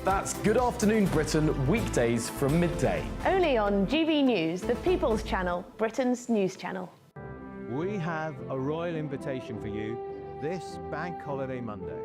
That's Good Afternoon Britain, weekdays from midday. Only on GB News, the People's Channel, Britain's news channel. We have a royal invitation for you this Bank Holiday Monday.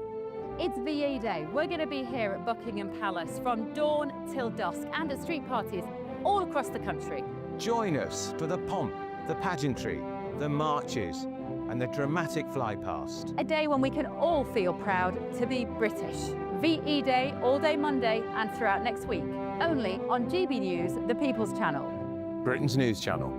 It's VE Day. We're going to be here at Buckingham Palace from dawn till dusk and at street parties all across the country. Join us for the pomp, the pageantry, the marches and the dramatic fly past. A day when we can all feel proud to be British. VE Day all day Monday and throughout next week. Only on GB News, the People's Channel. Britain's news channel.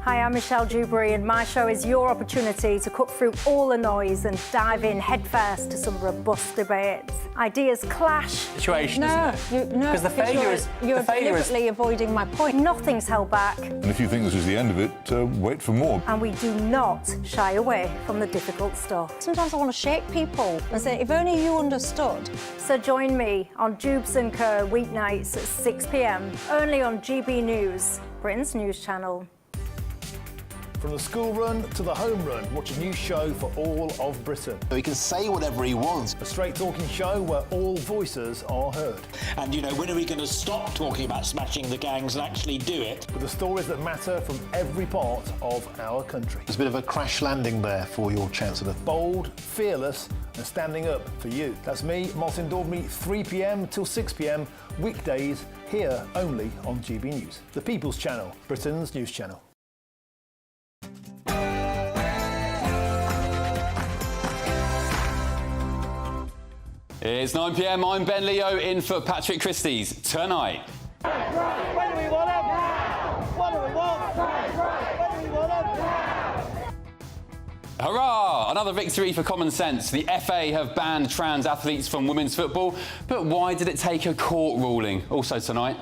Hi, I'm Michelle Dewberry and my show is your opportunity to cut through all the noise and dive in headfirst to some robust debates. Ideas clash. Situation, because the failure is deliberately avoiding my point. Nothing's held back. And if you think this is the end of it, wait for more. And we do not shy away from the difficult stuff. Sometimes I want to shake people and say, if only you understood. So join me on Dubes & Co weeknights at 6 p.m. only on GB News, Britain's news channel. From the school run to the home run, watch a new show for all of Britain. He can say whatever he wants. A straight-talking show where all voices are heard. And, you know, when are we going to stop talking about smashing the gangs and actually do it? With the stories that matter from every part of our country. There's a bit of a crash landing there for your Chancellor. Bold, fearless and standing up for you. That's me, Martin Daubney, 3 p.m. till 6 p.m, weekdays, here only on GB News. The People's Channel, Britain's news channel. It's 9 p.m. I'm Ben Leo in for Patrick Christys. Tonight. When do we want them? What do we want? When do we want them? Hurrah! Another victory for common sense. The FA have banned trans athletes from women's football, but why did it take a court ruling? Also tonight.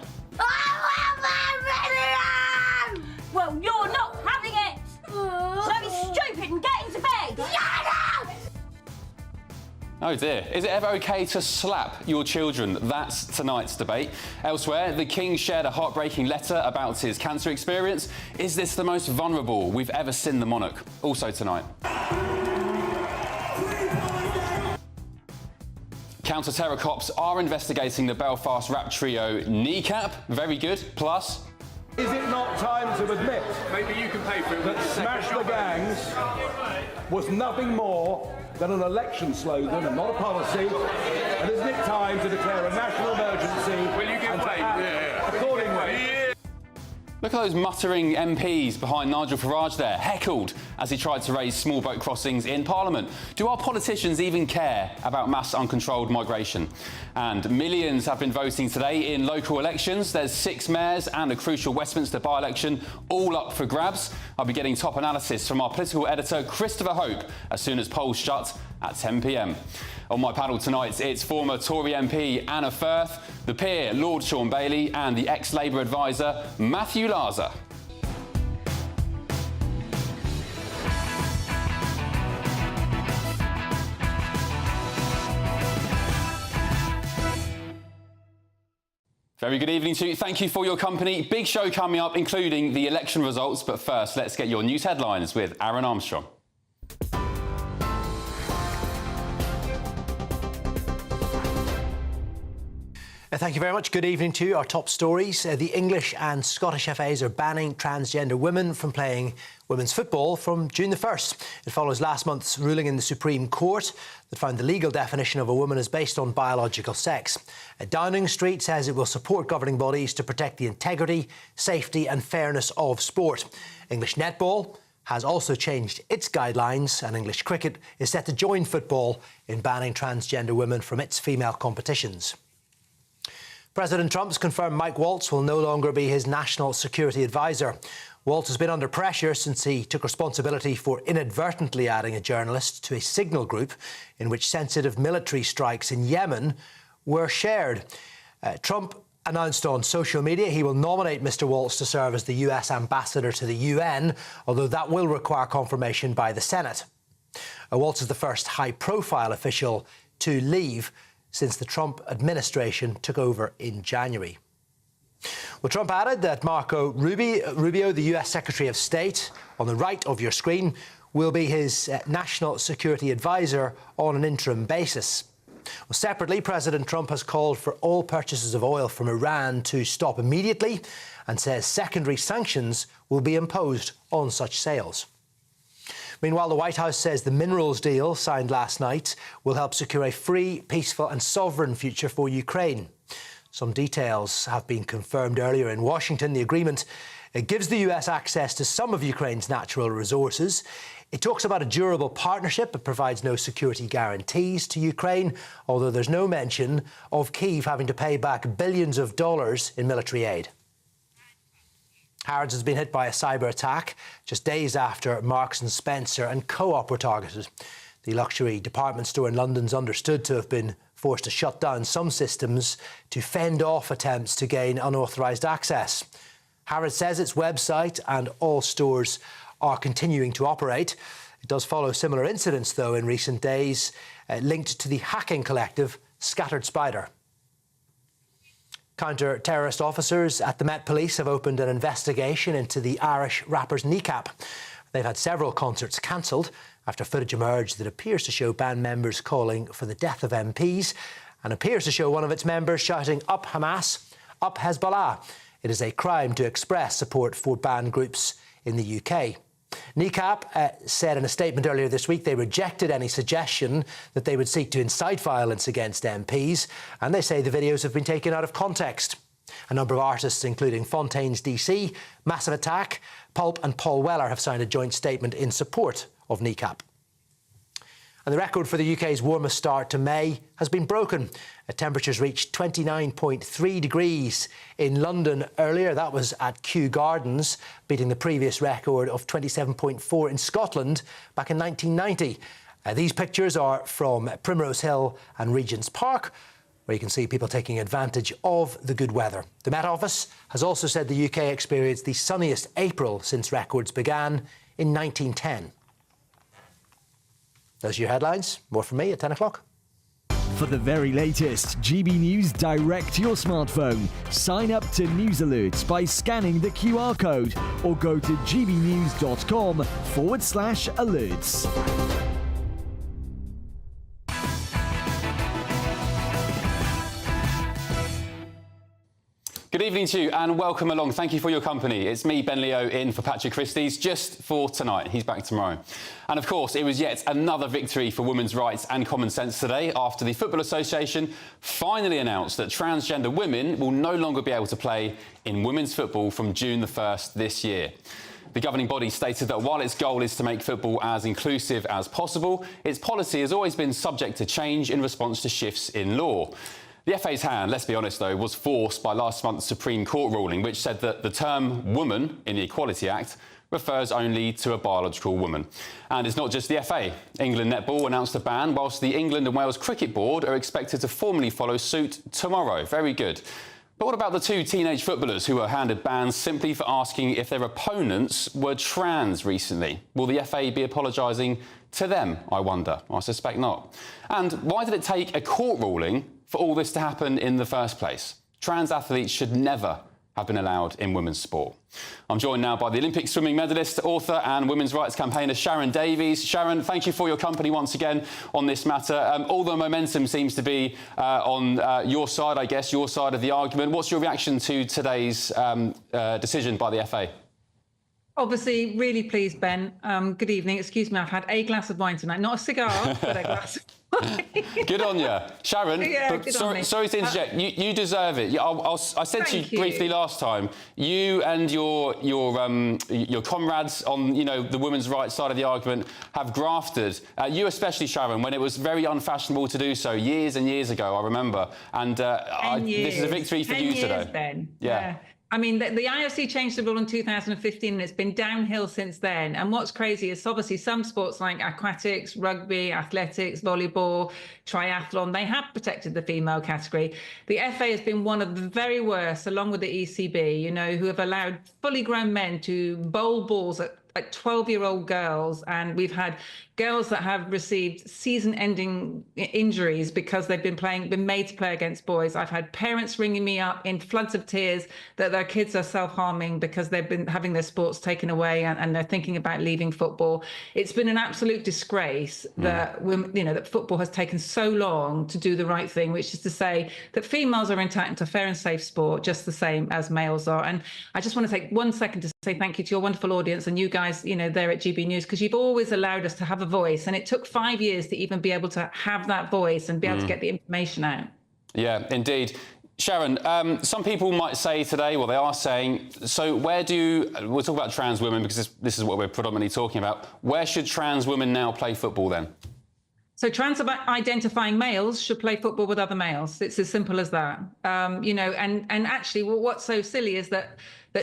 Well, you're not having it! So be stupid and get into bed! Oh dear. Is it ever okay to slap your children? That's tonight's debate. Elsewhere, the King shared a heartbreaking letter about his cancer experience. Is this the most vulnerable we've ever seen the monarch? Also tonight. Counter-terror cops are investigating the Belfast rap trio Kneecap. Very good. Plus... Is it not time to admit maybe you can pay for it that Smash the Gangs was nothing more than an election slogan and not a policy? And isn't it time to declare a national emergency? Will you get paid? Accordingly. Look at those muttering MPs behind Nigel Farage there, heckled as he tried to raise small boat crossings in Parliament. Do our politicians even care about mass uncontrolled migration? And millions have been voting today in local elections. There's 6 mayors and a crucial Westminster by-election all up for grabs. I'll be getting top analysis from our political editor, Christopher Hope, as soon as polls shut at 10 p.m. On my panel tonight, it's former Tory MP Anna Firth, the peer Lord Sean Bailey and the ex-Labour advisor Matthew Laza. Very good evening to you. Thank you for your company. Big show coming up, including the election results. But first, let's get your news headlines with Aaron Armstrong. Thank you very much. Good evening to you. Our top stories. The English and Scottish FAs are banning transgender women from playing women's football from June the 1st. It follows last month's ruling in the Supreme Court that found the legal definition of a woman is based on biological sex. Downing Street says it will support governing bodies to protect the integrity, safety and fairness of sport. English netball has also changed its guidelines, and English cricket is set to join football in banning transgender women from its female competitions. President Trump's confirmed Mike Waltz will no longer be his national security advisor. Waltz has been under pressure since he took responsibility for inadvertently adding a journalist to a signal group in which sensitive military strikes in Yemen were shared. Trump announced on social media he will nominate Mr. Waltz to serve as the US ambassador to the UN, although that will require confirmation by the Senate. Waltz is the first high-profile official to leave since the Trump administration took over in January. Well, Trump added that Marco Rubio, the US Secretary of State, on the right of your screen, will be his national security advisor on an interim basis. Well, separately, President Trump has called for all purchases of oil from Iran to stop immediately and says secondary sanctions will be imposed on such sales. Meanwhile, the White House says the minerals deal signed last night will help secure a free, peaceful and sovereign future for Ukraine. Some details have been confirmed earlier in Washington. The agreement gives the US access to some of Ukraine's natural resources. It talks about a durable partnership but provides no security guarantees to Ukraine, although there's no mention of Kyiv having to pay back billions of dollars in military aid. Harrods has been hit by a cyber attack just days after Marks & Spencer and Co-op were targeted. The luxury department store in London's understood to have been forced to shut down some systems to fend off attempts to gain unauthorised access. Harrods says its website and all stores are continuing to operate. It does follow similar incidents, though, in recent days, linked to the hacking collective Scattered Spider. Counter-terrorist officers at the Met Police have opened an investigation into the Irish rapper's kneecap. They've had several concerts cancelled after footage emerged that appears to show band members calling for the death of MPs and appears to show one of its members shouting "Up Hamas, up Hezbollah." It is a crime to express support for banned groups in the UK. Kneecap said in a statement earlier this week they rejected any suggestion that they would seek to incite violence against MPs, and they say the videos have been taken out of context. A number of artists, including Fontaine's DC, Massive Attack, Pulp and Paul Weller have signed a joint statement in support of Kneecap. And the record for the UK's warmest start to May has been broken. Temperatures reached 29.3 degrees in London earlier. That was at Kew Gardens, beating the previous record of 27.4 in Scotland back in 1990. These pictures are from Primrose Hill and Regent's Park, where you can see people taking advantage of the good weather. The Met Office has also said the UK experienced the sunniest April since records began in 1910. Those are your headlines. More from me at 10 o'clock. For the very latest GB News direct to your smartphone, sign up to News Alerts by scanning the QR code or go to gbnews.com/alerts. Good evening to you and welcome along. Thank you for your company. It's me, Ben Leo, in for Patrick Christys, just for tonight. He's back tomorrow. And of course, it was yet another victory for women's rights and common sense today after the Football Association finally announced that transgender women will no longer be able to play in women's football from June the 1st this year. The governing body stated that while its goal is to make football as inclusive as possible, its policy has always been subject to change in response to shifts in law. The FA's hand, let's be honest though, was forced by last month's Supreme Court ruling, which said that the term woman in the Equality Act refers only to a biological woman. And it's not just the FA. England Netball announced a ban, whilst the England and Wales Cricket Board are expected to formally follow suit tomorrow. Very good. But what about the two teenage footballers who were handed bans simply for asking if their opponents were trans recently? Will the FA be apologising to them, I wonder? I suspect not. And why did it take a court ruling for all this to happen in the first place? Trans athletes should never have been allowed in women's sport. I'm joined now by the Olympic swimming medalist, author and women's rights campaigner Sharon Davies. Sharon, thank you for your company once again on this matter. All the momentum seems to be on your side, I guess, your side of the argument. What's your reaction to today's decision by the FA? Obviously, really pleased, Ben. Good evening. Excuse me, I've had a glass of wine tonight. Not a cigar, but a glass of wine. Good on you. Sharon, yeah, sorry to interject. You deserve it. I said to you briefly last time, you and your comrades on the women's rights side of the argument have grafted. You especially, Sharon, when it was very unfashionable to do so years and years ago, I remember. And this is a victory for you today. Ben. Yeah. I mean, the IOC changed the rule in 2015 and it's been downhill since then. And what's crazy is obviously some sports like aquatics, rugby, athletics, volleyball, triathlon, they have protected the female category. The FA has been one of the very worst, along with the ECB, who have allowed fully grown men to bowl balls at like 12-year-old girls, and we've had girls that have received season-ending injuries because they've been made to play against boys. I've had parents ringing me up in floods of tears that their kids are self-harming because they've been having their sports taken away and they're thinking about leaving football. It's been an absolute disgrace that women, that football has taken so long to do the right thing, which is to say that females are entitled to fair and safe sport just the same as males are. And I just want to take 1 second to say thank you to your wonderful audience and you guys, there at GB News, because you've always allowed us to have a voice, and it took 5 years to even be able to have that voice and be able to get the information out. Yeah, indeed. Sharon, some people might say today, well, they are saying, so we'll talk about trans women because this is what we're predominantly talking about. Where should trans women now play football then? So trans-identifying males should play football with other males. It's as simple as that. And actually, what's so silly is that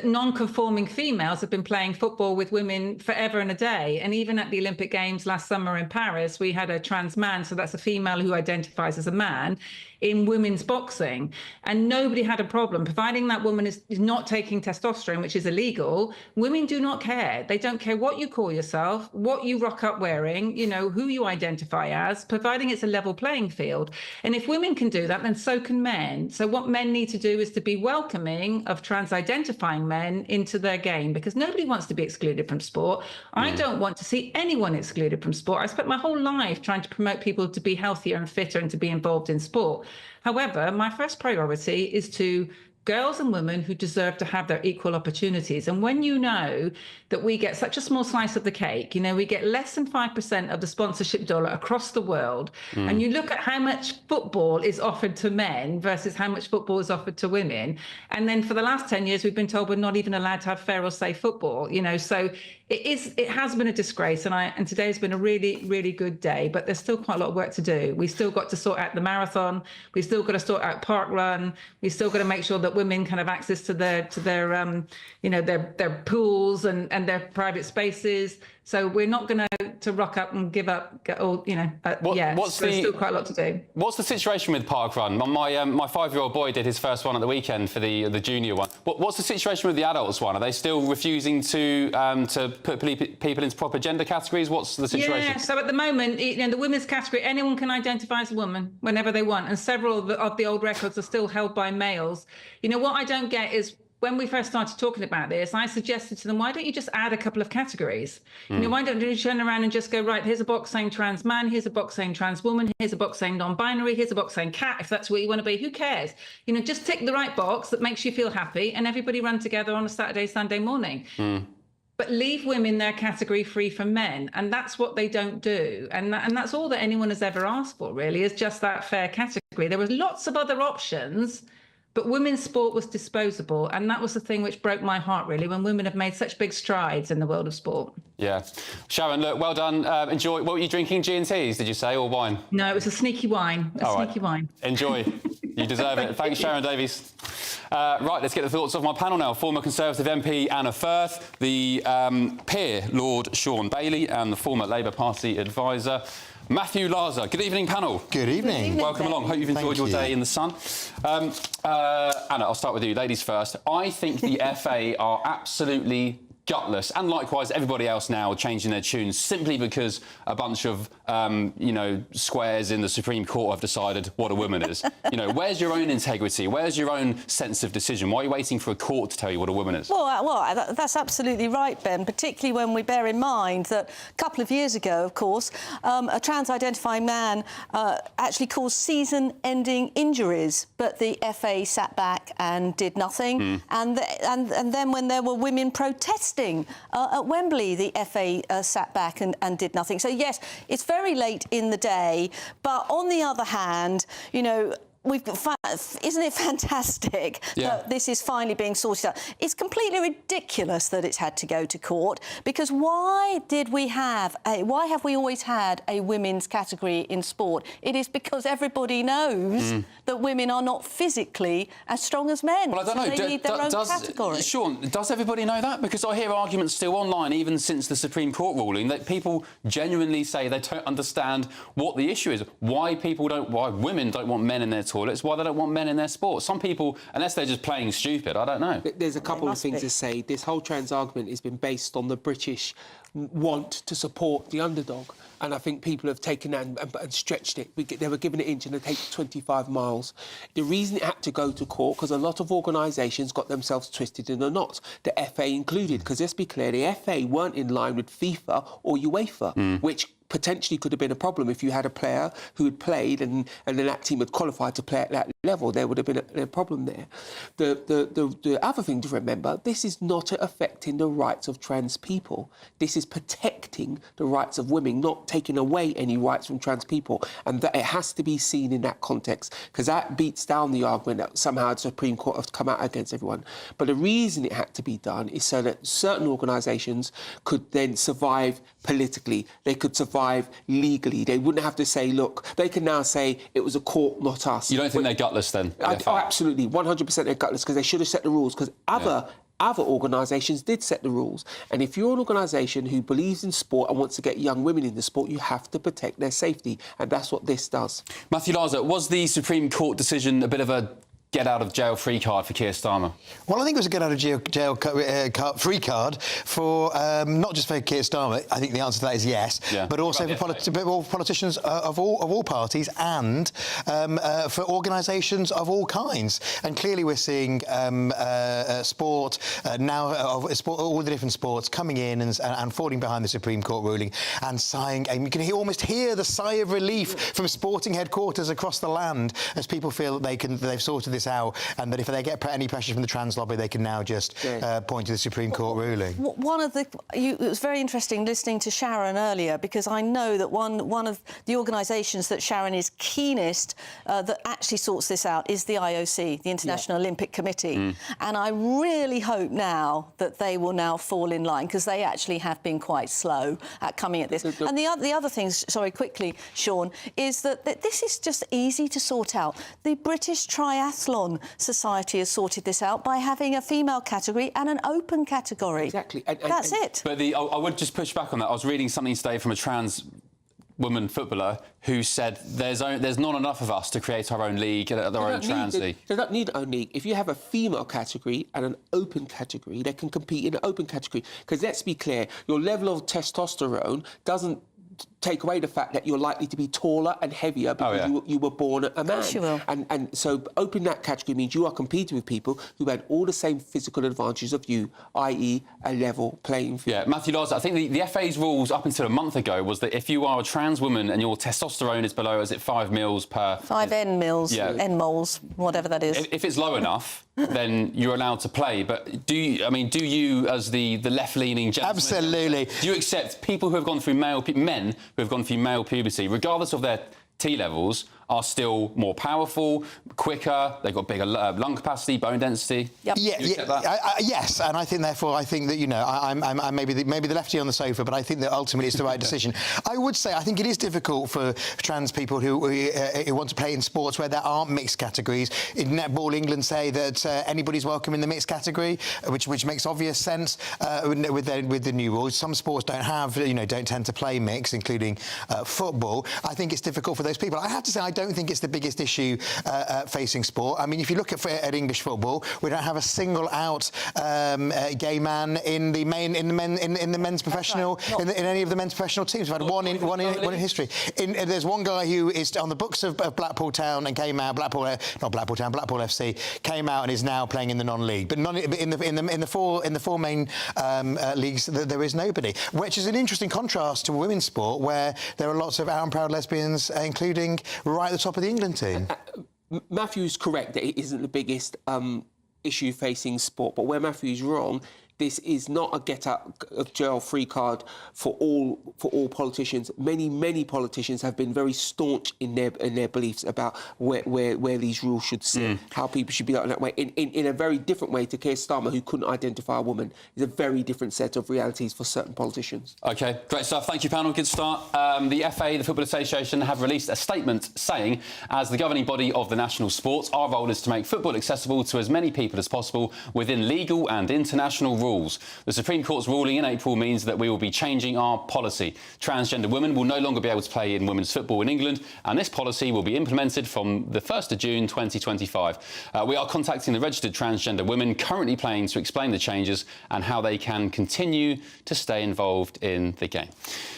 non-conforming females have been playing football with women forever and a day. And even at the Olympic Games last summer in Paris, we had a trans man, so that's a female who identifies as a man, in women's boxing. And nobody had a problem, providing that woman is not taking testosterone, which is illegal. Women do not care. They don't care what you call yourself, what you rock up wearing, who you identify as, providing it's a level playing field. And if women can do that, then so can men. So what men need to do is to be welcoming of trans-identifying men into their game, because nobody wants to be excluded from sport. I don't want to see anyone excluded from sport. I spent my whole life trying to promote people to be healthier and fitter and to be involved in sport. However, my first priority is to girls and women who deserve to have their equal opportunities. And when you know that we get such a small slice of the cake, we get less than 5% of the sponsorship dollar across the world, and you look at how much football is offered to men versus how much football is offered to women, and then for the last 10 years, we've been told we're not even allowed to have fair or safe football, so it has been a disgrace, and today has been a really, really good day, but there's still quite a lot of work to do. We still got to sort out the marathon. We still got to sort out park run. We still got to make sure that women can have access to their pools and their private spaces. So we're not going to rock up and give up. There's still quite a lot to do. What's the situation with park run? My 5-year-old boy did his first one at the weekend for the junior one. What's the situation with the adults one? Are they still refusing to put people into proper gender categories? What's the situation? Yeah, so at the moment, the women's category, anyone can identify as a woman whenever they want, and several of the old records are still held by males. What I don't get is, when we first started talking about this, I suggested to them, why don't you just add a couple of categories? Why don't you turn around and just go, right, here's a box saying trans man, here's a box saying trans woman, here's a box saying non-binary, here's a box saying cat, if that's what you want to be, who cares? Just tick the right box that makes you feel happy, and everybody run together on a Saturday, Sunday morning. But leave women their category free from men, and that's what they don't do. And that's all that anyone has ever asked for, really, is just that fair category. There was lots of other options, but women's sport was disposable, and that was the thing which broke my heart, really, when women have made such big strides in the world of sport. Yeah. Sharon, look, well done. Enjoy. What were you drinking? G&Ts, did you say, or wine? No, it was a sneaky wine. Wine. Enjoy. You deserve it. Thanks, Sharon Davies. Right, let's get the thoughts of my panel now. Former Conservative MP Anna Firth, the peer Lord Sean Bailey, and the former Labour Party advisor Matthew Larzer. Good evening, panel. Good evening. Welcome along. Hope you've enjoyed your day in the sun. Anna, I'll start with you. Ladies first. I think the FA are absolutely gutless, and likewise everybody else now changing their tunes simply because a bunch of squares in the Supreme Court have decided what a woman is. Where's your own integrity? Where's your own sense of decision? Why are you waiting for a court to tell you what a woman is? Well, that's absolutely right, Ben, particularly when we bear in mind that a couple of years ago, of course, a trans-identifying man actually caused season-ending injuries, but the FA sat back and did nothing. And then when there were women protesting at Wembley, the FA sat back and did nothing. So, yes, it's very late in the day, but on the other hand, isn't it fantastic that this is finally being sorted out? It's completely ridiculous that it's had to go to court, because why have we always had a women's category in sport? It is because everybody knows that women are not physically as strong as men. Well, I don't know. They need their own category. Sean, does everybody know that? Because I hear arguments still online, even since the Supreme Court ruling, that people genuinely say they don't understand what the issue is, why women don't want men in their toilets, why they don't want men in their sports. Some people, unless they're just playing stupid, I don't know. There's a couple of things to say. This whole trans argument has been based on the British want to support the underdog, and I think people have taken that and stretched it. They were given an inch and they take 25 miles. The reason it had to go to court, because a lot of organisations got themselves twisted in a knot, the FA included, because let's be clear, the FA weren't in line with FIFA or UEFA, which potentially could have been a problem if you had a player who had played and then that team had qualified to play at that level. There would have been a problem there. The other thing to remember, this is not affecting the rights of trans people. This is protecting the rights of women, not taking away any rights from trans people. And that it has to be seen in that context, because that beats down the argument that somehow the Supreme Court have come out against everyone. But the reason it had to be done is so that certain organisations could then survive politically. They could survive legally. They wouldn't have to say, look, they can now say it was a court, not us. You don't think they're gutless then? Absolutely, 100% they're gutless, because they should have set the rules, because other organisations did set the rules. And if you're an organisation who believes in sport and wants to get young women into sport, you have to protect their safety, and that's what this does. Matthew Laza, was the Supreme Court decision a bit of a get-out-of-jail-free card for Keir Starmer? Well, I think it was a get-out-of-jail-free card for not just for Keir Starmer. I think the answer to that is yes, but also for politicians of all parties and for organisations of all kinds. And clearly, we're seeing sport now, all the different sports coming in and falling behind the Supreme Court ruling and sighing. And you can almost hear the sigh of relief from sporting headquarters across the land as people feel that they've sorted this out, and that if they get any pressure from the trans lobby, they can now just point to the Supreme Court ruling. It was very interesting listening to Sharon earlier, because I know that one of the organisations that Sharon is keenest that actually sorts this out is the IOC, the International Olympic Committee, and I really hope now that they will now fall in line, because they actually have been quite slow at coming at this. And the other thing, sorry, quickly, Sean, is that this is just easy to sort out. The British Triathlon Society has sorted this out by having a female category and an open category. Exactly. That's it. But I would just push back on that. I was reading something today from a trans woman footballer who said there's not enough of us to create our own league, our own trans league. They don't need their own league. If you have a female category and an open category, they can compete in an open category. Because let's be clear, your level of testosterone doesn't take away the fact that you're likely to be taller and heavier because you were born a man. Of course you will. And so opening that category means you are competing with people who had all the same physical advantages of you, i.e. a level playing field. Yeah, Matthew Laza, I think the FA's rules up until a month ago was that if you are a trans woman and your testosterone is below, is it 5 mils per... 5 N-moles, whatever that is. If it's low enough, then you're allowed to play. But do you, as the left-leaning gentleman... Absolutely. Do you accept people who have gone through men who have gone through male puberty, regardless of their T-levels, are still more powerful, quicker, they've got bigger lung capacity, bone density? Yep. Yes, and I think, therefore, that, you know, I'm maybe the lefty on the sofa, but I think that ultimately it's the right decision. I would say I think it is difficult for trans people who want to play in sports where there aren't mixed categories. In Netball, England say that anybody's welcome in the mixed category, which makes obvious sense with the new rules. Some sports don't tend to play mixed, including football. I think it's difficult for those people. I have to say, I don't think it's the biggest issue facing sport. I mean, if you look at English football, we don't have a single-out gay man in the men's professional in any of the men's professional teams. We've had one in history. There's one guy who is on the books of Blackpool Town and came out. Blackpool FC came out and is now playing in the non-league. But in the four main leagues, there is nobody, which is an interesting contrast to women's sport, where there are lots of out and proud lesbians, including right at the top of the England team. Matthew's correct that it isn't the biggest issue facing sport, but where Matthew's wrong This is not a get-out-of-jail-free card for all politicians. Many politicians have been very staunch in their beliefs about where these rules should sit, how people should be like that way, in a very different way to Keir Starmer, who couldn't identify a woman. It's a very different set of realities for certain politicians. OK, great stuff. Thank you, panel. Good start. The FA, the Football Association, have released a statement saying, as the governing body of the national sports, our role is to make football accessible to as many people as possible within legal and international rules. The Supreme Court's ruling in April means that we will be changing our policy. Transgender women will no longer be able to play in women's football in England, and this policy will be implemented from the 1st of June 2025. We are contacting the registered transgender women currently playing to explain the changes and how they can continue to stay involved in the game.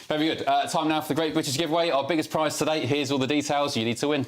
Very good. Time now for the Great British Giveaway, our biggest prize to date. Here's all the details you need to win.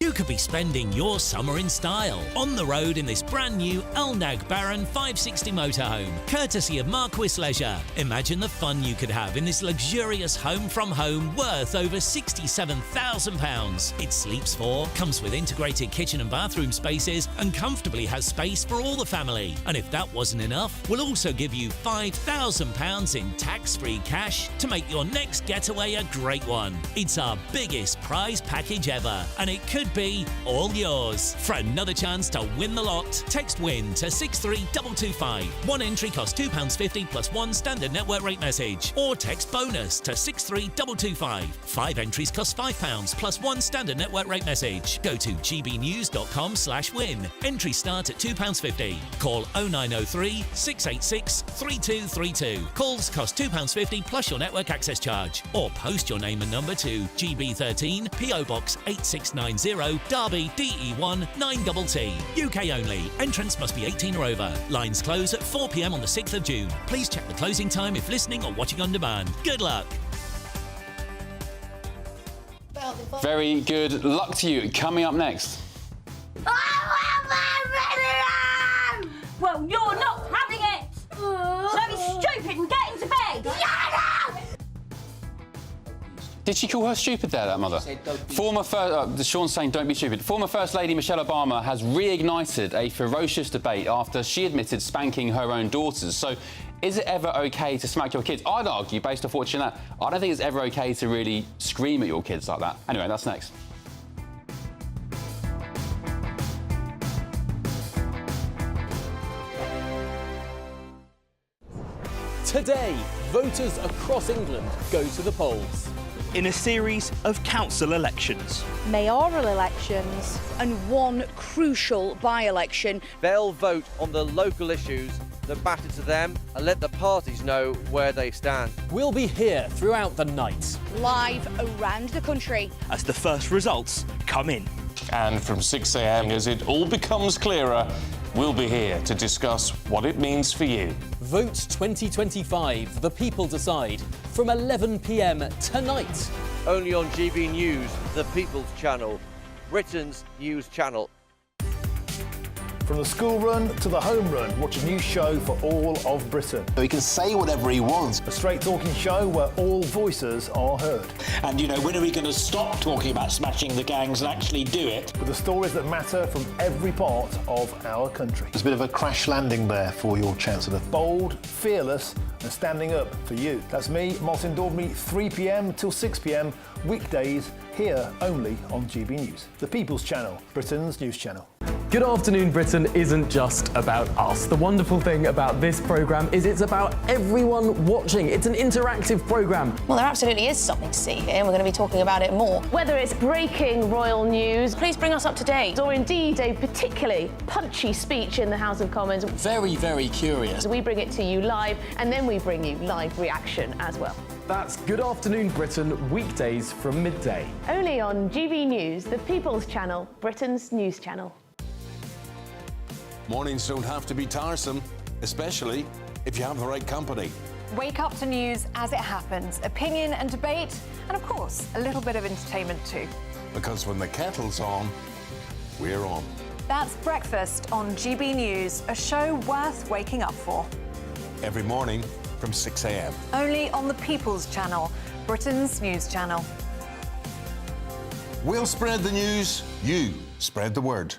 You could be spending your summer in style, on the road in this brand new Alnag Baron 560 motorhome, courtesy of Marquis Leisure. Imagine the fun you could have in this luxurious home from home worth over £67,000. It sleeps 4, comes with integrated kitchen and bathroom spaces, and comfortably has space for all the family. And if that wasn't enough, we'll also give you £5,000 in tax-free cash to make your next getaway a great one. It's our biggest prize package ever, and it could be all yours. For another chance to win the lot, text WIN to 63225. One entry costs £2.50 plus one standard network rate message. Or text BONUS to 63225. 5 entries cost £5 plus one standard network rate message. Go to gbnews.com/win. Entries start at £2.50. Call 0903 686 3232. Calls cost £2.50 plus your network access charge. Or post your name and number to GB13 PO Box 8690 Derby DE1 9TT. UK only. Entrance must be 18 or over. Lines close at 4 p.m. on the 6th of June. Please check the closing time if listening or watching on demand. Good luck. Very good luck to you. Coming up next. Well, you're not having it! So be stupid and get into bed! Did she call her stupid there, that mother? Sean's saying don't be stupid. Former First Lady Michelle Obama has reignited a ferocious debate after she admitted spanking her own daughters. So is it ever OK to smack your kids? I'd argue, based off watching that, I don't think it's ever OK to really scream at your kids like that. Anyway, that's next. Today, voters across England go to the polls. In a series of council elections, mayoral elections, and one crucial by-election. They'll vote on the local issues that matter to them and let the parties know where they stand. We'll be here throughout the night, live around the country, as the first results come in. And from 6 a.m, as it all becomes clearer, we'll be here to discuss what it means for you. Vote 2025, the people decide, from 11 p.m. tonight. Only on GB News, the People's Channel, Britain's news channel. From the school run to the home run, watch a new show for all of Britain. So he can say whatever he wants. A straight-talking show where all voices are heard. And, you know, when are we going to stop talking about smashing the gangs and actually do it? With the stories that matter from every part of our country. There's a bit of a crash landing there for your Chancellor. Bold, fearless and standing up for you. That's me, Martin Daubney, 3 p.m. till 6 p.m, weekdays, here only on GB News. The People's Channel, Britain's news channel. Good Afternoon Britain isn't just about us. The wonderful thing about this programme is it's about everyone watching. It's an interactive programme. Well, there absolutely is something to see here, and we're going to be talking about it more. Whether it's breaking royal news, Please bring us up to date. or indeed a particularly punchy speech in the House of Commons, Very, very curious. we bring it to you live, and then we bring you live reaction as well. That's Good Afternoon Britain, weekdays from midday. Only on GB News, the People's Channel, Britain's news channel. Mornings don't have to be tiresome, especially if you have the right company. Wake up to news as it happens, opinion and debate, and of course, a little bit of entertainment too. Because when the kettle's on, we're on. That's Breakfast on GB News, a show worth waking up for. Every morning from 6 a.m. Only on the People's Channel, Britain's news channel. We'll spread the news, you spread the word.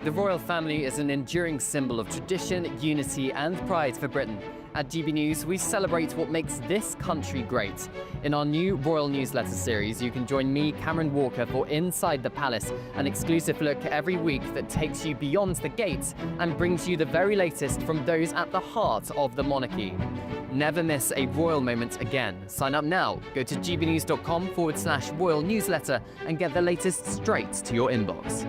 The royal family is an enduring symbol of tradition, unity and pride for Britain. At GB News, we celebrate what makes this country great. In our new royal newsletter series, you can join me, Cameron Walker, for Inside the Palace, an exclusive look every week that takes you beyond the gates and brings you the very latest from those at the heart of the monarchy. Never miss a royal moment again. Sign up now. Go to gbnews.com/royal newsletter and get the latest straight to your inbox.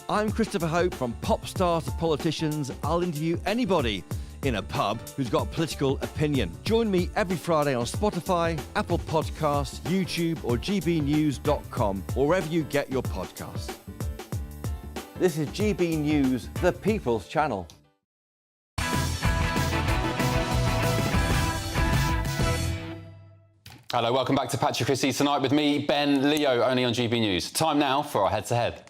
I'm Christopher Hope. From pop stars to politicians, I'll interview anybody in a pub who's got a political opinion. Join me every Friday on Spotify, Apple Podcasts, YouTube or gbnews.com, or wherever you get your podcasts. This is GB News, the People's Channel. Hello, welcome back to Patrick Christys tonight with me, Ben, Leo, only on GB News. Time now for our head-to-head.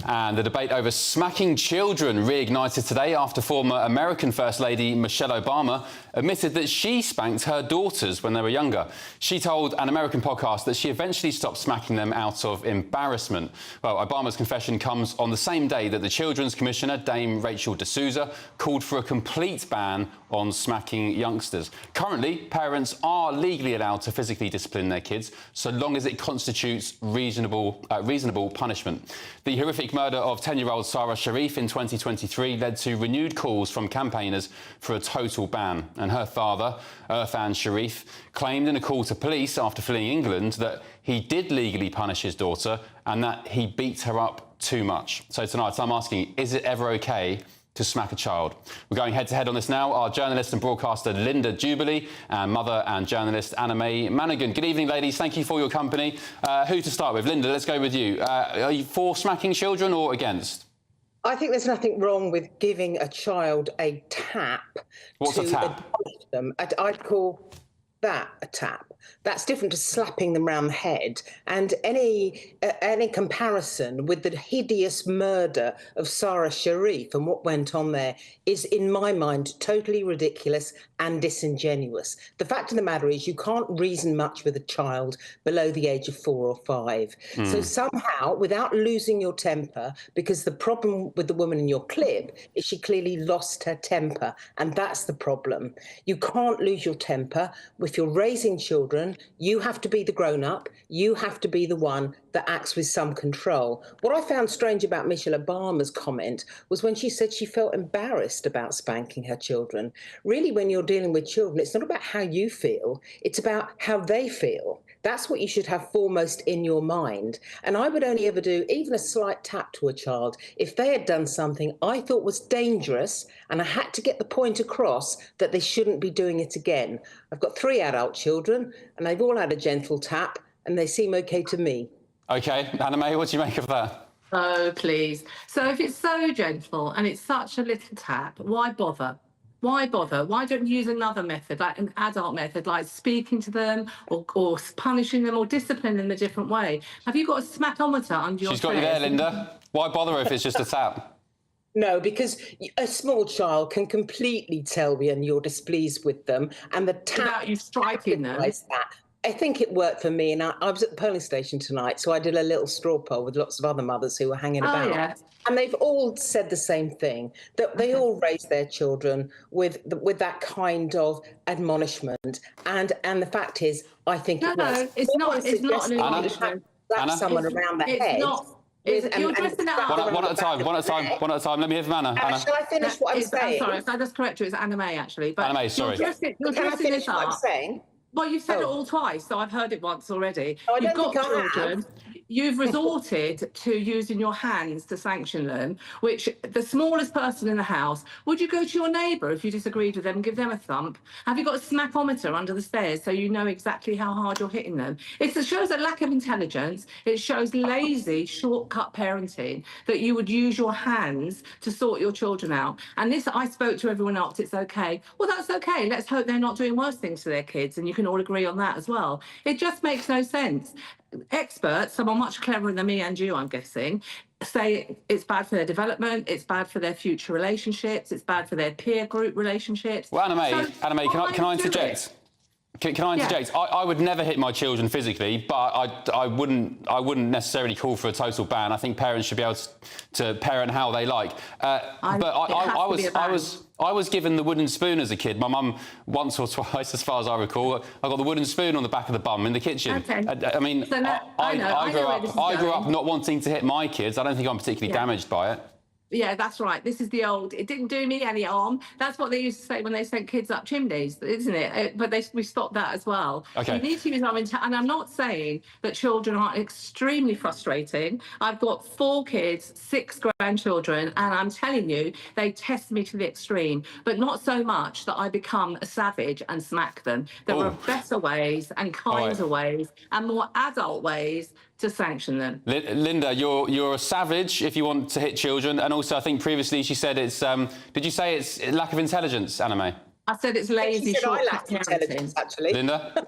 And the debate over smacking children reignited today after former American First Lady Michelle Obama admitted that she spanked her daughters when they were younger. She told an American podcast that she eventually stopped smacking them out of embarrassment. Well, Obama's confession comes on the same day that the Children's Commissioner, Dame Rachel D'Souza, called for a complete ban on smacking youngsters. Currently, parents are legally allowed to physically discipline their kids so long as it constitutes reasonable punishment. The horrific murder of 10-year-old Sarah Sharif in 2023 led to renewed calls from campaigners for a total ban. And her father, Irfan Sharif, claimed in a call to police after fleeing England that he did legally punish his daughter and that he beat her up too much. So tonight I'm asking, is it ever okay to smack a child? We're going head-to-head on this now. Our journalist and broadcaster Linda Jubilee and mother and journalist Anna May Manigan. Good evening, ladies. Thank you for your company. Who to start with? Linda, let's go with you. Are you for smacking children or against? I think there's nothing wrong with giving a child a tap. What's a tap? Them. I'd call that a tap. That's different to slapping them round the head. And any comparison with the hideous murder of Sarah Sharif and what went on there is, in my mind, totally ridiculous and disingenuous. The fact of the matter is you can't reason much with a child below the age of 4 or 5. So somehow, without losing your temper, because the problem with the woman in your clip is she clearly lost her temper, and that's the problem. You can't lose your temper. If you're raising children, you have to be the grown-up. You have to be the one that acts with some control. What I found strange about Michelle Obama's comment was when she said she felt embarrassed about spanking her children. Really, when you're dealing with children, it's not about how you feel, it's about how they feel. That's what you should have foremost in your mind. And I would only ever do even a slight tap to a child if they had done something I thought was dangerous and I had to get the point across that they shouldn't be doing it again. I've got 3 adult children and they've all had a gentle tap and they seem okay to me. OK, Anna May, what do you make of that? Oh, please. So if it's so gentle and it's such a little tap, why bother? Why bother? Why don't you use another method, like an adult method, like speaking to them or punishing them or disciplining them a different way? Have you got a smackometer under your She's got you there, Linda. Why bother if it's just a tap? No, because a small child can completely tell when you're displeased with them, and the tap... Without you striking them. I think it worked for me, and I was at the polling station tonight, so I did a little straw poll with lots of other mothers who were hanging about. Yeah. And they've all said the same thing, that they all raise their children with that kind of admonishment. And the fact is, I think it was. No, it's not an admonishment. Slap someone around the head. You're dressing it up. One at a time. Let me hear from Anna. Anna. Shall I finish what I'm saying? I'm sorry, if I just correct you, it's Anna May, actually. But Anna May, sorry. Can I finish what I'm saying? Well, you've said it all twice, so I've heard it once already. No, You've got children. You've resorted to using your hands to sanction them, which the smallest person in the house, would you go to your neighbour if you disagreed with them and give them a thump? Have you got a smackometer under the stairs so you know exactly how hard you're hitting them? It shows a lack of intelligence. It shows lazy, shortcut parenting, that you would use your hands to sort your children out. And this, I spoke to everyone else, it's okay. Well, that's okay. Let's hope they're not doing worse things to their kids, and you can all agree on that as well. It just makes no sense. Experts, someone much cleverer than me and you, I'm guessing, say it's bad for their development, it's bad for their future relationships, it's bad for their peer group relationships. Well, Anna May, can I interject? Can I interject? Yeah. I would never hit my children physically, but I wouldn't necessarily call for a total ban. I think parents should be able to parent how they like. I was given the wooden spoon as a kid. My mum, once or twice, as far as I recall, I got the wooden spoon on the back of the bum in the kitchen. Okay. I mean, so I grew up not wanting to hit my kids. I don't think I'm particularly damaged by it. Yeah, that's right. This is the old, it didn't do me any harm. That's what they used to say when they sent kids up chimneys, isn't it? But we stopped that as well. Okay. You need to use our and I'm not saying that children aren't extremely frustrating. I've got 4 kids, 6 grandchildren, and I'm telling you, they test me to the extreme, but not so much that I become a savage and smack them. There are better ways and kinder ways and more adult ways to sanction them. Linda, you're a savage if you want to hit children, and also I think previously she said it's. Did you say it's lack of intelligence, Anna-May? I said it's lazy. She said I lacked intelligence, actually. Linda?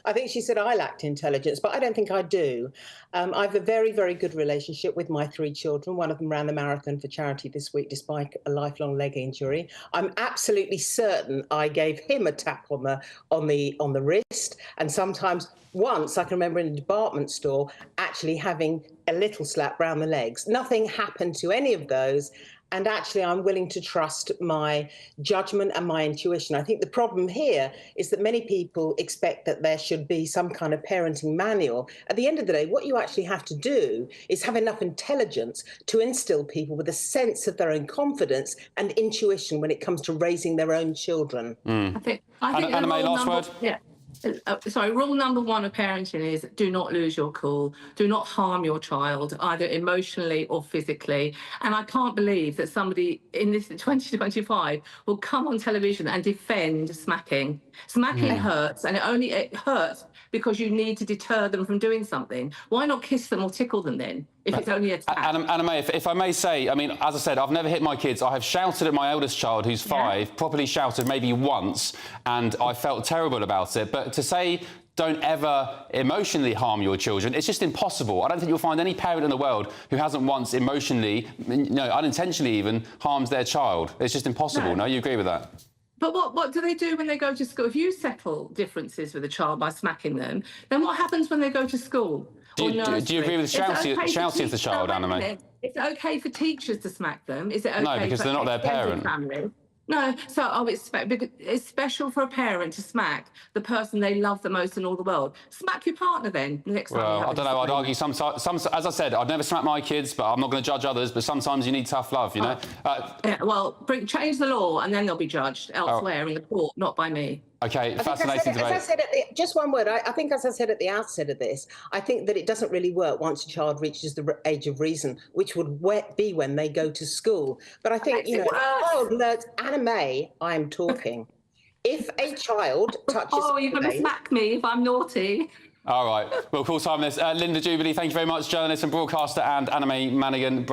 I think she said I lacked intelligence, but I don't think I do. I have a very, very good relationship with my 3 children. One of them ran the marathon for charity this week despite a lifelong leg injury. I'm absolutely certain I gave him a tap on the wrist, and sometimes once I can remember in a department store actually having a little slap round the legs. Nothing happened to any of those. And actually, I'm willing to trust my judgment and my intuition. I think the problem here is that many people expect that there should be some kind of parenting manual. At the end of the day, what you actually have to do is have enough intelligence to instill people with a sense of their own confidence and intuition when it comes to raising their own children. I think Anna-May, last word? Yeah. Rule number 1 of parenting is do not lose your cool. Do not harm your child, either emotionally or physically. And I can't believe that somebody in this 2025 will come on television and defend smacking. Smacking hurts, and it hurts because you need to deter them from doing something. Why not kiss them or tickle them then, if it's only a tap? Anna-May, if I may say, I mean, as I said, I've never hit my kids. I have shouted at my eldest child, who's 5, properly shouted maybe once, and I felt terrible about it. But to say don't ever emotionally harm your children, it's just impossible. I don't think you'll find any parent in the world who hasn't once emotionally, unintentionally even, harmed their child. It's just impossible. No, you agree with that? But what do they do when they go to school? If you settle differences with a child by smacking them, then what happens when they go to school? Do you agree with shouty of the child, Anna-May? It's okay for teachers to smack them. Is it okay? No, because they're not their parent. Family? No, so it's special for a parent to smack the person they love the most in all the world. Smack your partner then. Next time. Well, I don't know. I'd argue sometimes. As I said, I'd never smack my kids, but I'm not going to judge others. But sometimes you need tough love, you know. Change the law, and then they'll be judged elsewhere in the court, not by me. Okay, fascinating debate. As I said just one word. I think, as I said at the outset of this, I think that it doesn't really work once a child reaches the age of reason, which would be when they go to school. But I think, if a child learns, Anna-May, I'm talking. If a child touches... Oh, you're going to smack me if I'm naughty. All right, we'll call time this. Linda Jubilee, thank you very much, journalist and broadcaster, and Anna-May Manigan,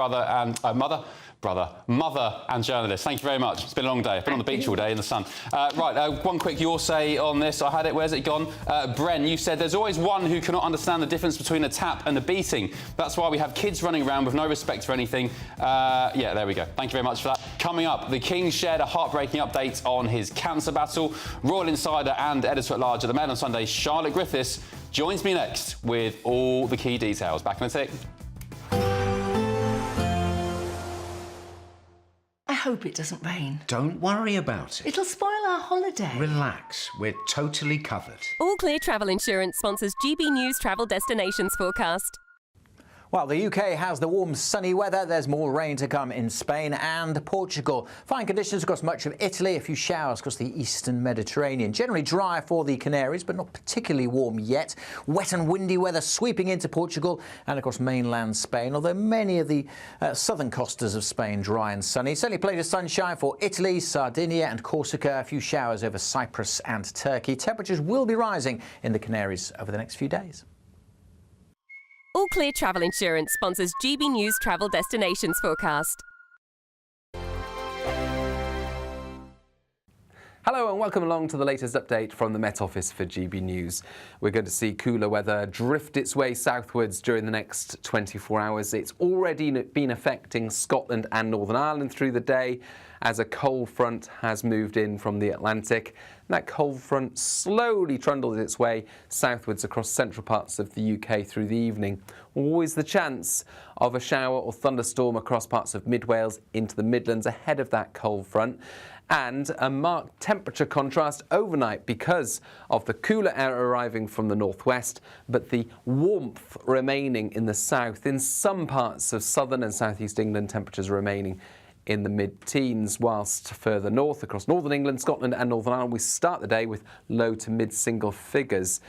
mother and journalist. Thank you very much. It's been a long day. I've been on the beach all day in the sun. One quick your say on this. I had it. Where's it gone? Bren, you said there's always one who cannot understand the difference between a tap and a beating. That's why we have kids running around with no respect for anything. Yeah, there we go. Thank you very much for that. Coming up, the King shared a heartbreaking update on his cancer battle. Royal Insider and editor-at-large of the Mail on Sunday, Charlotte Griffiths, joins me next with all the key details. Back in a tick. I hope it doesn't rain. Don't worry about it. It'll spoil our holiday. Relax, we're totally covered. All Clear Travel Insurance sponsors GB News travel destinations forecast. Well, the UK has the warm, sunny weather. There's more rain to come in Spain and Portugal. Fine conditions across much of Italy. A few showers across the eastern Mediterranean. Generally dry for the Canaries, but not particularly warm yet. Wet and windy weather sweeping into Portugal and across mainland Spain, although many of the southern costas of Spain dry and sunny. Certainly plenty of sunshine for Italy, Sardinia and Corsica. A few showers over Cyprus and Turkey. Temperatures will be rising in the Canaries over the next few days. All Clear Travel Insurance sponsors GB News travel destinations forecast. Hello and welcome along to the latest update from the Met Office for GB News. We're going to see cooler weather drift its way southwards during the next 24 hours. It's already been affecting Scotland and Northern Ireland through the day as a cold front has moved in from the Atlantic. That cold front slowly trundles its way southwards across central parts of the UK through the evening. Always the chance of a shower or thunderstorm across parts of mid Wales into the Midlands ahead of that cold front. And a marked temperature contrast overnight because of the cooler air arriving from the northwest, but the warmth remaining in the south. In some parts of southern and southeast England, temperatures remaining in the mid-teens, whilst further north across northern England, Scotland and Northern Ireland, we start the day with low to mid-single figures.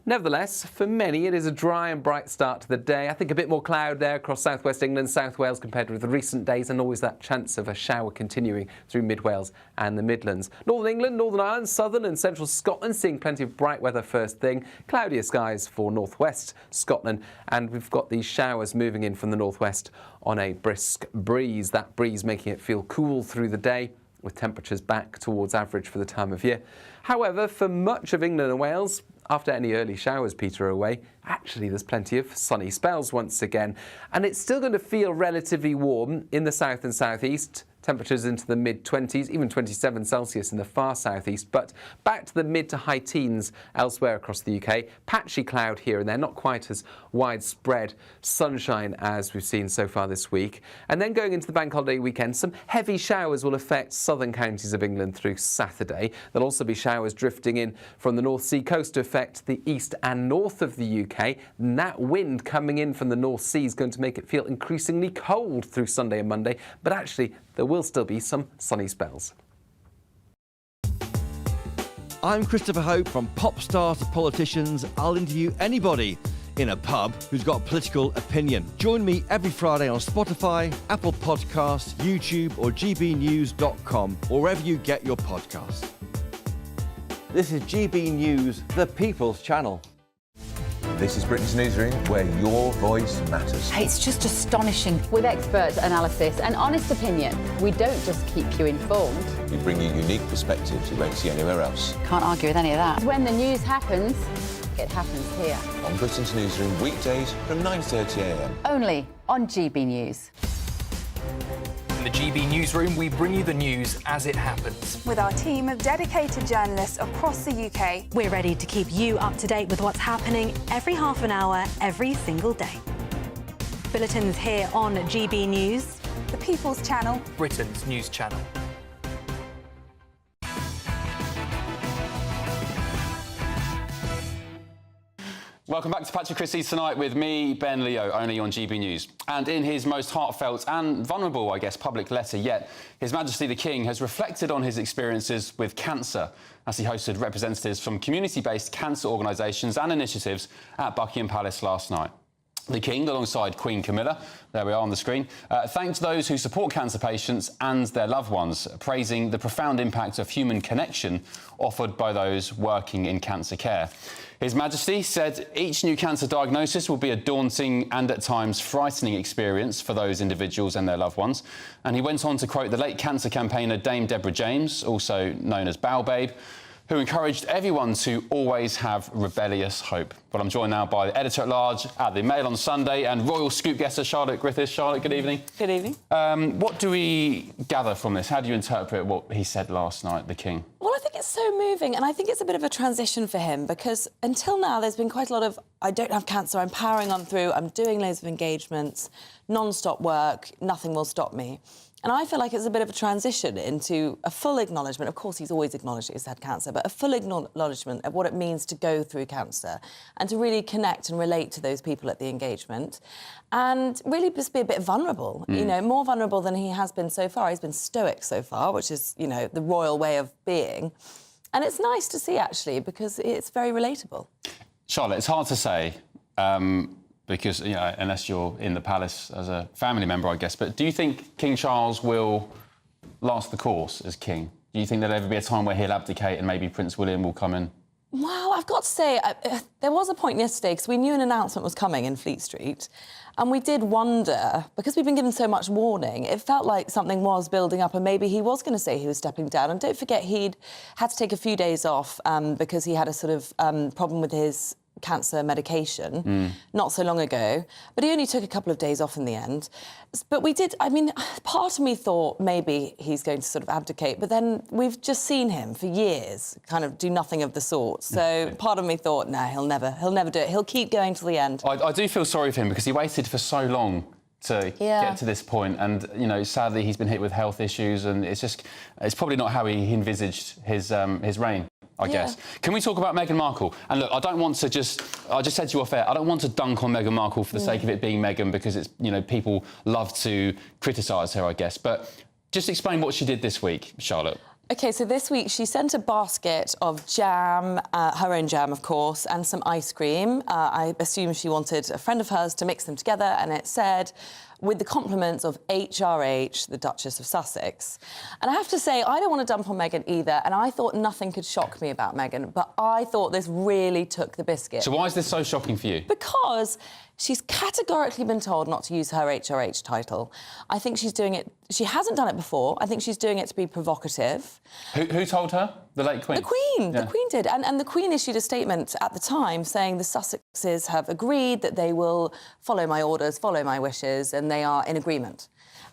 Nevertheless, for many, it is a dry and bright start to the day. I think a bit more cloud there across southwest England, South Wales compared with the recent days, and always that chance of a shower continuing through mid Wales and the Midlands. Northern England, Northern Ireland, southern and central Scotland seeing plenty of bright weather first thing. Cloudier skies for northwest Scotland, and we've got these showers moving in from the northwest on a brisk breeze. That breeze making it feel cool through the day, with temperatures back towards average for the time of year. However, for much of England and Wales, after any early showers peter away, actually there's plenty of sunny spells once again. And it's still going to feel relatively warm in the south and southeast. Temperatures into the mid-20s, even 27 Celsius in the far southeast, but back to the mid to high teens elsewhere across the UK. Patchy cloud here and there, not quite as widespread sunshine as we've seen so far this week. And then going into the bank holiday weekend, some heavy showers will affect southern counties of England through Saturday. There'll also be showers drifting in from the North Sea coast to affect the east and north of the UK. And that wind coming in from the North Sea is going to make it feel increasingly cold through Sunday and Monday, but actually there will still be some sunny spells. I'm Christopher Hope. From pop stars to politicians, I'll interview anybody in a pub who's got a political opinion. Join me every Friday on Spotify, Apple Podcasts, YouTube or gbnews.com, or wherever you get your podcasts. This is GB News, the People's Channel. This is Britain's Newsroom, where your voice matters. It's just astonishing. With expert analysis and honest opinion, we don't just keep you informed. We bring you unique perspectives you won't see anywhere else. Can't argue with any of that. When the news happens, it happens here. On Britain's Newsroom, weekdays from 9:30 a.m. Only on GB News. In the GB Newsroom, we bring you the news as it happens. With our team of dedicated journalists across the UK, we're ready to keep you up to date with what's happening every half an hour, every single day. Bulletins here on GB News, the People's Channel, Britain's news channel. Welcome back to Patrick Christys tonight with me, Ben Leo, only on GB News. And in his most heartfelt and vulnerable, I guess, public letter yet, His Majesty the King has reflected on his experiences with cancer as he hosted representatives from community-based cancer organisations and initiatives at Buckingham Palace last night. The King, alongside Queen Camilla, there we are on the screen, thanked those who support cancer patients and their loved ones, praising the profound impact of human connection offered by those working in cancer care. His Majesty said each new cancer diagnosis will be a daunting and at times frightening experience for those individuals and their loved ones. And he went on to quote the late cancer campaigner Dame Deborah James, also known as Bow Babe, who encouraged everyone to always have rebellious hope. But I'm joined now by the editor-at-large at the Mail on Sunday and Royal Scoop guesser Charlotte Griffiths. Charlotte, good evening. Good evening. What do we gather from this? How do you interpret what he said last night, the King? Well, I think it's so moving, and I think it's a bit of a transition for him, because until now there's been quite a lot of, I don't have cancer, I'm powering on through, I'm doing loads of engagements, non-stop work, nothing will stop me. And I feel like it's a bit of a transition into a full acknowledgement. Of course, he's always acknowledged he's had cancer, but a full acknowledgement of what it means to go through cancer and to really connect and relate to those people at the engagement and really just be a bit vulnerable, you know, more vulnerable than he has been so far. He's been stoic so far, which is, you know, the royal way of being. And it's nice to see, actually, because it's very relatable. Charlotte, it's hard to say, because, you know, unless you're in the palace as a family member, I guess. But do you think King Charles will last the course as king? Do you think there'll ever be a time where he'll abdicate and maybe Prince William will come in? Well, I've got to say, there was a point yesterday, because we knew an announcement was coming in Fleet Street, and we did wonder, because we've been given so much warning, it felt like something was building up and maybe he was going to say he was stepping down. And don't forget, he'd had to take a few days off because he had a sort of problem with his cancer medication not so long ago, but he only took a couple of days off in the end. But we did, I mean, part of me thought maybe he's going to sort of abdicate, but then we've just seen him for years kind of do nothing of the sort. So part of me thought, no, he'll never do it. He'll keep going till the end. I do feel sorry for him because he waited for so long to get to this point, and you know, sadly he's been hit with health issues, and it's probably not how he envisaged his reign, I guess. Can we talk about Meghan Markle? And look, I don't want to I just said to you off air, I don't want to dunk on Meghan Markle for the sake of it being Meghan, because it's, you know, people love to criticise her, I guess. But just explain what she did this week, Charlotte. OK, so this week she sent a basket of jam, her own jam, of course, and some ice cream. I assume she wanted a friend of hers to mix them together, and it said, with the compliments of HRH, the Duchess of Sussex. And I have to say, I don't want to dump on Meghan either, and I thought nothing could shock me about Meghan, but I thought this really took the biscuit. So why is this so shocking for you? Because she's categorically been told not to use her HRH title. I think she's doing it... She hasn't done it before. I think she's doing it to be provocative. Who told her? The late Queen? The Queen. Yeah. The Queen did. And the Queen issued a statement at the time saying the Sussexes have agreed that they will follow my orders, follow my wishes, and they are in agreement.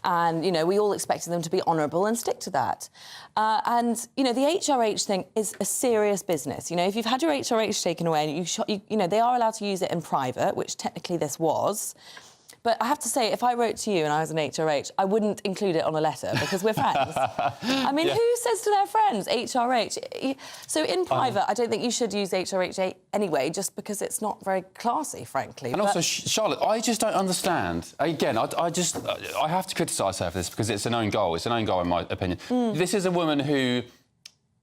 And, you know, we all expected them to be honourable and stick to that. And, you know, the HRH thing is a serious business. You know, if you've had your HRH taken away and you know, they are allowed to use it in private, which technically this was. But I have to say, if I wrote to you and I was an HRH, I wouldn't include it on a letter because we're friends. I mean, who says to their friends, HRH? So in private, I don't think you should use HRH anyway, just because it's not very classy, frankly. And also, Charlotte, I just don't understand. Again, I have to criticise her for this because it's an own goal. It's an own goal, in my opinion. This is a woman who,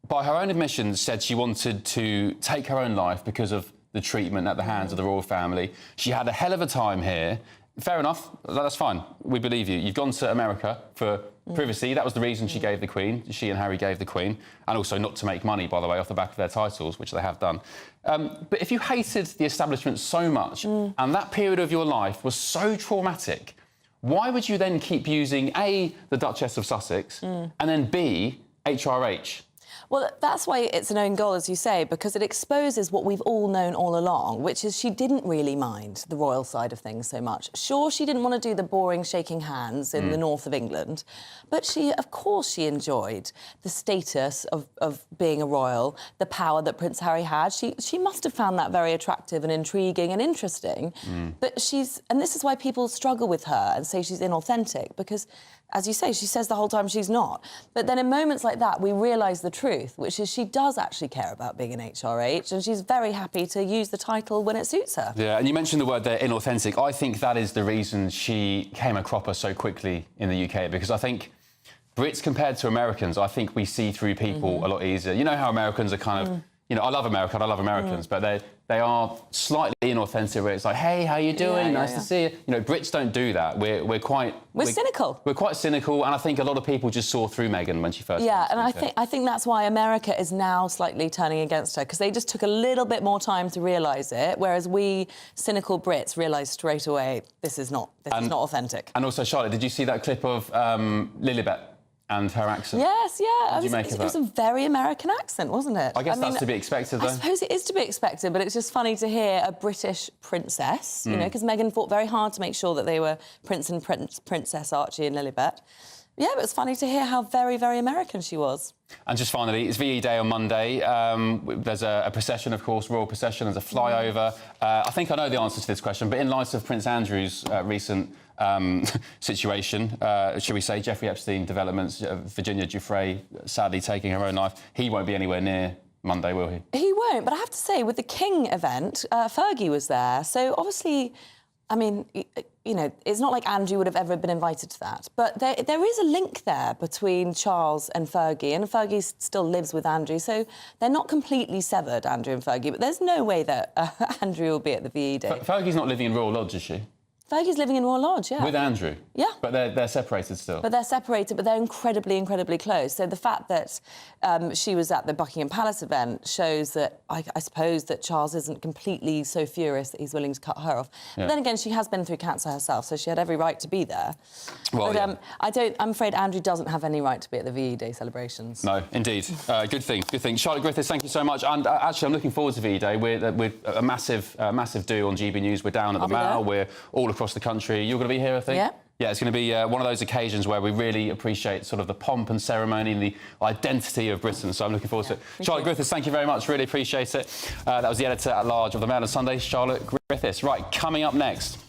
by her own admission, said she wanted to take her own life because of the treatment at the hands of the royal family. She had a hell of a time here. Fair enough, that's fine. We believe you. You've gone to America for privacy. That was the reason she gave the Queen. She and Harry gave the Queen. And also not to make money, by the way, off the back of their titles, which they have done. But if you hated the establishment so much, and that period of your life was so traumatic, why would you then keep using A, the Duchess of Sussex, and then B, HRH? Well, that's why it's an own goal, as you say, because it exposes what we've all known all along, which is she didn't really mind the royal side of things so much. Sure, she didn't want to do the boring shaking hands in the north of England, but she, of course, she enjoyed the status of being a royal, the power that Prince Harry had. She must have found that very attractive and intriguing and interesting. But and this is why people struggle with her and say she's inauthentic, because, as you say, she says the whole time she's not. But then in moments like that, we realise the truth, which is she does actually care about being an HRH, and she's very happy to use the title when it suits her. Yeah, and you mentioned the word there, inauthentic. I think that is the reason she came a cropper so quickly in the UK, because I think Brits compared to Americans, I think we see through people a lot easier. You know how Americans are kind of... You know, I love America, I love Americans, but they are slightly inauthentic, where it's like, hey, how you doing? Nice to see you. You know, Brits don't do that. We're cynical. We're quite cynical, and I think a lot of people just saw through Meghan when she first Yeah, and I think that's why America is now slightly turning against her, because they just took a little bit more time to realise it, whereas we cynical Brits realised straight away this is not authentic. And also, Charlotte, did you see that clip of Lilibet and her accent? Yes, yeah. What did you make of that? It was a very American accent, wasn't it? I guess that's to be expected, though. I suppose it is to be expected, but it's just funny to hear a British princess, you know, because Meghan fought very hard to make sure that they were Prince and Princess Archie and Lilibet. Yeah, but it's funny to hear how very, very American she was. And just finally, it's VE Day on Monday. There's a procession, of course, royal procession. There's a flyover. I think I know the answer to this question, but in light of Prince Andrew's recent situation, should we say, Jeffrey Epstein developments, Virginia Giuffre sadly taking her own life, he won't be anywhere near Monday, will he? He won't, but I have to say, with the King event, Fergie was there, so obviously... I mean, you know, it's not like Andrew would have ever been invited to that. But there is a link there between Charles and Fergie, and Fergie still lives with Andrew, so they're not completely severed, Andrew and Fergie, but there's no way that Andrew will be at the VE Day. Fergie's not living in Royal Lodge, is she? Fergie's living in Royal Lodge, yeah. With Andrew? Yeah. But they're separated still? But they're separated, but they're incredibly, incredibly close. So the fact that she was at the Buckingham Palace event shows that, I suppose, that Charles isn't completely so furious that he's willing to cut her off. Yeah. But then again, she has been through cancer herself, so she had every right to be there. Well, but I'm afraid Andrew doesn't have any right to be at the VE Day celebrations. No, indeed. Good thing, good thing. Charlotte Griffiths, thank you so much. And actually, I'm looking forward to VE Day. We're a massive do on GB News. We're down at the Mall. We're all across the country. You're going to be here, I think? Yeah. Yeah, it's going to be one of those occasions where we really appreciate sort of the pomp and ceremony and the identity of Britain. So I'm looking forward to it. Charlotte Griffiths, thank you very much. Really appreciate it. That was the editor-at-large of the Mail on Sunday, Charlotte Griffiths. Right, coming up next.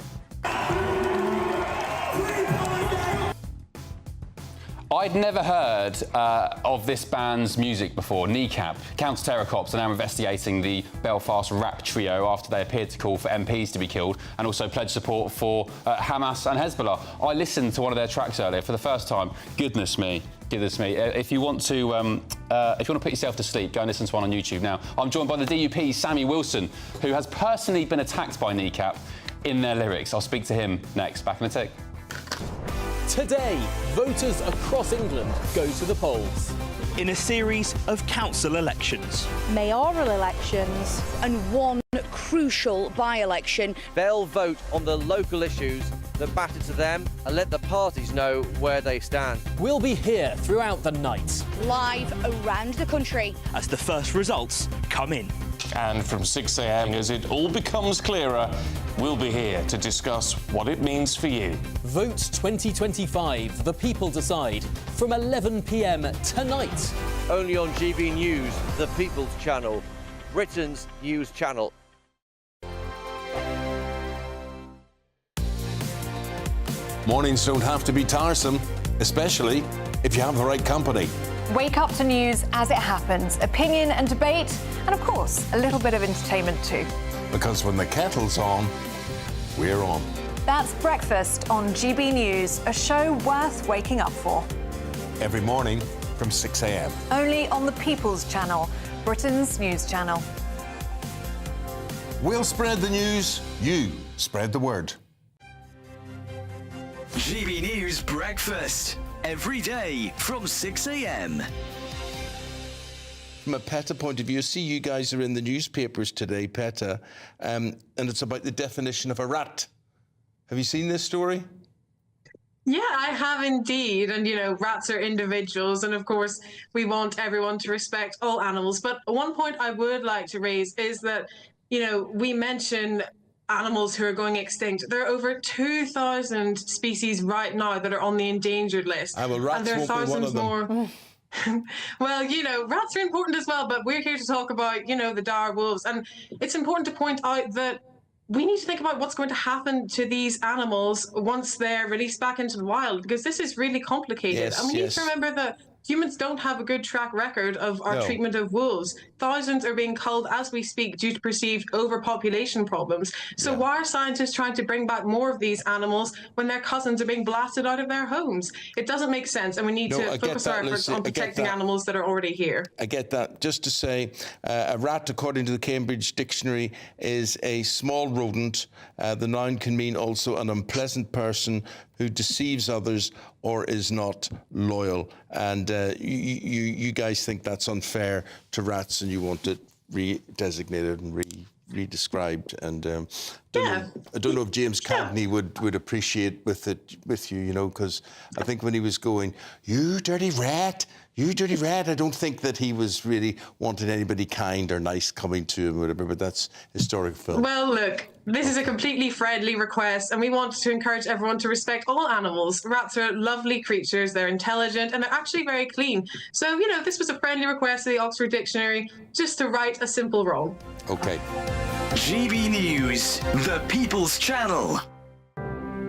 I'd never heard of this band's music before, Kneecap. Counter-terror cops are now investigating the Belfast rap trio after they appeared to call for MPs to be killed and also pledge support for Hamas and Hezbollah. I listened to one of their tracks earlier for the first time. Goodness me. Goodness me. If you want to put yourself to sleep, go and listen to one on YouTube now. I'm joined by the DUP's Sammy Wilson, who has personally been attacked by Kneecap in their lyrics. I'll speak to him next. Back in a tick. Today, voters across England go to the polls. In a series of council elections. Mayoral elections and one crucial by-election. They'll vote on the local issues that matter to them and let the parties know where they stand. We'll be here throughout the night. Live around the country. As the first results come in. And from 6 a.m, as it all becomes clearer, we'll be here to discuss what it means for you. Vote 2025, the people decide, from 11 p.m. tonight. Only on GB News, the People's Channel, Britain's news channel. Mornings don't have to be tiresome, especially if you have the right company. Wake up to news as it happens, opinion and debate, and of course, a little bit of entertainment too. Because when the kettle's on, we're on. That's Breakfast on GB News, a show worth waking up for. Every morning from 6 a.m. Only on the People's Channel, Britain's news channel. We'll spread the news, you spread the word. GB News Breakfast. Every day from 6 a.m. From a PETA point of view, I see you guys are in the newspapers today, PETA, and it's about the definition of a rat. Have you seen this story? Yeah, I have indeed. And, you know, rats are individuals. And, of course, we want everyone to respect all animals. But one point I would like to raise is that, you know, we mention animals who are going extinct. There are over 2,000 species right now that are on the endangered list. Well, rats and there are won't be one thousands of them. more. Well, you know, rats are important as well, but we're here to talk about, you know, the dire wolves. And it's important to point out that we need to think about what's going to happen to these animals once they're released back into the wild, because this is really complicated. Yes, and we need to remember that humans don't have a good track record of our treatment of wolves. Thousands are being culled as we speak due to perceived overpopulation problems. So why are scientists trying to bring back more of these animals when their cousins are being blasted out of their homes? It doesn't make sense, and we need to focus our efforts on protecting animals that are already here. I get that. Just to say, a rat, according to the Cambridge Dictionary, is a small rodent. The noun can mean also an unpleasant person who deceives others or is not loyal. And you guys think that's unfair to rats and you want it redesignated and redescribed. And I don't know if James Cagney would appreciate with you, you know, because I think when he was going, you dirty rat, I don't think that he was really wanting anybody kind or nice coming to him or whatever, but that's historic film. Well, look, this is a completely friendly request, and we want to encourage everyone to respect all animals. Rats are lovely creatures, they're intelligent, and they're actually very clean. So, you know, this was a friendly request to the Oxford Dictionary just to right a simple wrong. Okay. GB News, the People's Channel.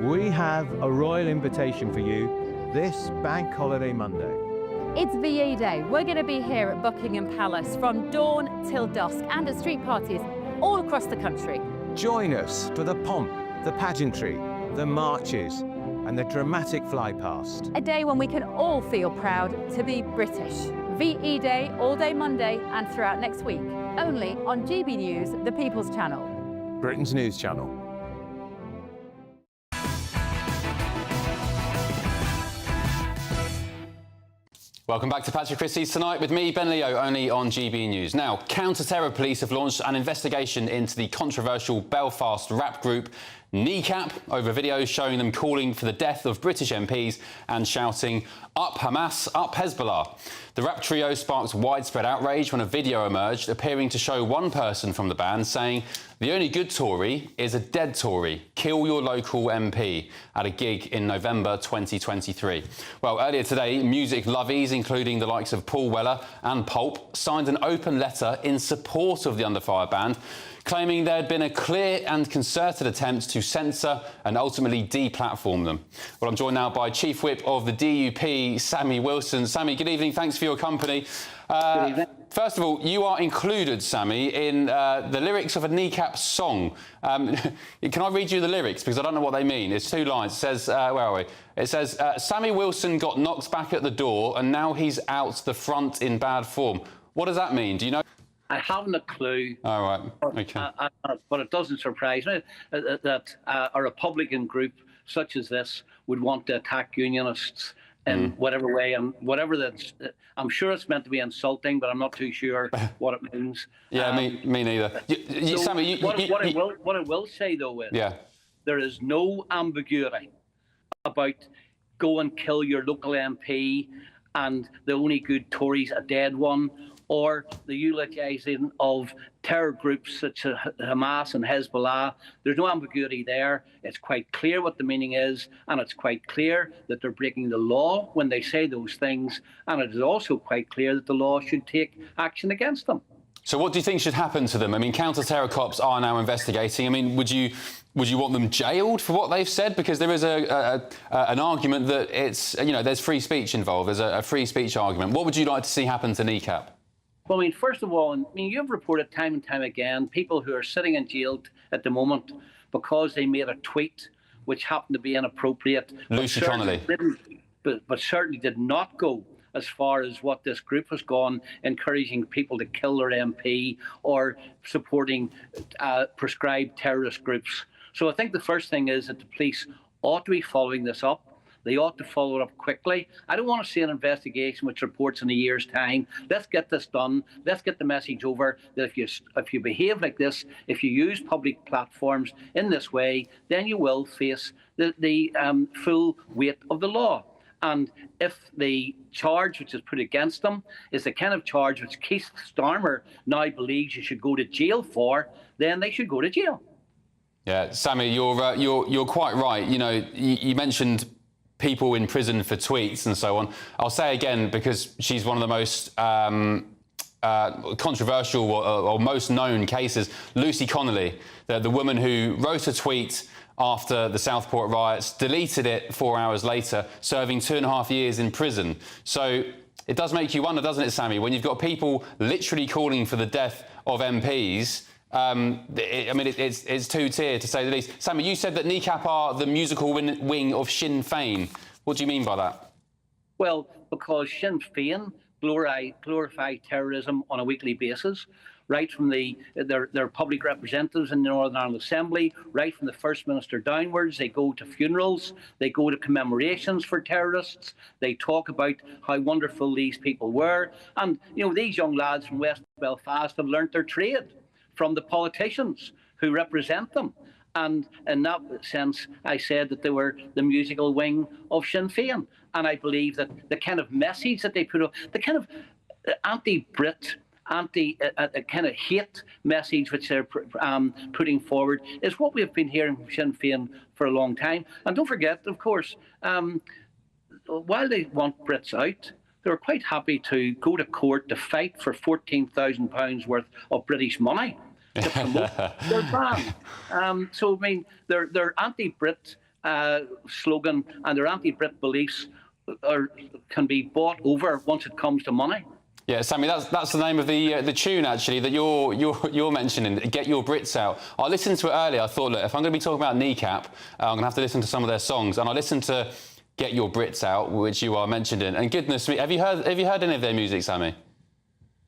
We have a royal invitation for you this Bank Holiday Monday. It's VE Day. We're going to be here at Buckingham Palace from dawn till dusk and at street parties all across the country. Join us for the pomp, the pageantry, the marches and the dramatic fly-past. A day when we can all feel proud to be British. VE Day all day Monday and throughout next week. Only on GB News, the People's Channel. Britain's news channel. Welcome back to Patrick Christys tonight with me, Ben Leo, only on GB News. Now, counter-terror police have launched an investigation into the controversial Belfast rap group Kneecap over videos showing them calling for the death of British MPs and shouting, "Up Hamas, up Hezbollah." The rap trio sparked widespread outrage when a video emerged appearing to show one person from the band saying, "The only good Tory is a dead Tory. Kill your local MP," at a gig in November 2023. Well, earlier today, music lovies, including the likes of Paul Weller and Pulp, signed an open letter in support of the Under Fire band, claiming there had been a clear and concerted attempt to censor and ultimately deplatform them. Well, I'm joined now by Chief Whip of the DUP, Sammy Wilson. Sammy, good evening. Thanks for your company. Good evening. First of all, you are included, Sammy, in the lyrics of a Kneecap song. Can I read you the lyrics? Because I don't know what they mean. It's 2 lines. It says, where are we? It says, Sammy Wilson got knocked back at the door and now he's out the front in bad form. What does that mean? Do you know? I haven't a clue. All right, OK. But it doesn't surprise me that a Republican group such as this would want to attack unionists in whatever way, and whatever that's. I'm sure it's meant to be insulting, but I'm not too sure what it means. Yeah, me neither. So Sammy, what I will say though is, there is no ambiguity about go and kill your local MP and the only good Tory's a dead one, or the eulogising of terror groups such as Hamas and Hezbollah. There's no ambiguity there. It's quite clear what the meaning is, and it's quite clear that they're breaking the law when they say those things, and it is also quite clear that the law should take action against them. So what do you think should happen to them? I mean, counter-terror cops are now investigating. I mean, would you want them jailed for what they've said? Because there is an argument that it's, you know, there's free speech involved. There's a free speech argument. What would you like to see happen to Kneecap? Well, I mean, first of all, you've reported time and time again people who are sitting in jail at the moment because they made a tweet which happened to be inappropriate. Lucy Connolly. But certainly did not go as far as what this group has gone, encouraging people to kill their MP or supporting prescribed terrorist groups. So I think the first thing is that the police ought to be following this up. They ought to follow it up quickly. I don't want to see an investigation which reports in a year's time. Let's get this done. Let's get the message over that if you behave like this, if you use public platforms in this way, then you will face the full weight of the law. And if the charge which is put against them is the kind of charge which Keith Starmer now believes you should go to jail for, then they should go to jail. Yeah, Sammy, you're quite right. You know, you mentioned people in prison for tweets and so on. I'll say again, because she's one of the most controversial or most known cases, Lucy Connolly, the woman who wrote a tweet after the Southport riots, deleted it 4 hours later, serving 2.5 years in prison. So it does make you wonder, doesn't it, Sammy, when you've got people literally calling for the death of MPs. I mean, it's two-tier, to say the least. Sammy, you said that Kneecap are the musical wing of Sinn Féin. What do you mean by that? Well, because Sinn Féin glorify terrorism on a weekly basis, right from their public representatives in the Northern Ireland Assembly, right from the First Minister downwards. They go to funerals, they go to commemorations for terrorists, they talk about how wonderful these people were. And, you know, these young lads from West Belfast have learnt their trade from the politicians who represent them. And in that sense, I said that they were the musical wing of Sinn Féin. And I believe that the kind of message that they put up, the kind of anti-Brit, kind of hate message which they're putting forward is what we have been hearing from Sinn Féin for a long time. And don't forget, of course, while they want Brits out, they're quite happy to go to court to fight for £14,000 worth of British money to promote their brand. So, I mean, their anti-Brit slogan and their anti-Brit beliefs can be bought over once it comes to money. Yeah, Sammy, that's the name of the tune, actually, that you're mentioning, Get Your Brits Out. I listened to it earlier. I thought, look, if I'm going to be talking about Kneecap, I'm going to have to listen to some of their songs. And I listened to Get Your Brits Out, which you are mentioned in. And goodness me, have you heard any of their music, Sammy?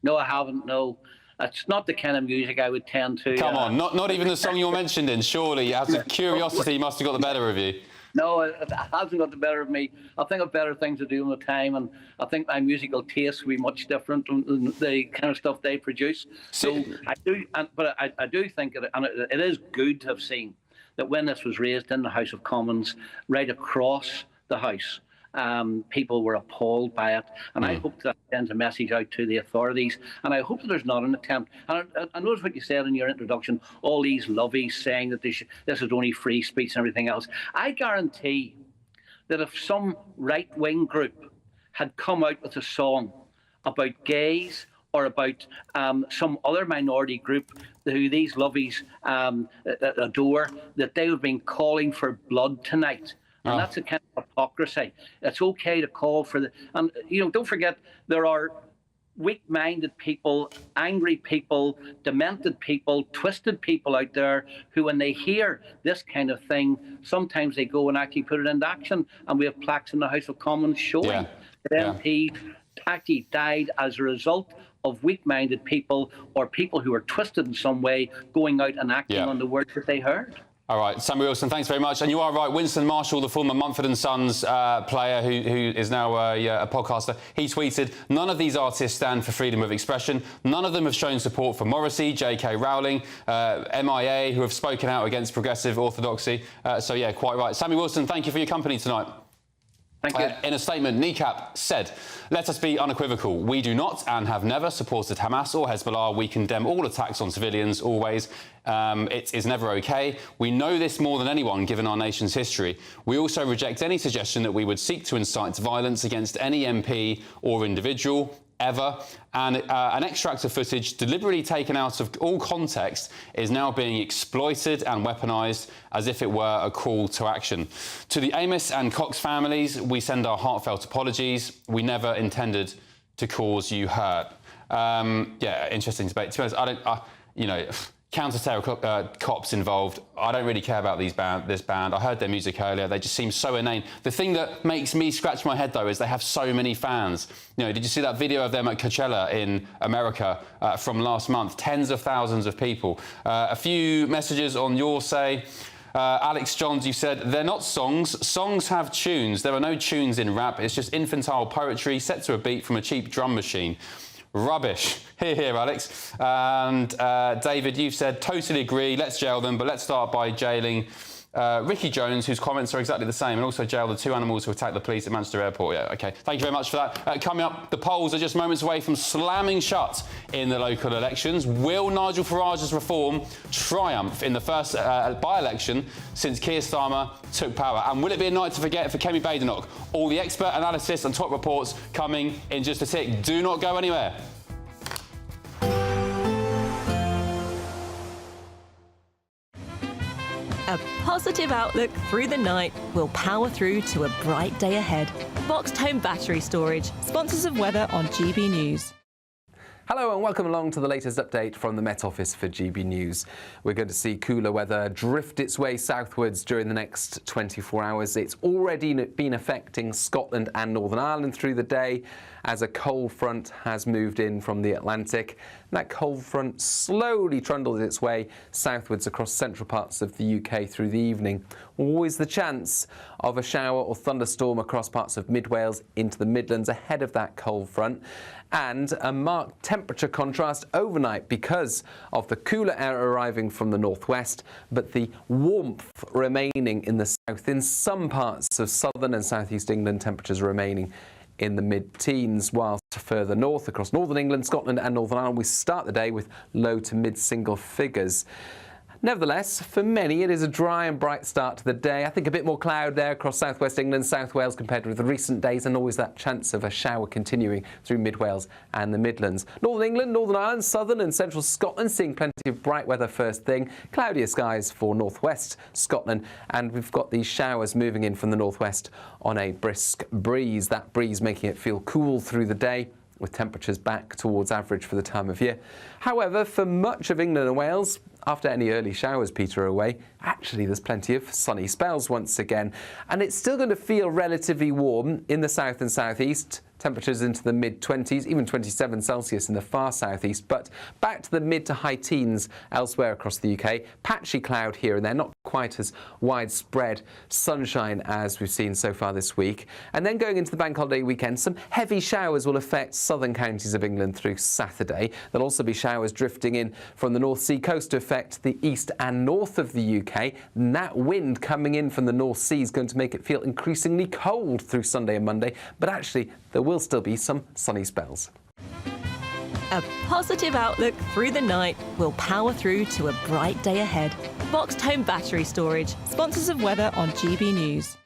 No, I haven't, no. It's not the kind of music I would tend to... Come on, not even the song you're mentioned in, surely. Out of curiosity, must have got the better of you. No, it hasn't got the better of me. I think I've better things to do in the time, and I think my musical taste will be much different than the kind of stuff they produce. So I do, but I do think it is good to have seen that when this was raised in the House of Commons, right across the House, people were appalled by it, and I hope that sends a message out to the authorities, and I hope that there's not an attempt. And I noticed what you said in your introduction, all these lovies saying that this is only free speech and everything else. I guarantee that if some right-wing group had come out with a song about gays or about some other minority group who these lovies adore, that they would have been calling for blood tonight. And that's a kind of hypocrisy. It's okay to call for and don't forget, there are weak-minded people, angry people, demented people, twisted people out there who, when they hear this kind of thing, sometimes they go and actually put it into action. And we have plaques in the House of Commons showing that MPs actually died as a result of weak-minded people or people who are twisted in some way going out and acting on the words that they heard. All right, Sammy Wilson, thanks very much. And you are right, Winston Marshall, the former Mumford & Sons player who is now a podcaster, he tweeted, "None of these artists stand for freedom of expression. None of them have shown support for Morrissey, J.K. Rowling, MIA, who have spoken out against progressive orthodoxy." So, yeah, quite right. Sammy Wilson, thank you for your company tonight. Thank you. In a statement, NECAP said, "Let us be unequivocal. We do not and have never supported Hamas or Hezbollah. We condemn all attacks on civilians, always. It is never okay. We know this more than anyone, given our nation's history. We also reject any suggestion that we would seek to incite violence against any MP or individual, ever. And an extract of footage deliberately taken out of all context is now being exploited and weaponised as if it were a call to action. To the Amos and Cox families, we send our heartfelt apologies. We never intended to cause you hurt." Yeah, interesting debate. To be honest, counter-terror cops involved. I don't really care about this band. I heard their music earlier. They just seem so inane. The thing that makes me scratch my head, though, is they have so many fans. Did you see that video of them at Coachella in America from last month? Tens of thousands of people. A few messages on your say. Alex Johns, you said, "They're not songs. Songs have tunes. There are no tunes in rap. It's just infantile poetry set to a beat from a cheap drum machine." Rubbish. Here, Alex. And David, you've said, "Totally agree. Let's jail them, but let's start by jailing Ricky Jones, whose comments are exactly the same, and also jail the 2 animals who attacked the police at Manchester Airport." Yeah, OK. Thank you very much for that. Coming up, the polls are just moments away from slamming shut in the local elections. Will Nigel Farage's reform triumph in the first by-election since Keir Starmer took power? And will it be a night to forget for Kemi Badenoch? All the expert analysis and top reports coming in just a tick. Do not go anywhere. A positive outlook through the night will power through to a bright day ahead. Boxed Home Battery Storage, sponsors of weather on GB News. Hello and welcome along to the latest update from the Met Office for GB News. We're going to see cooler weather drift its way southwards during the next 24 hours. It's already been affecting Scotland and Northern Ireland through the day as a cold front has moved in from the Atlantic. That cold front slowly trundles its way southwards across central parts of the UK through the evening. Always the chance of a shower or thunderstorm across parts of Mid Wales into the Midlands ahead of that cold front. And a marked temperature contrast overnight because of the cooler air arriving from the northwest, but the warmth remaining in the south. In some parts of southern and southeast England, temperatures remaining in the mid-teens, whilst further north across northern England, Scotland and Northern Ireland, we start the day with low to mid-single figures. Nevertheless, for many, it is a dry and bright start to the day. I think a bit more cloud there across southwest England, South Wales compared with the recent days, and always that chance of a shower continuing through Mid Wales and the Midlands. Northern England, Northern Ireland, southern and central Scotland seeing plenty of bright weather first thing. Cloudier skies for northwest Scotland, and we've got these showers moving in from the northwest on a brisk breeze. That breeze making it feel cool through the day, with temperatures back towards average for the time of year. However, for much of England and Wales, after any early showers peter away, actually there's plenty of sunny spells once again. And it's still going to feel relatively warm in the south and southeast. Temperatures into the mid-20s, even 27 Celsius in the far southeast, but back to the mid to high teens elsewhere across the UK. Patchy cloud here and there, not quite as widespread sunshine as we've seen so far this week. And then going into the bank holiday weekend, some heavy showers will affect southern counties of England through Saturday. There'll also be showers drifting in from the North Sea coast to affect the east and north of the UK. And that wind coming in from the North Sea is going to make it feel increasingly cold through Sunday and Monday, but actually there will still be some sunny spells. A positive outlook through the night will power through to a bright day ahead. Boxed Home Battery Storage, sponsors of weather on GB News.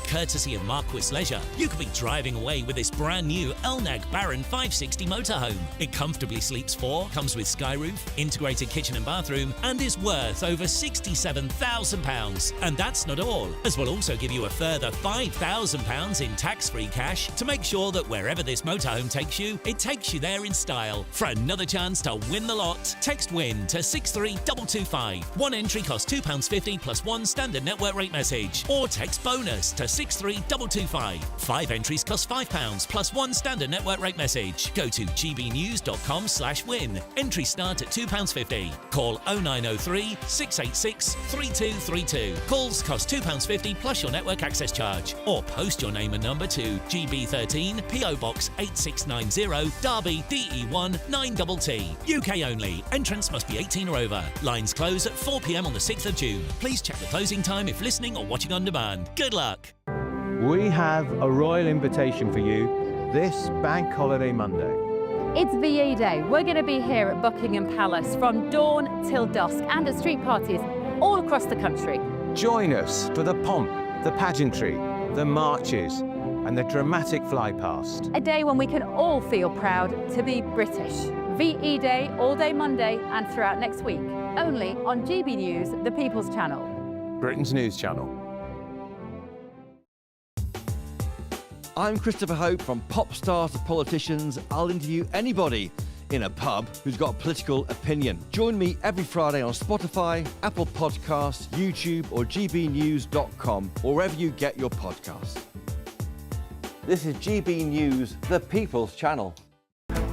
Courtesy of Marquis Leisure, you could be driving away with this brand new Elnag Baron 560 motorhome. It comfortably sleeps 4, comes with sky roof, integrated kitchen and bathroom, and is worth over £67,000. And that's not all, as we'll also give you a further £5,000 in tax-free cash to make sure that wherever this motorhome takes you, it takes you there in style. For another chance to win the lot, text WIN to 63225. One entry costs £2.50 plus one standard network rate message, or text BONUS to 63225. 5 entries cost £5 plus one standard network rate message. Go to gbnews.com/win. Entries start at £2.50. Call 0903 686 3232. Calls cost £2.50 plus your network access charge. Or post your name and number to GB13 PO Box 8690 Derby DE1 9TT. UK only. Entrance must be 18 or over. Lines close at 4 p.m. on the 6th of June. Please check the closing time if listening or watching on demand. Good luck. We have a royal invitation for you this Bank Holiday Monday. It's VE Day. We're going to be here at Buckingham Palace from dawn till dusk and at street parties all across the country. Join us for the pomp, the pageantry, the marches and the dramatic flypast. A day when we can all feel proud to be British. VE Day all day Monday and throughout next week. Only on GB News, the People's Channel. Britain's news channel. I'm Christopher Hope. From pop stars to politicians, I'll interview anybody in a pub who's got a political opinion. Join me every Friday on Spotify, Apple Podcasts, YouTube or gbnews.com, or wherever you get your podcasts. This is GB News, the People's Channel.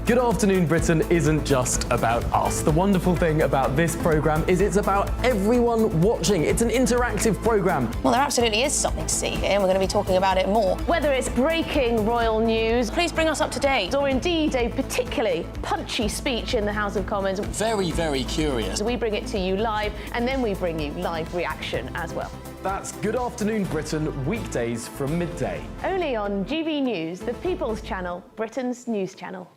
Good Afternoon Britain isn't just about us. The wonderful thing about this programme is it's about everyone watching. It's an interactive programme. Well, there absolutely is something to see here, and we're going to be talking about it more. Whether it's breaking royal news, please bring us up to date, or indeed a particularly punchy speech in the House of Commons. Very, very curious. We bring it to you live, and then we bring you live reaction as well. That's Good Afternoon Britain, weekdays from midday. Only on GB News, the People's Channel, Britain's news channel.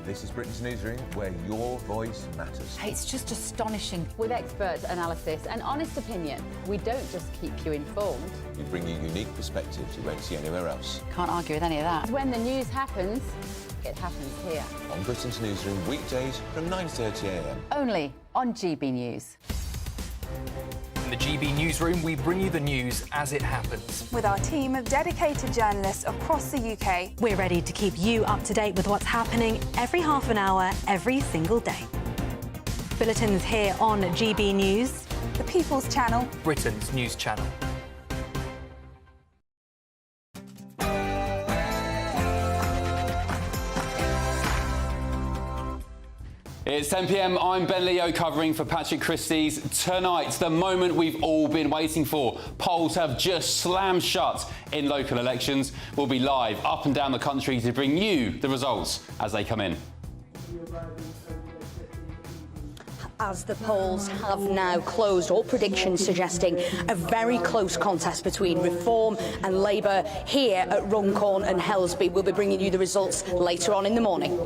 This is Britain's Newsroom, where your voice matters. It's just astonishing. With expert analysis and honest opinion, we don't just keep you informed. We bring you unique perspectives you won't see anywhere else. Can't argue with any of that. When the news happens, it happens here. On Britain's Newsroom, weekdays from 9:30 a.m. Only on GB News. In the GB Newsroom, we bring you the news as it happens. With our team of dedicated journalists across the UK, we're ready to keep you up to date with what's happening every half an hour, every single day. Bulletins here on GB News, the People's Channel, Britain's news channel. It's 10 p.m. I'm Ben Leo covering for Patrick Christys. Tonight, the moment we've all been waiting for. Polls have just slammed shut in local elections. We'll be live up and down the country to bring you the results as they come in. As the polls have now closed, all predictions suggesting a very close contest between Reform and Labour here at Runcorn and Helsby. We'll be bringing you the results later on in the morning.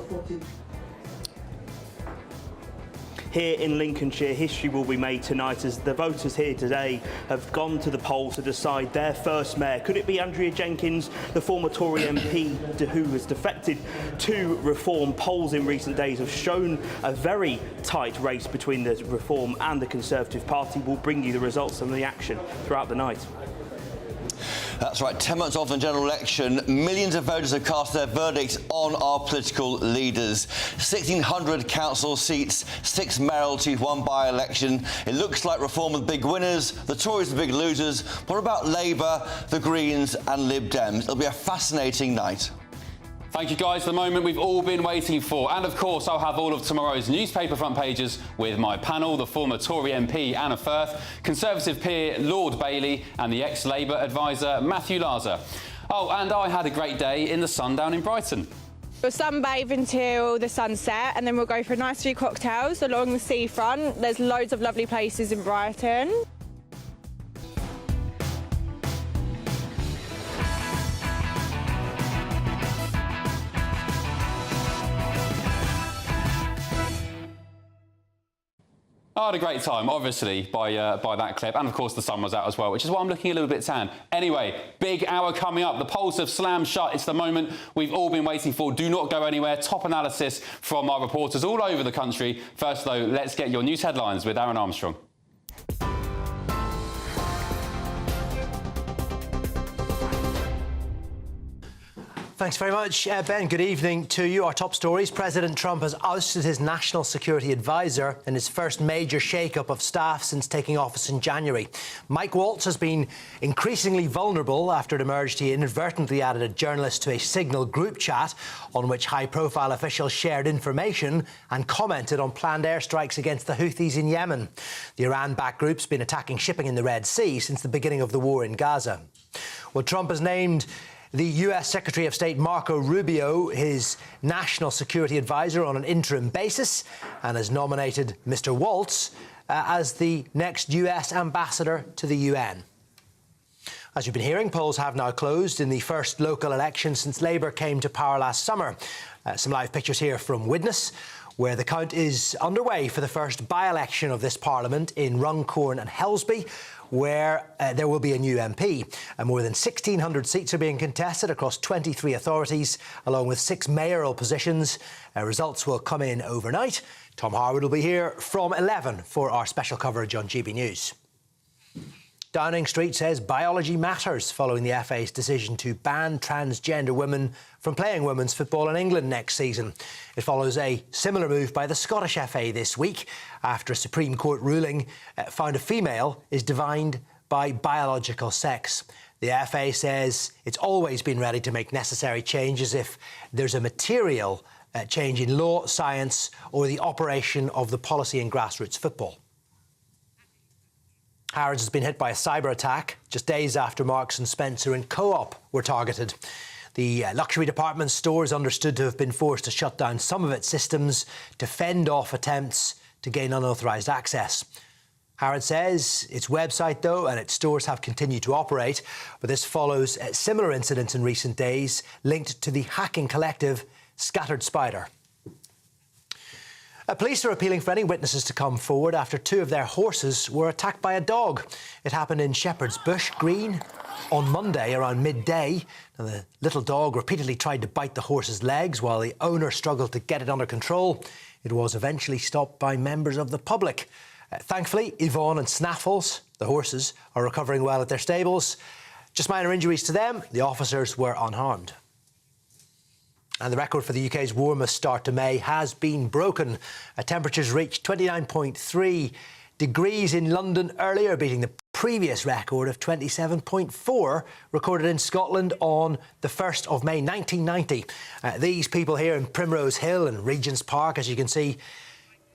Here in Lincolnshire, history will be made tonight as the voters here today have gone to the polls to decide their first mayor. Could it be Andrea Jenkins, the former Tory MP who has defected to Reform? Polls in recent days have shown a very tight race between the Reform and the Conservative Party. We'll bring you the results and the action throughout the night. That's right, 10 months off the general election, millions of voters have cast their verdict on our political leaders. 1,600 council seats, 6 mayoralties, 1 by-election. It looks like Reform are the big winners, the Tories the big losers. What about Labour, the Greens and Lib Dems? It'll be a fascinating night. Thank you, guys. The moment we've all been waiting for. And, of course, I'll have all of tomorrow's newspaper front pages with my panel, the former Tory MP Anna Firth, Conservative peer Lord Bailey and the ex-Labour advisor Matthew Laza. Oh, and I had a great day in the sun down in Brighton. We'll sunbathe until the sunset and then we'll go for a nice few cocktails along the seafront. There's loads of lovely places in Brighton. I had a great time, obviously, by that clip. And, of course, the sun was out as well, which is why I'm looking a little bit tan. Anyway, big hour coming up. The polls have slammed shut. It's the moment we've all been waiting for. Do not go anywhere. Top analysis from our reporters all over the country. First, though, let's get your news headlines with Aaron Armstrong. Thanks very much, Ben. Good evening to you. Our top stories. President Trump has ousted his national security advisor in his first major shake-up of staff since taking office in January. Mike Waltz has been increasingly vulnerable after it emerged he inadvertently added a journalist to a Signal group chat on which high-profile officials shared information and commented on planned airstrikes against the Houthis in Yemen. The Iran-backed group's been attacking shipping in the Red Sea since the beginning of the war in Gaza. Well, Trump has named the US Secretary of State Marco Rubio his national security advisor on an interim basis and has nominated Mr. Waltz as the next US ambassador to the UN. As you've been hearing, polls have now closed in the first local election since Labour came to power last summer. Some live pictures here from Widnes, where the count is underway for the first by-election of this Parliament in Runcorn and Helsby, where there will be a new MP. More than 1,600 seats are being contested across 23 authorities, along with 6 mayoral positions. Results will come in overnight. Tom Harwood will be here from 11 for our special coverage on GB News. Downing Street says biology matters following the FA's decision to ban transgender women from playing women's football in England next season. It follows a similar move by the Scottish FA this week after a Supreme Court ruling found a female is defined by biological sex. The FA says it's always been ready to make necessary changes if there's a material change in law, science or the operation of the policy in grassroots football. Harrods has been hit by a cyber attack just days after Marks & Spencer and Co-op were targeted. The luxury department store is understood to have been forced to shut down some of its systems to fend off attempts to gain unauthorised access. Harrods says its website, though, and its stores have continued to operate, but this follows similar incidents in recent days linked to the hacking collective Scattered Spider. Police are appealing for any witnesses to come forward after 2 of their horses were attacked by a dog. It happened in Shepherd's Bush Green on Monday around midday. Now, the little dog repeatedly tried to bite the horse's legs while the owner struggled to get it under control. It was eventually stopped by members of the public. Thankfully, Yvonne and Snaffles, the horses, are recovering well at their stables. Just minor injuries to them. The officers were unharmed. And the record for the UK's warmest start to May has been broken. Temperatures reached 29.3 degrees in London earlier, beating the previous record of 27.4 recorded in Scotland on the 1st of May 1990. These people here in Primrose Hill and Regent's Park, as you can see,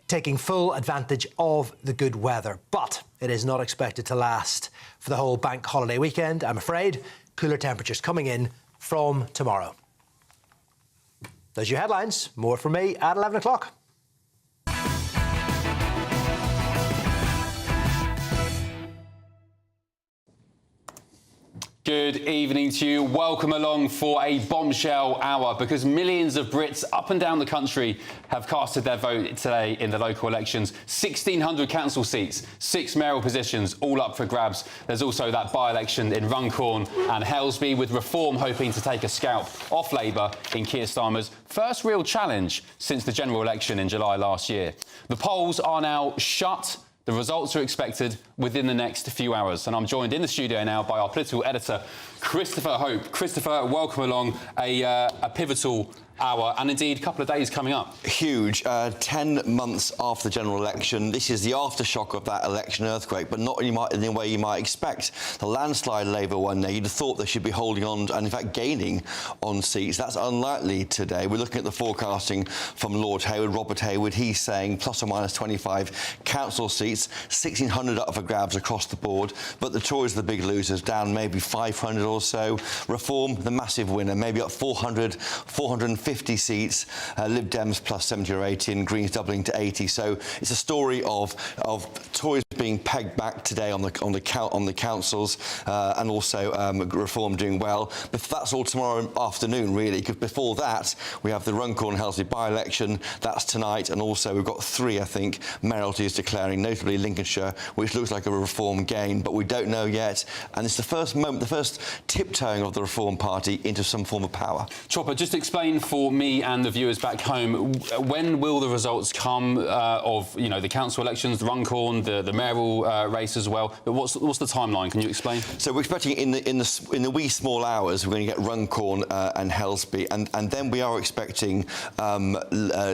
taking full advantage of the good weather. But it is not expected to last for the whole bank holiday weekend, I'm afraid. Cooler temperatures coming in from tomorrow. Those are your headlines. More from me at 11 o'clock. Good evening to you. Welcome along for a bombshell hour, because millions of Brits up and down the country have casted their vote today in the local elections. 1,600 council seats, 6 mayoral positions, all up for grabs. There's also that by-election in Runcorn and Helsby, with Reform hoping to take a scalp off Labour in Keir Starmer's first real challenge since the general election in July last year. The polls are now shut. The results are expected within the next few hours. And I'm joined in the studio now by our political editor, Christopher Hope. Christopher, welcome along. A pivotal hour and indeed a couple of days coming up. Huge. 10 months after the general election. This is the aftershock of that election earthquake, but not in the way you might expect. The landslide Labour won there. You'd have thought they should be holding on and, in fact, gaining on seats. That's unlikely today. We're looking at the forecasting from Lord Hayward, Robert Hayward. He's saying plus or minus 25 council seats, 1,600 up for grabs across the board. But the Tories are the big losers, down maybe 500 or so. Reform, the massive winner, maybe up 400, 450 seats. Lib Dems plus 70 or 80 and Greens doubling to 80. So it's a story of Tories being pegged back today on the councils and also Reform doing well. But that's all tomorrow afternoon, really, because before that we have the Runcorn-Helsby by-election. That's tonight, and also we've got 3, I think, mayoralties declaring, notably Lincolnshire, which looks like a Reform gain, but we don't know yet. And it's the first moment, the first tiptoeing of the Reform Party into some form of power. Chopper, just explain for me and the viewers back home, when will the results come of, you know, the council elections, the Runcorn, the mayoral race as well? But what's the timeline? Can you explain? So we're expecting in the wee small hours we're going to get Runcorn and Helsby, and then we are expecting the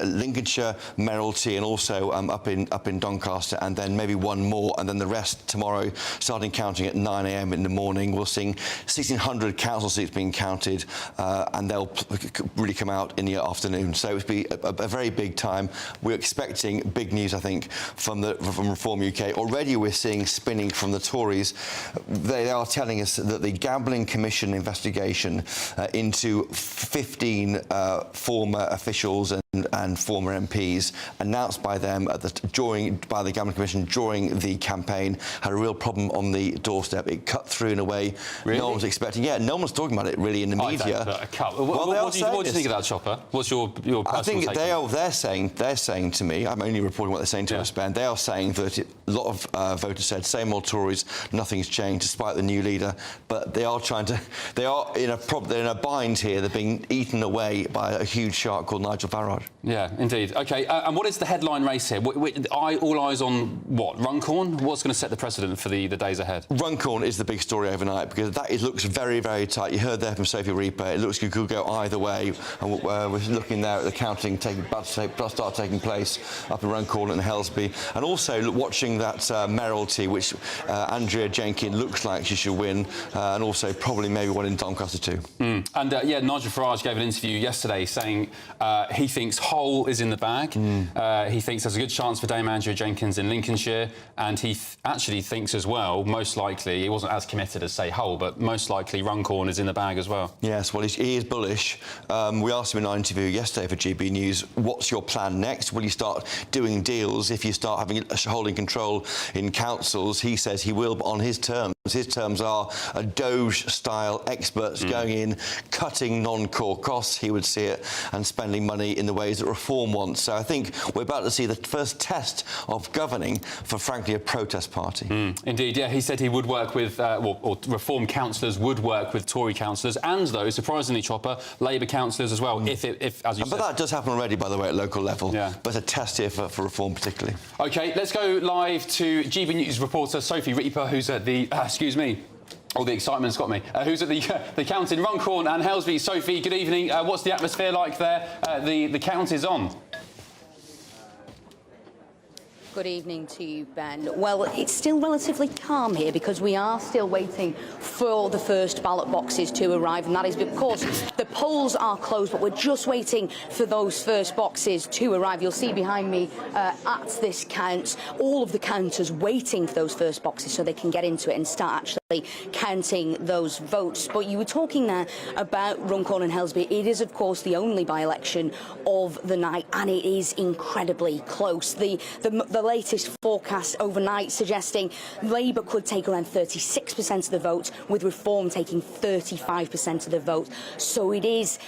Lincolnshire mayoralty and also up in Doncaster, and then maybe one more, and then the rest tomorrow, starting counting at 9 a.m. in the morning. We're seeing 1,600 council seats being counted, and they'll really come out in the afternoon. So it'll be a very big time. We're expecting big news, I think, from Reform UK. Already we're seeing spinning from the Tories. They are telling us that the Gambling Commission investigation into 15 former officials and former MPs, announced by them by the Gambling Commission during the campaign, had a real problem on the doorstep. It cut through in a way no one was expecting. Yeah, no one was talking about it really in the media. What do you think of that, Chopper? What's your personal I think take? They're saying to me, I'm only reporting what they're saying to us, Ben, they are saying that a lot of voters said, same old Tories, nothing's changed despite the new leader, but they are in a bind here. They're being eaten away by a huge shark called Nigel Farage. Yeah, indeed. OK, and what is the headline race here? All eyes on what? Runcorn? What's going to set the precedent for the days ahead? Runcorn is the big story overnight, because it looks very, very tight. You heard there from Sophie Reaper, it looks like it could go either way. And we're looking there at the counting about to start taking place up in Runcorn and Helsby. And also watching that mayoralty, which Andrea Jenkin looks like she should win, and also probably maybe one in Doncaster too. And Nigel Farage gave an interview yesterday saying he thinks Hull is in the bag. He thinks there's a good chance for Dame Andrea Jenkins in Lincolnshire, and he actually thinks as well, most likely, he wasn't as committed as, say, Hull, but most likely Runcorn is in the bag as well. Yes, well, he is bullish. We asked him in our interview yesterday for GB News, what's your plan next? Will you start doing deals if you start holding control in councils? He says he will, but on his terms. His terms are a Doge-style experts going in, cutting non-core costs, he would see it, and spending money in the ways that Reform wants. So I think we're about to see the first test of governing for, frankly, a protest party. Indeed, yeah. He said he would work with, or Reform councillors would work with Tory councillors, and though, surprisingly, Chopper, Labour councillors as well, if as you said. But that does happen already, by the way, at local level. Yeah. But a test here for Reform particularly. OK, let's go live to GB News reporter Sophie Reaper, who's at the... excuse me. All the excitement's got me. Who's at the count in Runcorn and Helsby. Sophie, good evening. What's the atmosphere like there? The count is on. Good evening to you, Ben. Well, it's still relatively calm here because we are still waiting for the first ballot boxes to arrive, and that is because the polls are closed, but we're just waiting for those first boxes to arrive. You'll see behind me at this count all of the counters waiting for those first boxes so they can get into it and start actually counting those votes. But you were talking there about Runcorn and Helsby. It is, of course, the only by-election of the night, and it is incredibly close. The latest forecast overnight suggesting Labour could take around 36% of the vote, with Reform taking 35% of the vote. So it is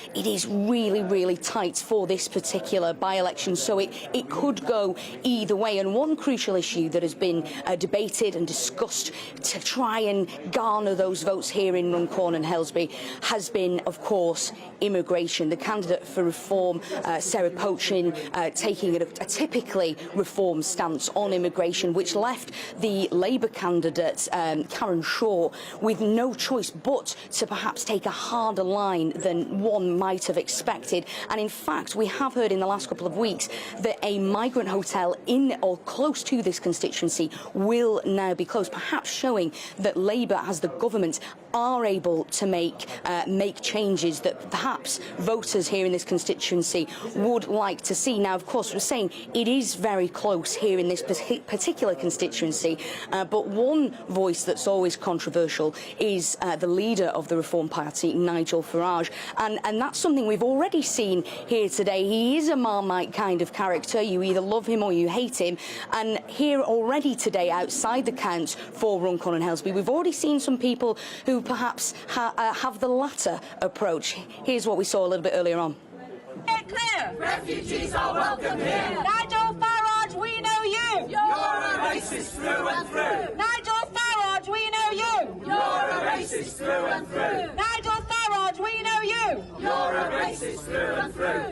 really, really tight for this particular by-election. So it could go either way. And one crucial issue that has been debated and discussed to try and garner those votes here in Runcorn and Helsby has been, of course, immigration. The candidate for Reform, Sarah Pochin, taking a typically Reform stance on immigration, which left the Labour candidate, Karen Shaw, with no choice but to perhaps take a harder line than one might have expected. And in fact, we have heard in the last couple of weeks that a migrant hotel in or close to this constituency will now be closed, perhaps showing that Labour, as the government, are able to make changes that perhaps voters here in this constituency would like to see. Now, of course, we're saying it is very close here in this particular constituency, but one voice that's always controversial is the leader of the Reform Party, Nigel Farage, and that's something we've already seen here today. He is a Marmite kind of character. You either love him or you hate him, and here already today outside the count for Runcorn and Helsby, we've already seen some people who perhaps have the latter approach. Here's what we saw a little bit earlier on. Get clear! Refugees are welcome here! Nigel Farage, we know you! You're a racist through and through! Nigel Farage, we know you! You're a racist through and through! Nigel Farage, we know you! You're a racist through and through!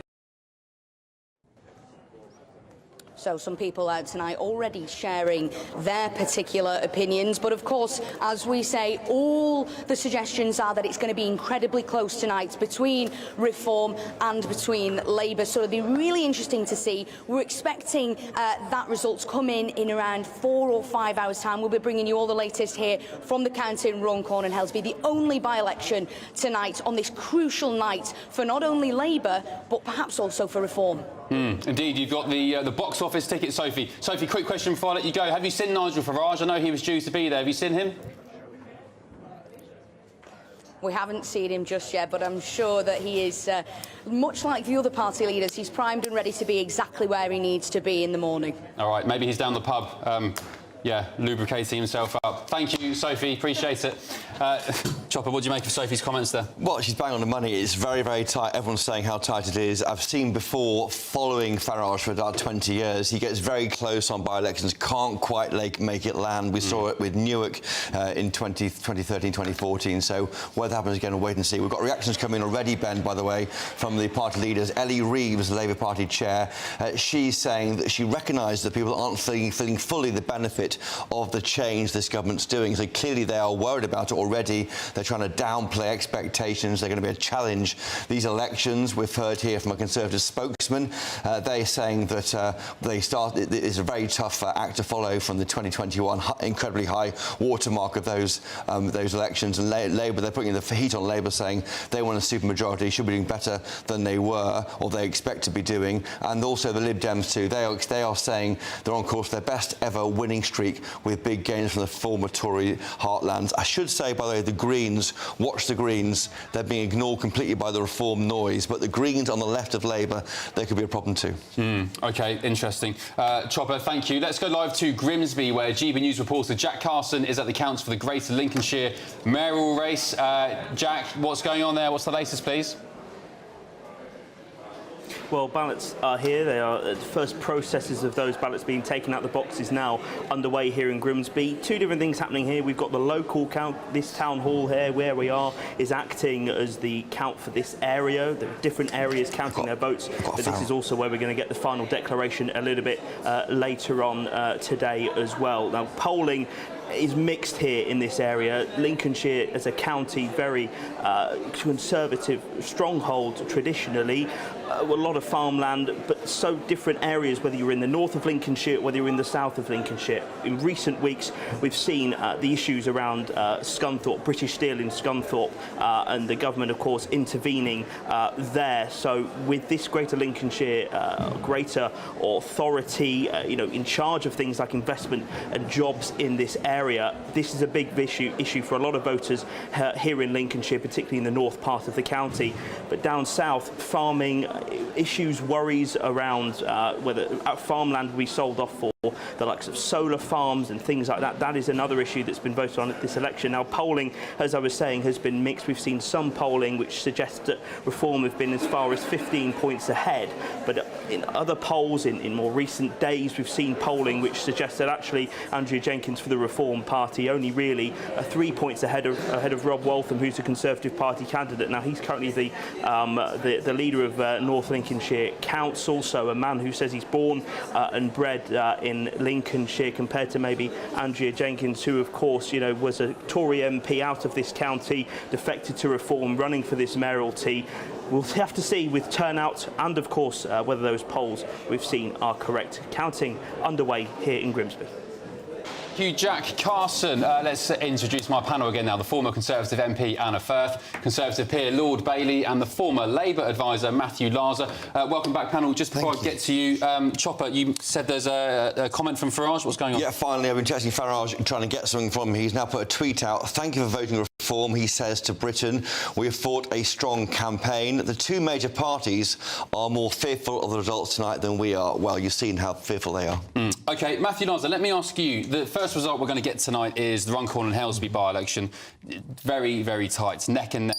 So some people out tonight already sharing their particular opinions. But of course, as we say, all the suggestions are that it's going to be incredibly close tonight between Reform and between Labour. So it'll be really interesting to see. We're expecting that results come in around 4 or 5 hours' time. We'll be bringing you all the latest here from the county in Runcorn and Helsby, the only by-election tonight on this crucial night for not only Labour, but perhaps also for Reform. Indeed, you've got the box office ticket, Sophie. Sophie, quick question before I let you go. Have you seen Nigel Farage? I know he was due to be there. Have you seen him? We haven't seen him just yet, but I'm sure that he is, much like the other party leaders, he's primed and ready to be exactly where he needs to be in the morning. All right, maybe he's down the pub. Yeah, lubricating himself up. Thank you, Sophie. Appreciate it. Chopper, what do you make of Sophie's comments there? Well, she's bang on the money. It's very, very tight. Everyone's saying how tight it is. I've seen before, following Farage for about 20 years, he gets very close on by-elections, can't quite make it land. We saw it with Newark in 2013, 2014. So whether it happens again, we'll wait and see. We've got reactions coming already, Ben, by the way, from the party leaders. Ellie Reeves, the Labour Party chair, she's saying that she recognises that people aren't feeling fully the benefit of the change this government's doing. So clearly they are worried about it already. They're trying to downplay expectations. They're going to be a challenge. These elections, we've heard here from a Conservative spokesman, they're saying that it's a very tough act to follow from the 2021 incredibly high watermark of those elections. And Labour, they're putting the heat on Labour, saying they want a supermajority, should be doing better than they were or they expect to be doing. And also the Lib Dems too. They are saying they're on course for their best ever winning streak with big gains from the former Tory heartlands. I should say, by the way, the Greens, watch the Greens. They're being ignored completely by the Reform noise, but the Greens on the left of Labour, they could be a problem too. OK, interesting. Chopper, thank you. Let's go live to Grimsby, where GB News reporter Jack Carson is at the counts for the Greater Lincolnshire mayoral race. Jack, what's going on there? What's the latest, please? Well, ballots are here. They are the first processes of those ballots being taken out the boxes now underway here in Grimsby. Two different things happening here. We've got the local count. This town hall here, where we are, is acting as the count for this area. There are different areas counting their votes, but this is also where we're going to get the final declaration a little bit later on today as well. Now, polling is mixed here in this area. Lincolnshire as a county, very conservative stronghold traditionally. A lot of farmland, but so different areas, whether you're in the north of Lincolnshire, whether you're in the south of Lincolnshire. In recent weeks, we've seen the issues around Scunthorpe, British Steel in Scunthorpe, and the government, of course, intervening there. So with this Greater Lincolnshire, greater authority, in charge of things like investment and jobs in this area, this is a big issue for a lot of voters here in Lincolnshire, particularly in the north part of the county. But down south, farming issues, worries around whether farmland will be sold off for the likes of solar farms and things like that. That is another issue that's been voted on at this election. Now, polling, as I was saying, has been mixed. We've seen some polling which suggests that Reform have been as far as 15 points ahead, but in other polls in more recent days we've seen polling which suggests that actually Andrea Jenkyns for the Reform Party only really 3 points ahead of Rob Waltham, who's a Conservative Party candidate. Now, he's currently the leader of North Lincolnshire Council, so a man who says he's born and bred in Lincolnshire, compared to maybe Andrea Jenkyns, who of course, you know, was a Tory MP out of this county, defected to Reform, running for this mayoralty. We'll have to see with turnout and of course whether those polls we've seen are correct. Counting underway here in Grimsby. Thank you, Jack Carson. Let's introduce my panel again now. The former Conservative MP Anna Firth, Conservative peer Lord Bailey, and the former Labour advisor Matthew Larser. Welcome back, panel. Just before I get to you, Chopper, you said there's a comment from Farage. What's going on? Yeah, finally, I've been texting Farage trying to get something from him. He's now put a tweet out. Thank you for voting Reform, he says to Britain. We have fought a strong campaign. The two major parties are more fearful of the results tonight than we are. Well, you've seen how fearful they are. OK, Matthew Larser, let me ask you. The first result we're going to get tonight is the Runcorn and Helsby by-election. Very, very tight, neck and neck.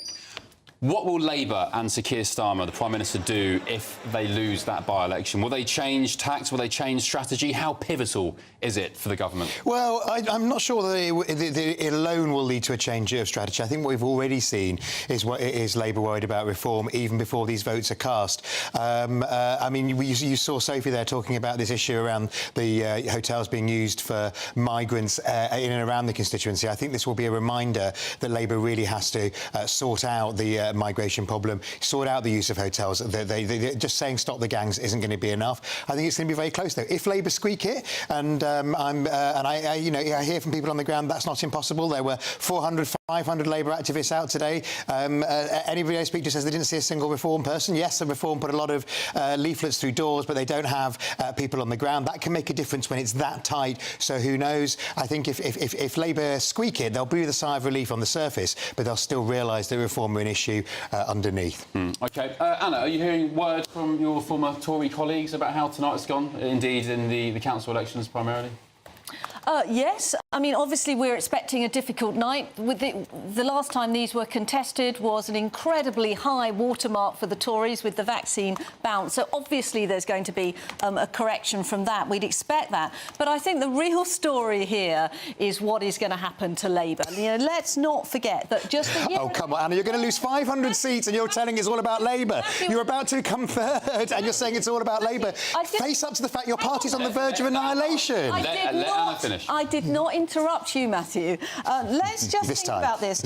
What will Labour and Sir Keir Starmer, the Prime Minister, do if they lose that by-election? Will they change tact? Will they change strategy? How pivotal is it for the government? Well, I'm not sure that it alone will lead to a change of strategy. I think what we've already seen is Labour worried about Reform even before these votes are cast. I mean, you saw Sophie there talking about this issue around the hotels being used for migrants in and around the constituency. I think this will be a reminder that Labour really has to sort out the migration problem, sort out the use of hotels. Just saying stop the gangs isn't going to be enough. I think it's going to be very close, though. If Labour squeak it, and I hear from people on the ground that's not impossible. There were 400, 500 Labour activists out today. Anybody I speak to says they didn't see a single Reform person. Yes, the Reform put a lot of leaflets through doors, but they don't have people on the ground. That can make a difference when it's that tight. So who knows? I think if Labour squeak it, they'll breathe a sigh of relief on the surface, but they'll still realise that Reform are an issue underneath. OK. Anna, are you hearing word from your former Tory colleagues about how tonight's gone, indeed in the council elections primarily? Yes. I mean, obviously, we're expecting a difficult night. With the last time these were contested was an incredibly high watermark for the Tories with the vaccine bounce. So obviously there's going to be a correction from that. We'd expect that. But I think the real story here is what is going to happen to Labour. You know, let's not forget that just a year... Oh, come on, Anna, you're going to lose 500 seats and you're telling it's all about Labour. You're about to come third and you're saying it's all about Labour. Face up to the fact your party's on the verge of annihilation. I did not interrupt you, Matthew. Let's just think about this.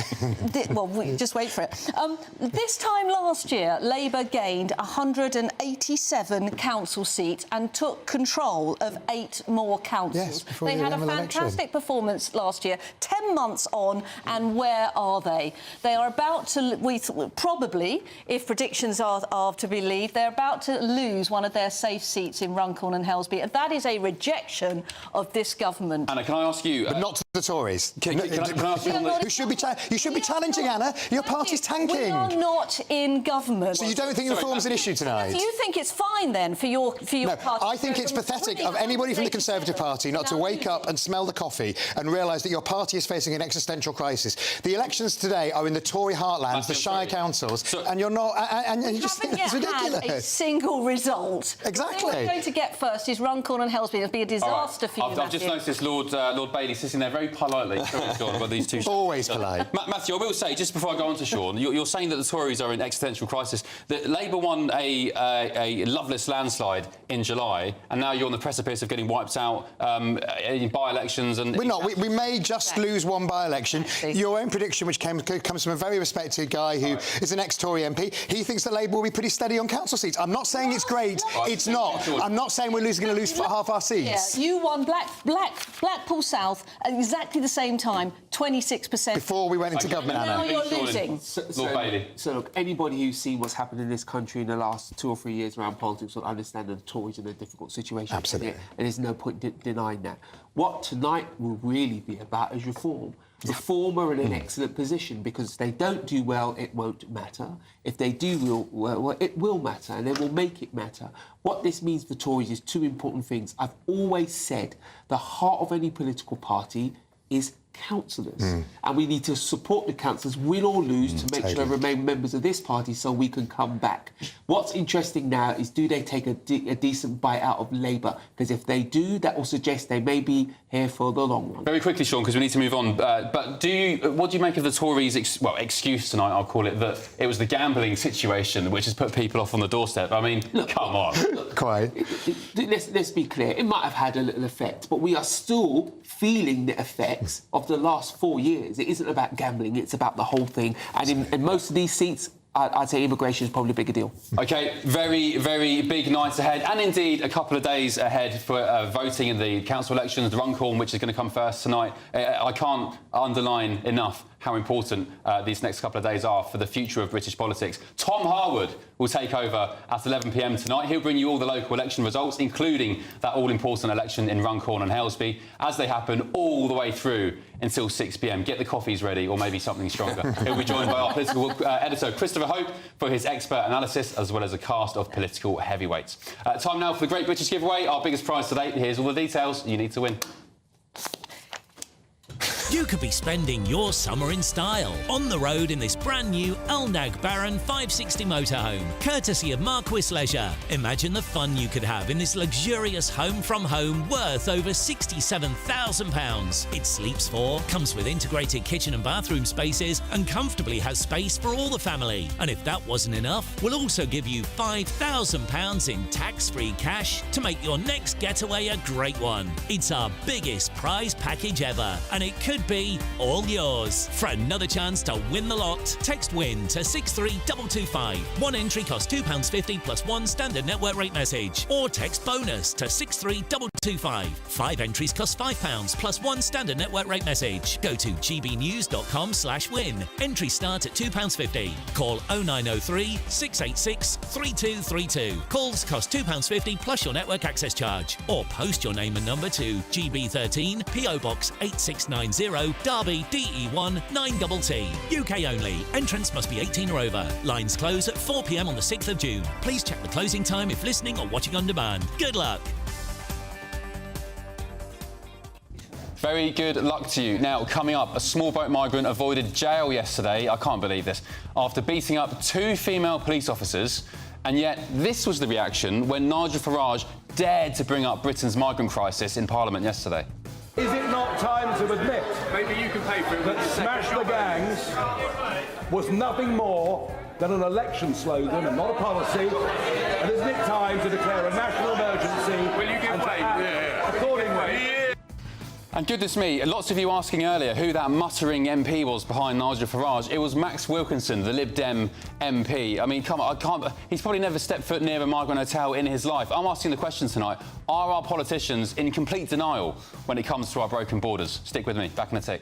Just wait for it. This time last year, Labour gained 187 council seats and took control of 8 more councils. Yes, they had a fantastic performance last year. 10 months on, and where are they? They are about to, probably, if predictions are to be believed, they're about to lose one of their safe seats in Runcorn and Helsby. And that is a rejection of this government. Anna, can I ask you... But not to the Tories. Can I ask you... You should be challenging, Anna. Your party's tanking. We are not in government. So you don't think Reform's an issue tonight? Do you think it's fine, then, for your party? I think it's pathetic of anybody from the Conservative Party not to wake up and smell the coffee and realise that your party is facing an existential crisis. The elections today are in the Tory heartlands, the shire councils, and you're not... And you just think that's ridiculous. Had a single result. Exactly. All we're going to get first is Runcorn and Helsby. It'll be a disaster for you, I've just noticed Lord Bailey sitting there very politely. About these two. Always polite. Matthew, I will say, just before I go on to Sean, you're saying that the Tories are in existential crisis. That Labour won a loveless landslide in July, and now you're on the precipice of getting wiped out in by-elections. And we're not. We may just lose one by-election. Your own prediction, which comes from a very respected guy who is an ex-Tory MP, he thinks that Labour will be pretty steady on council seats. I'm not saying it's great. It's not. I'm not saying we're going to lose half our seats. Yeah, you won Blackpool South at exactly the same time, 26%. Before we went into government, Anna. Now you're losing. Lord Bailey. So look, anybody who's seen what's happened in this country in the last 2 or 3 years around politics will understand that the Tories are in a difficult situation. Absolutely. And there's no point denying that. What tonight will really be about is reform. Reform are in an excellent position because if they don't do well, it won't matter. If they do well, it will matter, and they will make it matter. What this means for Tories is two important things. I've always said the heart of any political party is councillors, and we need to support the councillors, win or lose, to make sure they remain members of this party so we can come back. What's interesting now is, do they take a decent bite out of Labour? Because if they do, that will suggest they may be here for the long run. Very quickly, Sean, because we need to move on. But what do you make of the Tories' excuse tonight? I'll call it that it was the gambling situation which has put people off on the doorstep. I mean, look, come on. Let's be clear. It might have had a little effect, but we are still feeling the effects of the last 4 years. It isn't about gambling, it's about the whole thing. And in most of these seats, I'd say immigration is probably a bigger deal. OK, very, very big nights ahead, and indeed a couple of days ahead for voting in the council elections, Runcorn, which is going to come first tonight. I can't underline enough how important these next couple of days are for the future of British politics. Tom Harwood will take over at 11 p.m. tonight. He'll bring you all the local election results, including that all-important election in Runcorn and Helsby, as they happen all the way through until 6 p.m. Get the coffees ready, or maybe something stronger. He'll be joined by our political editor, Christopher Hope, for his expert analysis, as well as a cast of political heavyweights. Time now for the Great British Giveaway, our biggest prize to date. Here's all the details you need to win. You could be spending your summer in style, on the road in this brand new Elnag Baron 560 motorhome, courtesy of Marquis Leisure. Imagine the fun you could have in this luxurious home from home worth over £67,000. It sleeps 4, comes with integrated kitchen and bathroom spaces, and comfortably has space for all the family. And if that wasn't enough, we'll also give you £5,000 in tax-free cash to make your next getaway a great one. It's our biggest prize package ever, and it could be all yours. For another chance to win the lot, text WIN to 63225. One entry costs £2.50 plus one standard network rate message. Or text BONUS to 63225. 5 entries cost £5 plus one standard network rate message. Go to gbnews.com/win. Entries start at £2.50. Call 0903 686 3232. Calls cost £2.50 plus your network access charge. Or post your name and number to GB13 PO Box 8690 Derby DE1 9TT. UK only. Entrance must be 18 or over. Lines close at 4 p.m. on the 6th of June. Please check the closing time if listening or watching on demand. Good luck. Very good luck to you. Now, coming up, a small boat migrant avoided jail yesterday. I can't believe this. After beating up 2 female police officers. And yet, this was the reaction when Nigel Farage dared to bring up Britain's migrant crisis in Parliament yesterday. Is it not time to admit maybe you can pay for it, that Smash the Gangs was nothing more than an election slogan and not a policy? And isn't it time to declare a national emergency and to act accordingly? And goodness me, lots of you asking earlier who that muttering MP was behind Nigel Farage. It was Max Wilkinson, the Lib Dem MP. I mean, come on, he's probably never stepped foot near a migrant hotel in his life. I'm asking the question tonight, are our politicians in complete denial when it comes to our broken borders? Stick with me, back in a tick.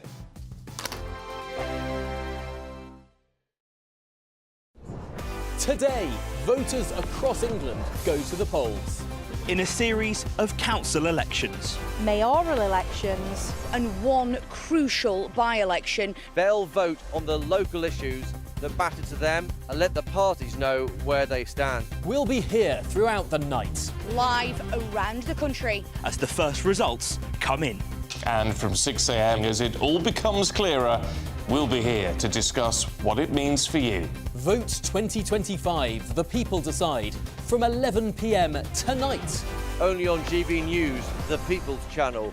Today, voters across England go to the polls. In a series of council elections. Mayoral elections. And one crucial by-election. They'll vote on the local issues that matter to them and let the parties know where they stand. We'll be here throughout the night. Live around the country. As the first results come in. And from 6 a.m, as it all becomes clearer, we'll be here to discuss what it means for you. Vote 2025, the people decide, from 11 p.m. tonight. Only on GB News, the People's Channel,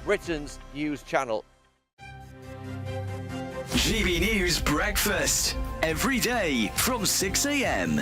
Britain's news channel. GB News Breakfast, every day from 6 a.m.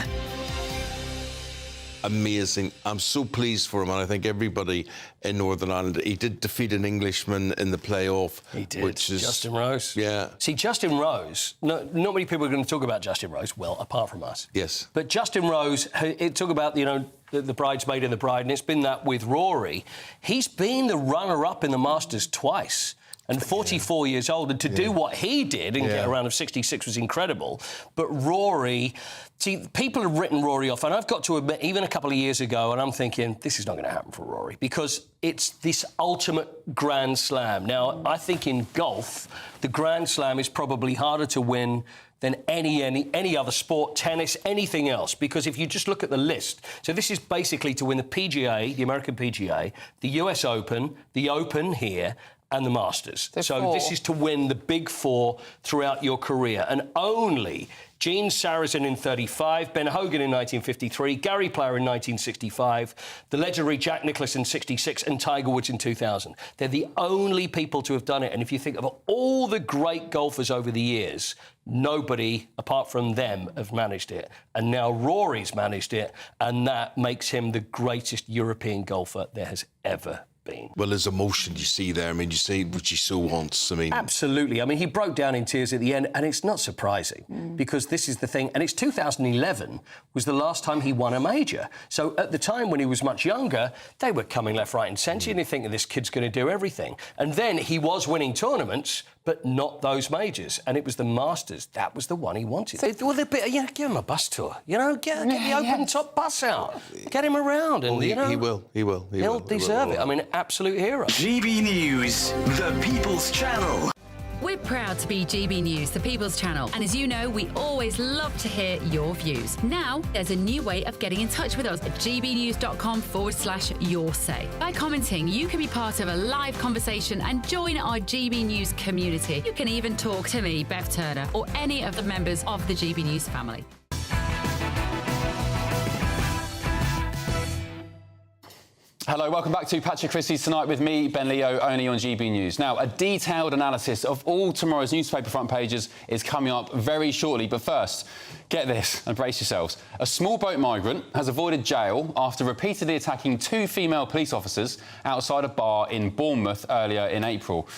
Amazing. I'm so pleased for him, and I think everybody in Northern Ireland. He did defeat an Englishman in the playoff. He did, which is, Justin Rose. Yeah. See, Justin Rose, not many people are going to talk about Justin Rose, well, apart from us. Yes. But Justin Rose, it talk about, the bridesmaid and the bride, and it's been that with Rory. He's been the runner-up in the Masters twice. and 44 years old, and to do what he did and get a round of 66 was incredible. But Rory, see, people have written Rory off, and I've got to admit, even a couple of years ago, and I'm thinking, this is not going to happen for Rory, because it's this ultimate Grand Slam. Now, I think in golf, the Grand Slam is probably harder to win than any other sport, tennis, anything else. Because if you just look at the list, so this is basically to win the PGA, the American PGA, the US Open, the Open here, and the Masters. So this is to win the big four throughout your career. And only Gene Sarazen in 35, Ben Hogan in 1953, Gary Player in 1965, the legendary Jack Nicklaus in 66, and Tiger Woods in 2000. They're the only people to have done it. And if you think of all the great golfers over the years, nobody, apart from them, have managed it. And now Rory's managed it, and that makes him the greatest European golfer there has ever been. Well, there's emotion you see there. I mean, you see what you so wants. I mean, absolutely. I mean, he broke down in tears at the end, and it's not surprising because this is the thing. And it's 2011 was the last time he won a major. So at the time when he was much younger, they were coming left, right, and centre, and you think this kid's going to do everything. And then he was winning tournaments, but not those majors. And it was the Masters. That was the one he wanted. Well, give him a bus tour. You know, get the open top bus out. Get him around. And, he will. He'll deserve it. I mean, absolute hero. GB News, the People's Channel. We're proud to be GB News, the People's Channel. And as you know, we always love to hear your views. Now, there's a new way of getting in touch with us at gbnews.com/yoursay. By commenting, you can be part of a live conversation and join our GB News community. You can even talk to me, Bev Turner, or any of the members of the GB News family. Hello, welcome back to Patrick Christys tonight with me, Ben Leo, only on GB News. Now, a detailed analysis of all tomorrow's newspaper front pages is coming up very shortly. But first, get this and brace yourselves. A small boat migrant has avoided jail after repeatedly attacking 2 female police officers outside a bar in Bournemouth earlier in April.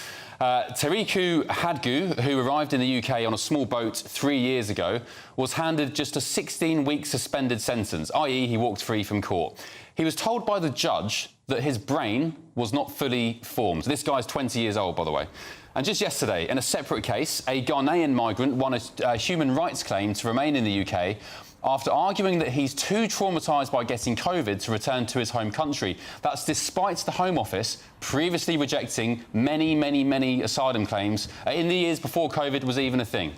Teriku Hadgu, who arrived in the UK on a small boat 3 years ago, was handed just a 16-week suspended sentence, i.e. he walked free from court. He was told by the judge that his brain was not fully formed. This guy's 20 years old, by the way. And just yesterday, in a separate case, a Ghanaian migrant won a human rights claim to remain in the UK after arguing that he's too traumatised by getting COVID to return to his home country. That's despite the Home Office previously rejecting many asylum claims in the years before COVID was even a thing.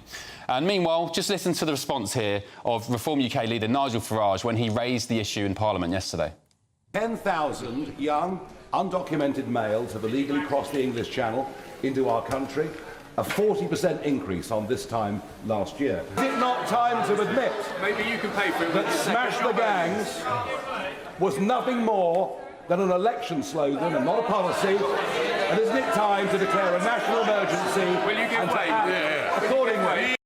And meanwhile, just listen to the response here of Reform UK leader Nigel Farage when he raised the issue in Parliament yesterday. 10,000 young, undocumented males have illegally crossed the English Channel into our country, a 40% increase on this time last year. Is it not time to admit that Smash the Gangs was nothing more than an election slogan and not a policy? And isn't it time to declare a national emergency and to act accordingly?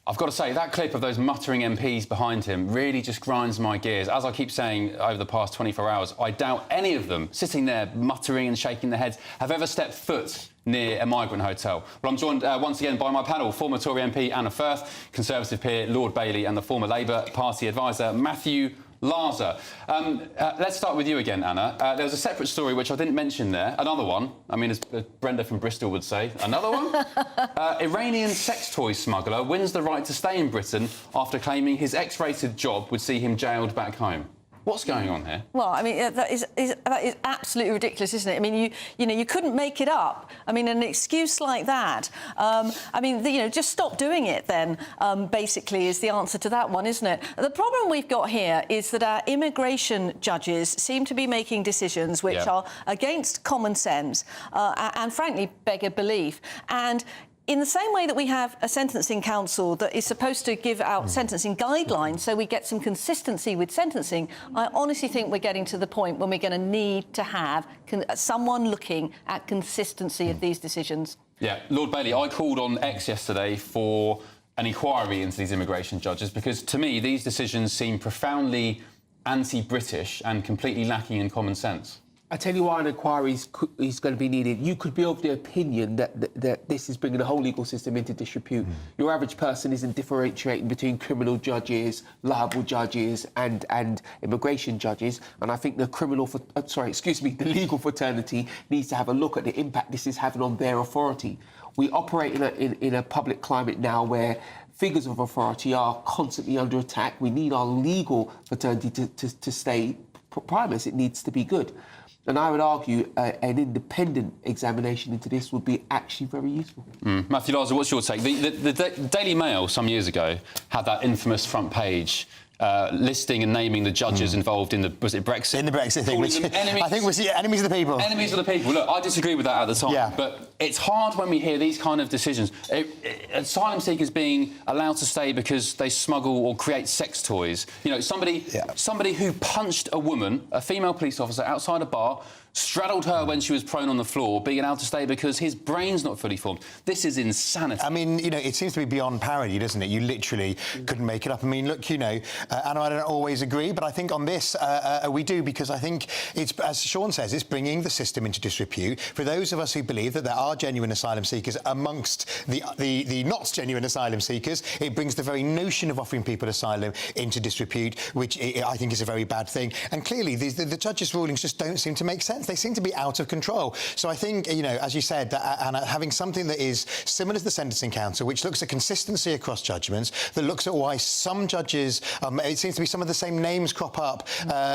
I've got to say, that clip of those muttering MPs behind him really just grinds my gears. As I keep saying over the past 24 hours, I doubt any of them, sitting there muttering and shaking their heads, have ever stepped foot near a migrant hotel. Well, I'm joined once again by my panel, former Tory MP Anna Firth, Conservative peer Lord Bailey and the former Labour Party advisor Matthew Larser. Let's start with you again, Anna. There was a separate story which I didn't mention there. Another one. I mean, as Brenda from Bristol would say, another one? Iranian sex toy smuggler wins the right to stay in Britain after claiming his X-rated job would see him jailed back home. What's going on here? Well, I mean, that is absolutely ridiculous, isn't it? I mean, you couldn't make it up. I mean, an excuse like that. I mean, just stop doing it then, basically, is the answer to that one, isn't it? The problem we've got here is that our immigration judges seem to be making decisions which are against common sense and, frankly, beggar belief. And in the same way that we have a sentencing council that is supposed to give out sentencing guidelines so we get some consistency with sentencing, I honestly think we're getting to the point when we're going to need to have someone looking at consistency of these decisions. Yeah, Lord Bailey, I called on X yesterday for an inquiry into these immigration judges because, to me, these decisions seem profoundly anti-British and completely lacking in common sense. I tell you why an inquiry is going to be needed. You could be of the opinion that this is bringing the whole legal system into disrepute. Your average person isn't differentiating between criminal judges, libel judges, and immigration judges. And I think the the legal fraternity needs to have a look at the impact this is having on their authority. We operate in a public climate now where figures of authority are constantly under attack. We need our legal fraternity to stay primus. It needs to be good. And I would argue an independent examination into this would be actually very useful. Matthew Larser, what's your take? The Daily Mail some years ago had that infamous front page listing and naming the judges involved in was it Brexit? In the Brexit thing, which I think was enemies of the people. Enemies of the people. Look, I disagree with that at the time, but it's hard when we hear these kind of decisions. Asylum seekers being allowed to stay because they smuggle or create sex toys. You know, somebody who punched a woman, a female police officer, outside a bar, straddled her when she was prone on the floor, being allowed to stay because his brain's not fully formed. This is insanity. I mean, you know, it seems to be beyond parody, doesn't it? You literally couldn't make it up. I mean, look, you know, and I don't always agree, but I think on this we do, because I think it's, as Sean says, it's bringing the system into disrepute. For those of us who believe that there are genuine asylum seekers amongst the not genuine asylum seekers, it brings the very notion of offering people asylum into disrepute, which I think is a very bad thing. And clearly, the judges' rulings just don't seem to make sense. They seem to be out of control. So I think, you know, as you said, Anna, having something that is similar to the Sentencing Council, which looks at consistency across judgments, that looks at why some judges, it seems to be some of the same names crop up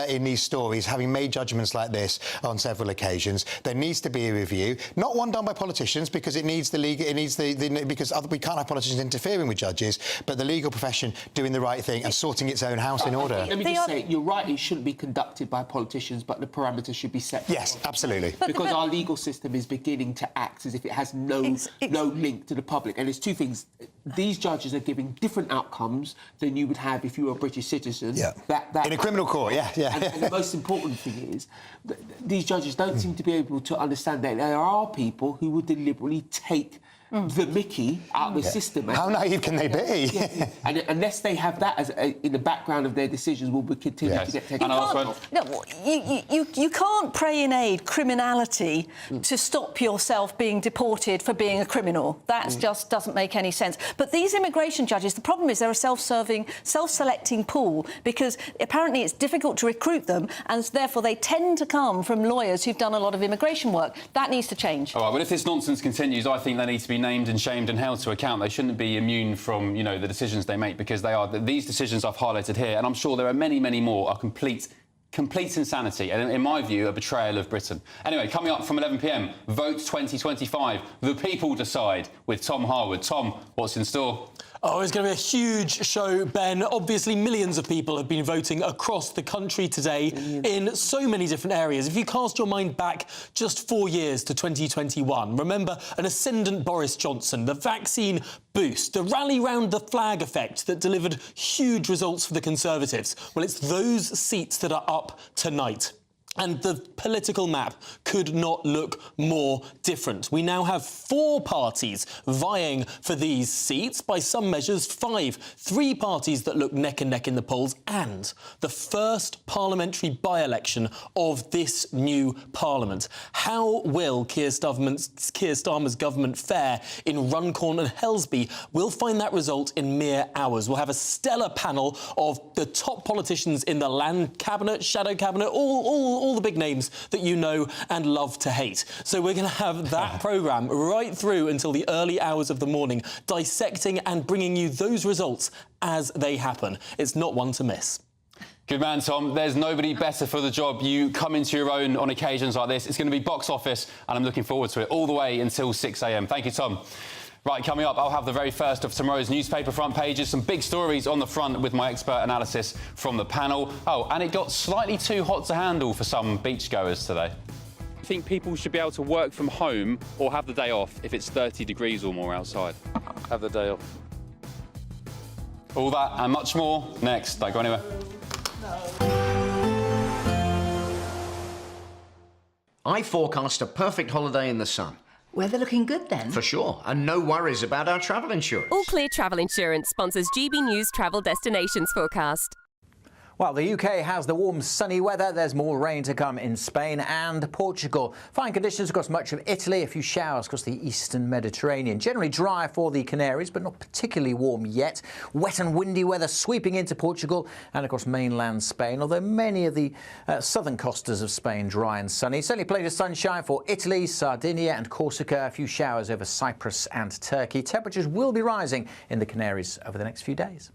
in these stories, having made judgments like this on several occasions. There needs to be a review, not one done by politicians, because it needs the legal, we can't have politicians interfering with judges, but the legal profession doing the right thing and sorting its own house in order. Let me just say, you're right, it shouldn't be conducted by politicians, but the parameters should be set. Yes, absolutely. Because our legal system is beginning to act as if it has no link to the public. And there's two things. These judges are giving different outcomes than you would have if you were a British citizen. Yeah. In a criminal court, yeah. And the most important thing is that these judges don't seem to be able to understand that there are people who would deliberately take the mickey out of the system. How naive can they be? And unless they have that as in the background of their decisions, will continue to get taken off. You can't pray in aid criminality to stop yourself being deported for being a criminal. That just doesn't make any sense. But these immigration judges, the problem is they're a self-selecting pool, because apparently it's difficult to recruit them, and therefore they tend to come from lawyers who've done a lot of immigration work. That needs to change. All right, well, if this nonsense continues, I think they need to be named and shamed and held to account. They shouldn't be immune from, you know, the decisions they make, because they are. These decisions I've highlighted here, and I'm sure there are many, many more, are complete insanity, and in my view, a betrayal of Britain. Anyway, coming up from 11 p.m, Vote 2025. The people decide with Tom Harwood. Tom, what's in store? Oh, it's going to be a huge show, Ben. Obviously, millions of people have been voting across the country today in so many different areas. If you cast your mind back just 4 years to 2021, remember an ascendant Boris Johnson, the vaccine boost, the rally round the flag effect that delivered huge results for the Conservatives. Well, it's those seats that are up tonight. And the political map could not look more different. We now have 4 parties vying for these seats, by some measures 5. 3 parties that look neck and neck in the polls, and the first parliamentary by-election of this new parliament. How will Keir Starmer's government fare in Runcorn and Helsby? We'll find that result in mere hours. We'll have a stellar panel of the top politicians in the Land Cabinet, Shadow Cabinet, all the big names that you know and love to hate. So we're going to have that programme right through until the early hours of the morning, dissecting and bringing you those results as they happen. It's not one to miss. Good man, Tom. There's nobody better for the job. You come into your own on occasions like this. It's going to be box office, and I'm looking forward to it all the way until 6 a.m. Thank you, Tom. Right, coming up, I'll have the very first of tomorrow's newspaper front pages, some big stories on the front with my expert analysis from the panel. Oh, and it got slightly too hot to handle for some beachgoers today. I think people should be able to work from home or have the day off if it's 30 degrees or more outside. Have the day off. All that and much more next. Don't go anywhere. I forecast a perfect holiday in the sun. Weather looking good then? For sure, and no worries about our travel insurance. All Clear Travel Insurance sponsors GB News Travel Destinations Forecast. Well, the UK has the warm, sunny weather. There's more rain to come in Spain and Portugal. Fine conditions across much of Italy. A few showers across the eastern Mediterranean. Generally dry for the Canaries, but not particularly warm yet. Wet and windy weather sweeping into Portugal and across mainland Spain, although many of the southern costas of Spain dry and sunny. Certainly plenty of sunshine for Italy, Sardinia and Corsica. A few showers over Cyprus and Turkey. Temperatures will be rising in the Canaries over the next few days.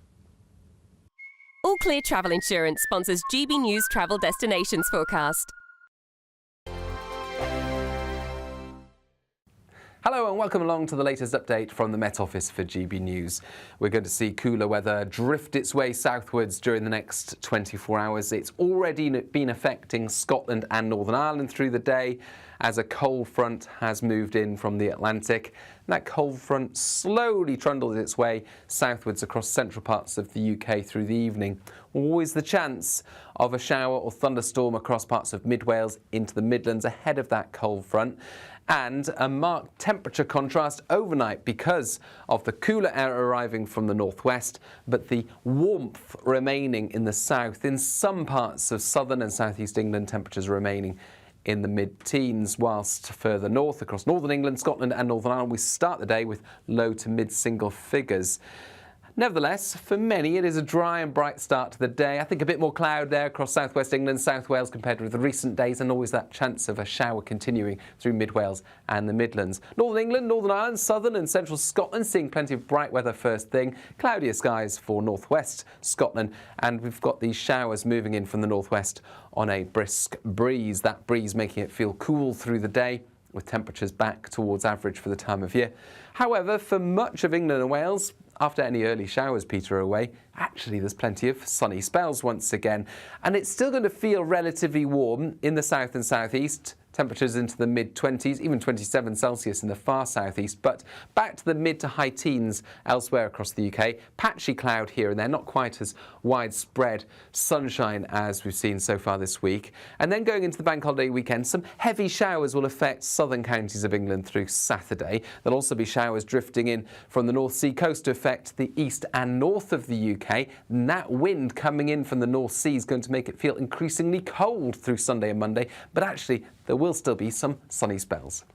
All Clear Travel Insurance sponsors GB News Travel Destinations Forecast. Hello and welcome along to the latest update from the Met Office for GB News. We're going to see cooler weather drift its way southwards during the next 24 hours. It's already been affecting Scotland and Northern Ireland through the day as a cold front has moved in from the Atlantic. That cold front slowly trundles its way southwards across central parts of the UK through the evening. Always the chance of a shower or thunderstorm across parts of Mid Wales into the Midlands ahead of that cold front. And a marked temperature contrast overnight because of the cooler air arriving from the northwest, but the warmth remaining in the south. In some parts of southern and southeast England, temperatures remaining in the mid-teens, whilst further north across northern England, Scotland and Northern Ireland, we start the day with low to mid-single figures. Nevertheless, for many, it is a dry and bright start to the day. I think a bit more cloud there across southwest England, South Wales compared with the recent days, and always that chance of a shower continuing through Mid Wales and the Midlands. Northern England, Northern Ireland, southern and central Scotland seeing plenty of bright weather first thing. Cloudier skies for northwest Scotland, and we've got these showers moving in from the northwest on a brisk breeze. That breeze making it feel cool through the day, with temperatures back towards average for the time of year. However, for much of England and Wales, after any early showers peter away, actually there's plenty of sunny spells once again. And it's still going to feel relatively warm in the south and southeast. Temperatures into the mid-20s, even 27 Celsius in the far southeast, but back to the mid to high teens elsewhere across the UK. Patchy cloud here and there, not quite as widespread sunshine as we've seen so far this week. And then going into the bank holiday weekend, some heavy showers will affect southern counties of England through Saturday. There'll also be showers drifting in from the North Sea coast to affect the east and north of the UK. And that wind coming in from the North Sea is going to make it feel increasingly cold through Sunday and Monday, but actually there will still be some sunny spells.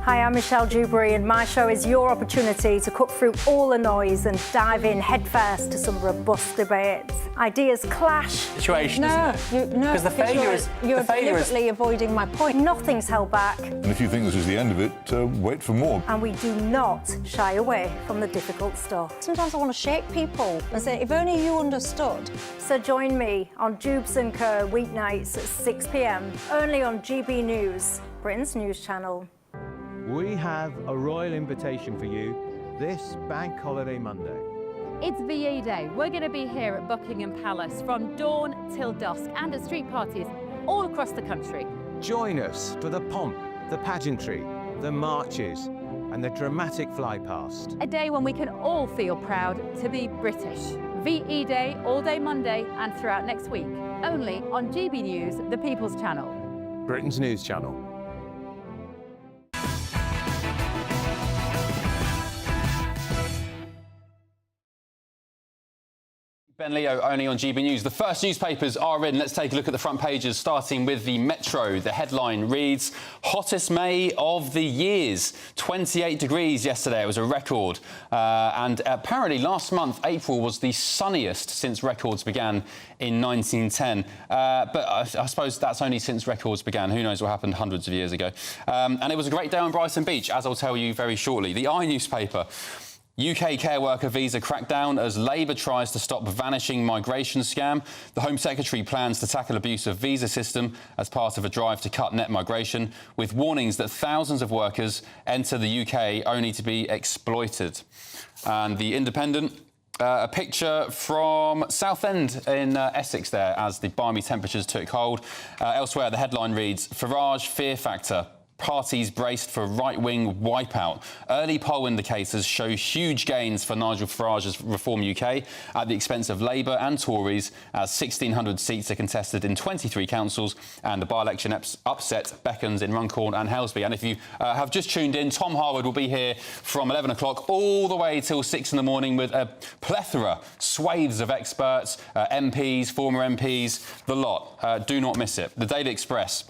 Hi, I'm Michelle Dewberry, and my show is your opportunity to cut through all the noise and dive in headfirst to some robust debates. Ideas clash. Situation, no, isn't it? Because the failure is you're deliberately avoiding my point. Nothing's held back. And if you think this is the end of it, wait for more. And we do not shy away from the difficult stuff. Sometimes I want to shake people and say, if only you understood. So join me on Dubes & Co weeknights at 6 p.m, only on GB News, Britain's news channel. We have a royal invitation for you this Bank Holiday Monday. It's VE Day. We're going to be here at Buckingham Palace from dawn till dusk and at street parties all across the country. Join us for the pomp, the pageantry, the marches and the dramatic fly-past. A day when we can all feel proud to be British. VE Day all day Monday and throughout next week. Only on GB News, the People's Channel. Britain's news channel. Ben Leo, only on GB News. The first newspapers are in. Let's take a look at the front pages, starting with the Metro. The headline reads, hottest May of the years. 28 degrees yesterday. It was a record. And apparently last month, April, was the sunniest since records began in 1910. But I suppose that's only since records began. Who knows what happened hundreds of years ago. And it was a great day on Brighton Beach, as I'll tell you very shortly. The I newspaper. UK care worker visa crackdown as Labour tries to stop vanishing migration scam. The Home Secretary plans to tackle abuse of visa system as part of a drive to cut net migration, with warnings that thousands of workers enter the UK only to be exploited. And The Independent, a picture from Southend in Essex there as the balmy temperatures took hold. Elsewhere, the headline reads, Farage fear factor. parties braced for right-wing wipeout. Early poll indicators show huge gains for Nigel Farage's Reform UK at the expense of Labour and Tories, as 1,600 seats are contested in 23 councils, and the by-election upset beckons in Runcorn and Helsby. And if you have just tuned in, Tom Harwood will be here from 11 o'clock all the way till 6 in the morning with a plethora, swathes of experts, MPs, former MPs, the lot. Do not miss it. The Daily Express.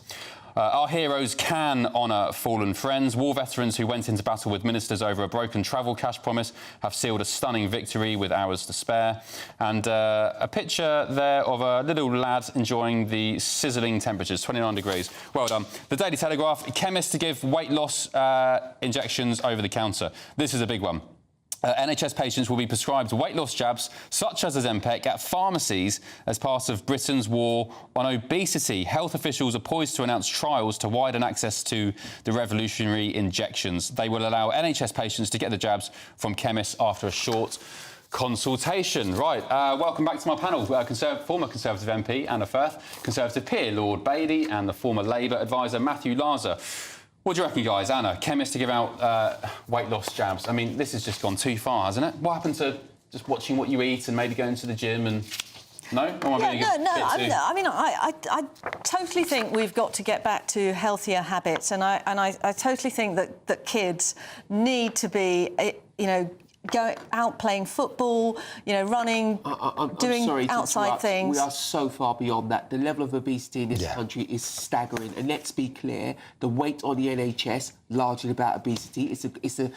Our heroes can honour fallen friends. War veterans who went into battle with ministers over a broken travel cash promise have sealed a stunning victory with hours to spare. And a picture there of a little lad enjoying the sizzling temperatures, 29 degrees. Well done. The Daily Telegraph, chemists to give weight loss injections over the counter. This is a big one. NHS patients will be prescribed weight loss jabs, such as Ozempic, at pharmacies as part of Britain's war on obesity. Health officials are poised to announce trials to widen access to the revolutionary injections. They will allow NHS patients to get the jabs from chemists after a short consultation. Right, welcome back to my panel. Former Conservative MP Anna Firth, Conservative peer Lord Bailey, and the former Labour advisor Matthew Larser. What do you reckon, guys? Anna, chemists to give out weight loss jabs. I mean, this has just gone too far, hasn't it? What happened to just watching what you eat and maybe going to the gym and... No? I totally think we've got to get back to healthier habits, and I totally think that kids need to be, go out playing football, running, doing outside things. We are so far beyond that. The level of obesity in this country is staggering. And let's be clear, the weight on the NHS, largely about obesity, it's the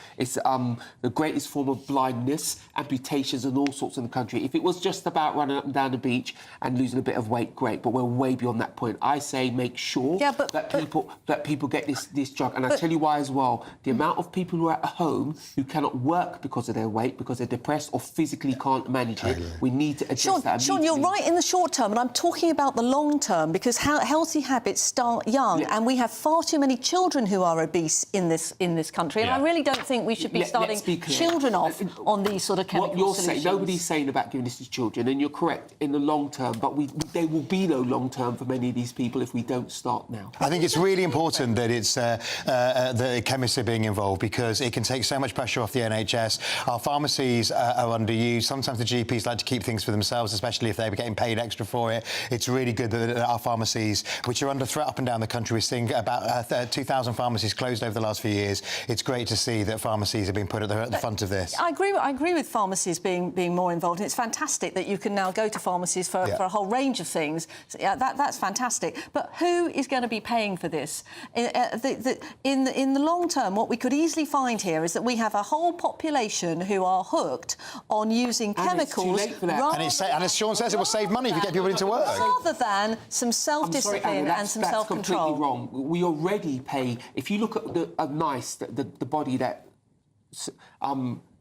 greatest form of blindness, amputations and all sorts in the country. If it was just about running up and down the beach and losing a bit of weight, great, but we're way beyond that point. I say make sure that people get this drug. And I tell you why as well. The amount of people who are at home who cannot work because of their weight, because they're depressed or physically can't manage it. We need to address that. Sean, you're right in the short term, and I'm talking about the long term, because healthy habits start young, and we have far too many children who are obese in this country, and I really don't think we should be starting children off on these sort of chemical solutions. Nobody's saying about giving this to children, and you're correct in the long term, but there will be no long term for many of these people if we don't start now. I think it's really important that the chemists are being involved, because it can take so much pressure off the NHS. Our pharmacies are underused. Sometimes the GPs like to keep things for themselves, especially if they're getting paid extra for it. It's really good that our pharmacies, which are under threat up and down the country, we're seeing about 2,000 pharmacies closed over the last few years. It's great to see that pharmacies have been put at the front of this. I agree with pharmacies being more involved, and it's fantastic that you can now go to pharmacies for a whole range of things. So, that's fantastic. But who is going to be paying for this? In the long term, what we could easily find here is that we have a whole population who are hooked on using chemicals. And as Sean says, it will save money if you get people into work. Rather than some self-discipline and some self-control. That's completely wrong. We already pay... If you look at the body that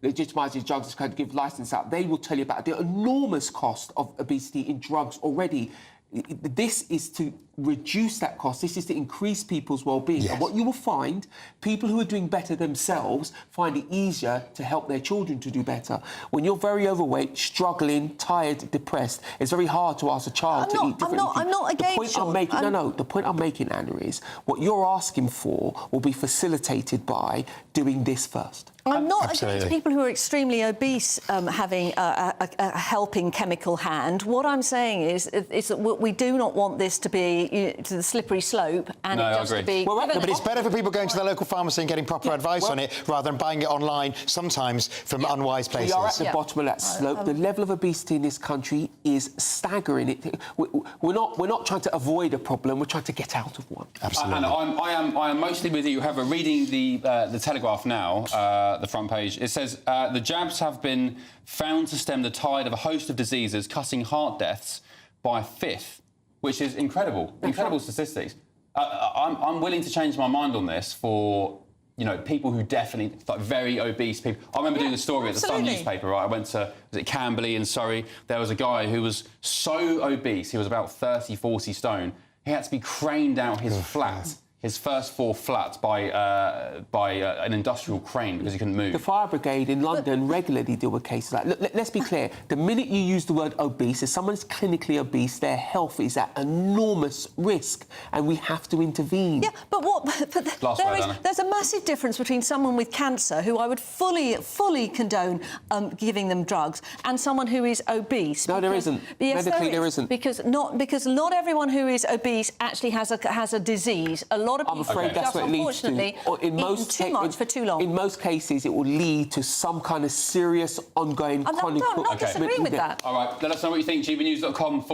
legitimises drugs to give licence out, they will tell you about the enormous cost of obesity in drugs already. This is to reduce that cost. This is to increase people's well-being. And what you will find, people who are doing better themselves find it easier to help their children to do better. When you're very overweight, struggling, tired, depressed, it's very hard to ask a child to eat differently. I'm not against it. The point I'm making, Anna, is what you're asking for will be facilitated by doing this first. I'm not against people who are extremely obese having a helping chemical hand. What I'm saying is that we do not want this to be to the slippery slope and to be... but it's better for people going to their local pharmacy and getting proper advice on it rather than buying it online, sometimes from unwise places. We are at the bottom of that slope. The level of obesity in this country is staggering. We're not trying to avoid a problem, we're trying to get out of one. Absolutely. And I am mostly with you. However, reading the Telegraph now, the front page, it says the jabs have been found to stem the tide of a host of diseases, cutting heart deaths by a fifth, which is incredible. Incredible statistics. I'm willing to change my mind on this for people who definitely, like very obese people. I remember doing a story at the Sun newspaper, right? I went to, Camberley in Surrey. There was a guy who was so obese, he was about 30, 40 stone. He had to be craned out his flat. his first floor flat by an industrial crane because he couldn't move. The fire brigade in London regularly deal with cases like... Look, let's be clear. The minute you use the word obese, if someone's clinically obese, their health is at enormous risk, and we have to intervene. Yeah, but there's a massive difference between someone with cancer, who I would fully condone giving them drugs, and someone who is obese. No, there isn't. Yes, Medically, there isn't. Because not everyone who is obese actually has a disease. A lot of people, I'm afraid that's what it leads to. Eaten too much for too long. In most cases, it will lead to some kind of serious, ongoing, chronic... I'm not disagreeing with that. All right, let us know what you think. gbnews.com/.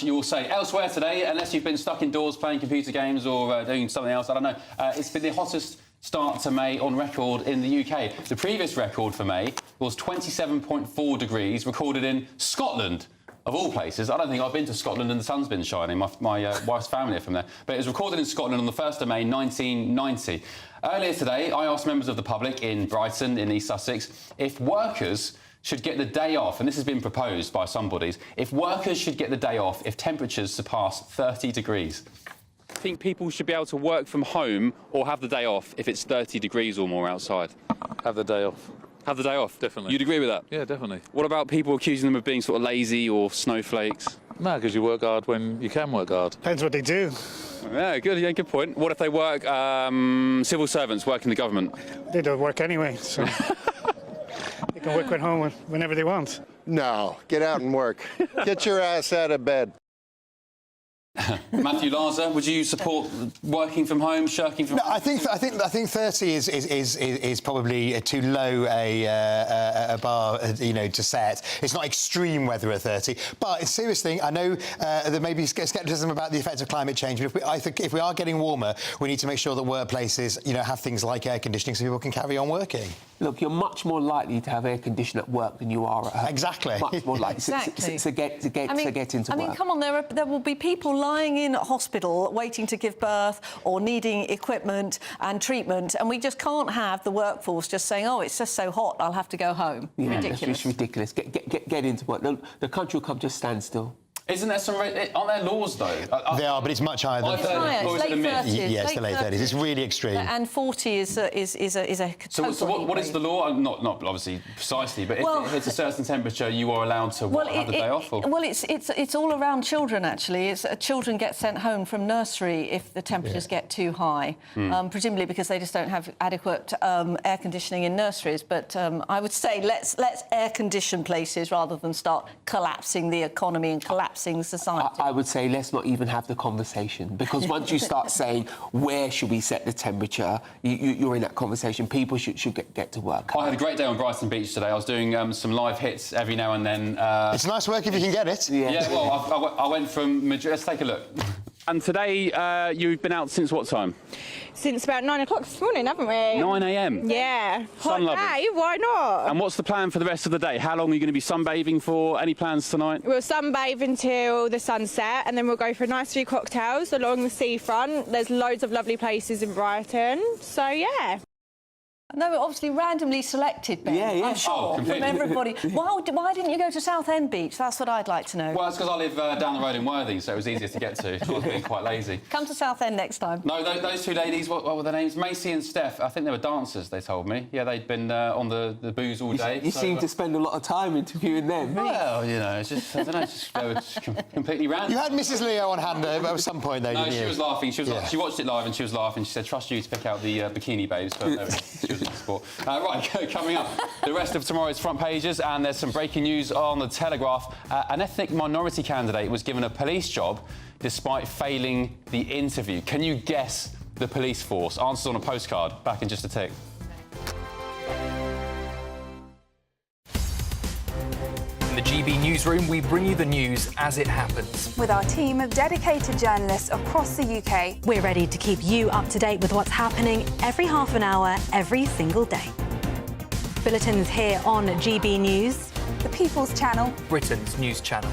You will say elsewhere today, unless you've been stuck indoors playing computer games or doing something else. I don't know. It's been the hottest start to May on record in the UK. The previous record for May was 27.4 degrees, recorded in Scotland. Of all places. I don't think I've been to Scotland and the sun's been shining. My wife's family are from there. But it was recorded in Scotland on the 1st of May, 1990. Earlier today, I asked members of the public in Brighton, in East Sussex, if workers should get the day off, and this has been proposed by some bodies, if workers should get the day off if temperatures surpass 30 degrees. I think people should be able to work from home or have the day off if it's 30 degrees or more outside. Have the day off. Have the day off? Definitely. You'd agree with that? Yeah, definitely. What about people accusing them of being sort of lazy or snowflakes? No, because you work hard when you can work hard. Depends what they do. Yeah, good point. What if they work, civil servants work in the government? They don't work anyway, so they can work at home whenever they want. No, get out and work. Get your ass out of bed. Matthew Larzer, would you support working from home, shirking from home? I think 30 is probably too low a bar, to set. It's not extreme weather at 30, but it's a serious thing. I know there may be scepticism about the effects of climate change, but I think if we are getting warmer, we need to make sure that workplaces, have things like air conditioning so people can carry on working. Look, you're much more likely to have air conditioning at work than you are at home. Exactly. Much more likely. Exactly. So get into work. I mean, come on, there will be people lying in hospital waiting to give birth or needing equipment and treatment, and we just can't have the workforce just saying, oh, it's just so hot, I'll have to go home. Yeah, ridiculous. It's ridiculous. Get into work. The country will come to a standstill. Isn't there aren't there laws, though? They are, but it's much higher than... It's higher. It's late 30s. Yes, the late 30s. It's really extreme. And 40 is a total So what is the law? Not obviously precisely, but if it's a certain temperature, you are allowed to have the day off? Or? Well, it's all around children, actually. Children get sent home from nursery if the temperatures get too high, presumably because they just don't have adequate air conditioning in nurseries. But I would say let's air condition places rather than start collapsing the economy and collapsing society. I would say let's not even have the conversation, because once you start saying where should we set the temperature, you're in that conversation. People should get to work. I had a great day on Brighton Beach today. I was doing some live hits every now and then. It's nice work if you can get it. Yeah, well, I went from Madrid. Let's take a look. And today, you've been out since what time? Since about 9 o'clock this morning, haven't we? 9 a.m? Yeah. Sun Hot day, why not? And what's the plan for the rest of the day? How long are you going to be sunbathing for? Any plans tonight? We'll sunbathe until the sunset, and then we'll go for a nice few cocktails along the seafront. There's loads of lovely places in Brighton, so yeah. No, but obviously randomly selected, Ben. Yeah. I'm sure, from everybody. Why didn't you go to Southend Beach? That's what I'd like to know. Well, it's because I live down the road in Worthing, so it was easier to get to. I was being quite lazy. Come to Southend next time. No, those two ladies, what were their names? Macy and Steph. I think they were dancers, they told me. Yeah, they'd been on the booze all day. You seem to spend a lot of time interviewing them. Well, it's just, I don't know, they were just completely random. You had Mrs. Leo on hand at some point, though, No, didn't you? she was laughing. She watched it live and she was laughing. She said, trust you to pick out the bikini babes, but no, she was in the sport. Right, coming up, the rest of tomorrow's front pages, and there's some breaking news on the Telegraph. An ethnic minority candidate was given a police job despite failing the interview. Can you guess the police force? Answers on a postcard. Back in just a tick. In the GB newsroom, we bring you the news as it happens. With our team of dedicated journalists across the UK, we're ready to keep you up to date with what's happening every half an hour, every single day. Bulletins here on GB News, the People's Channel, Britain's news channel.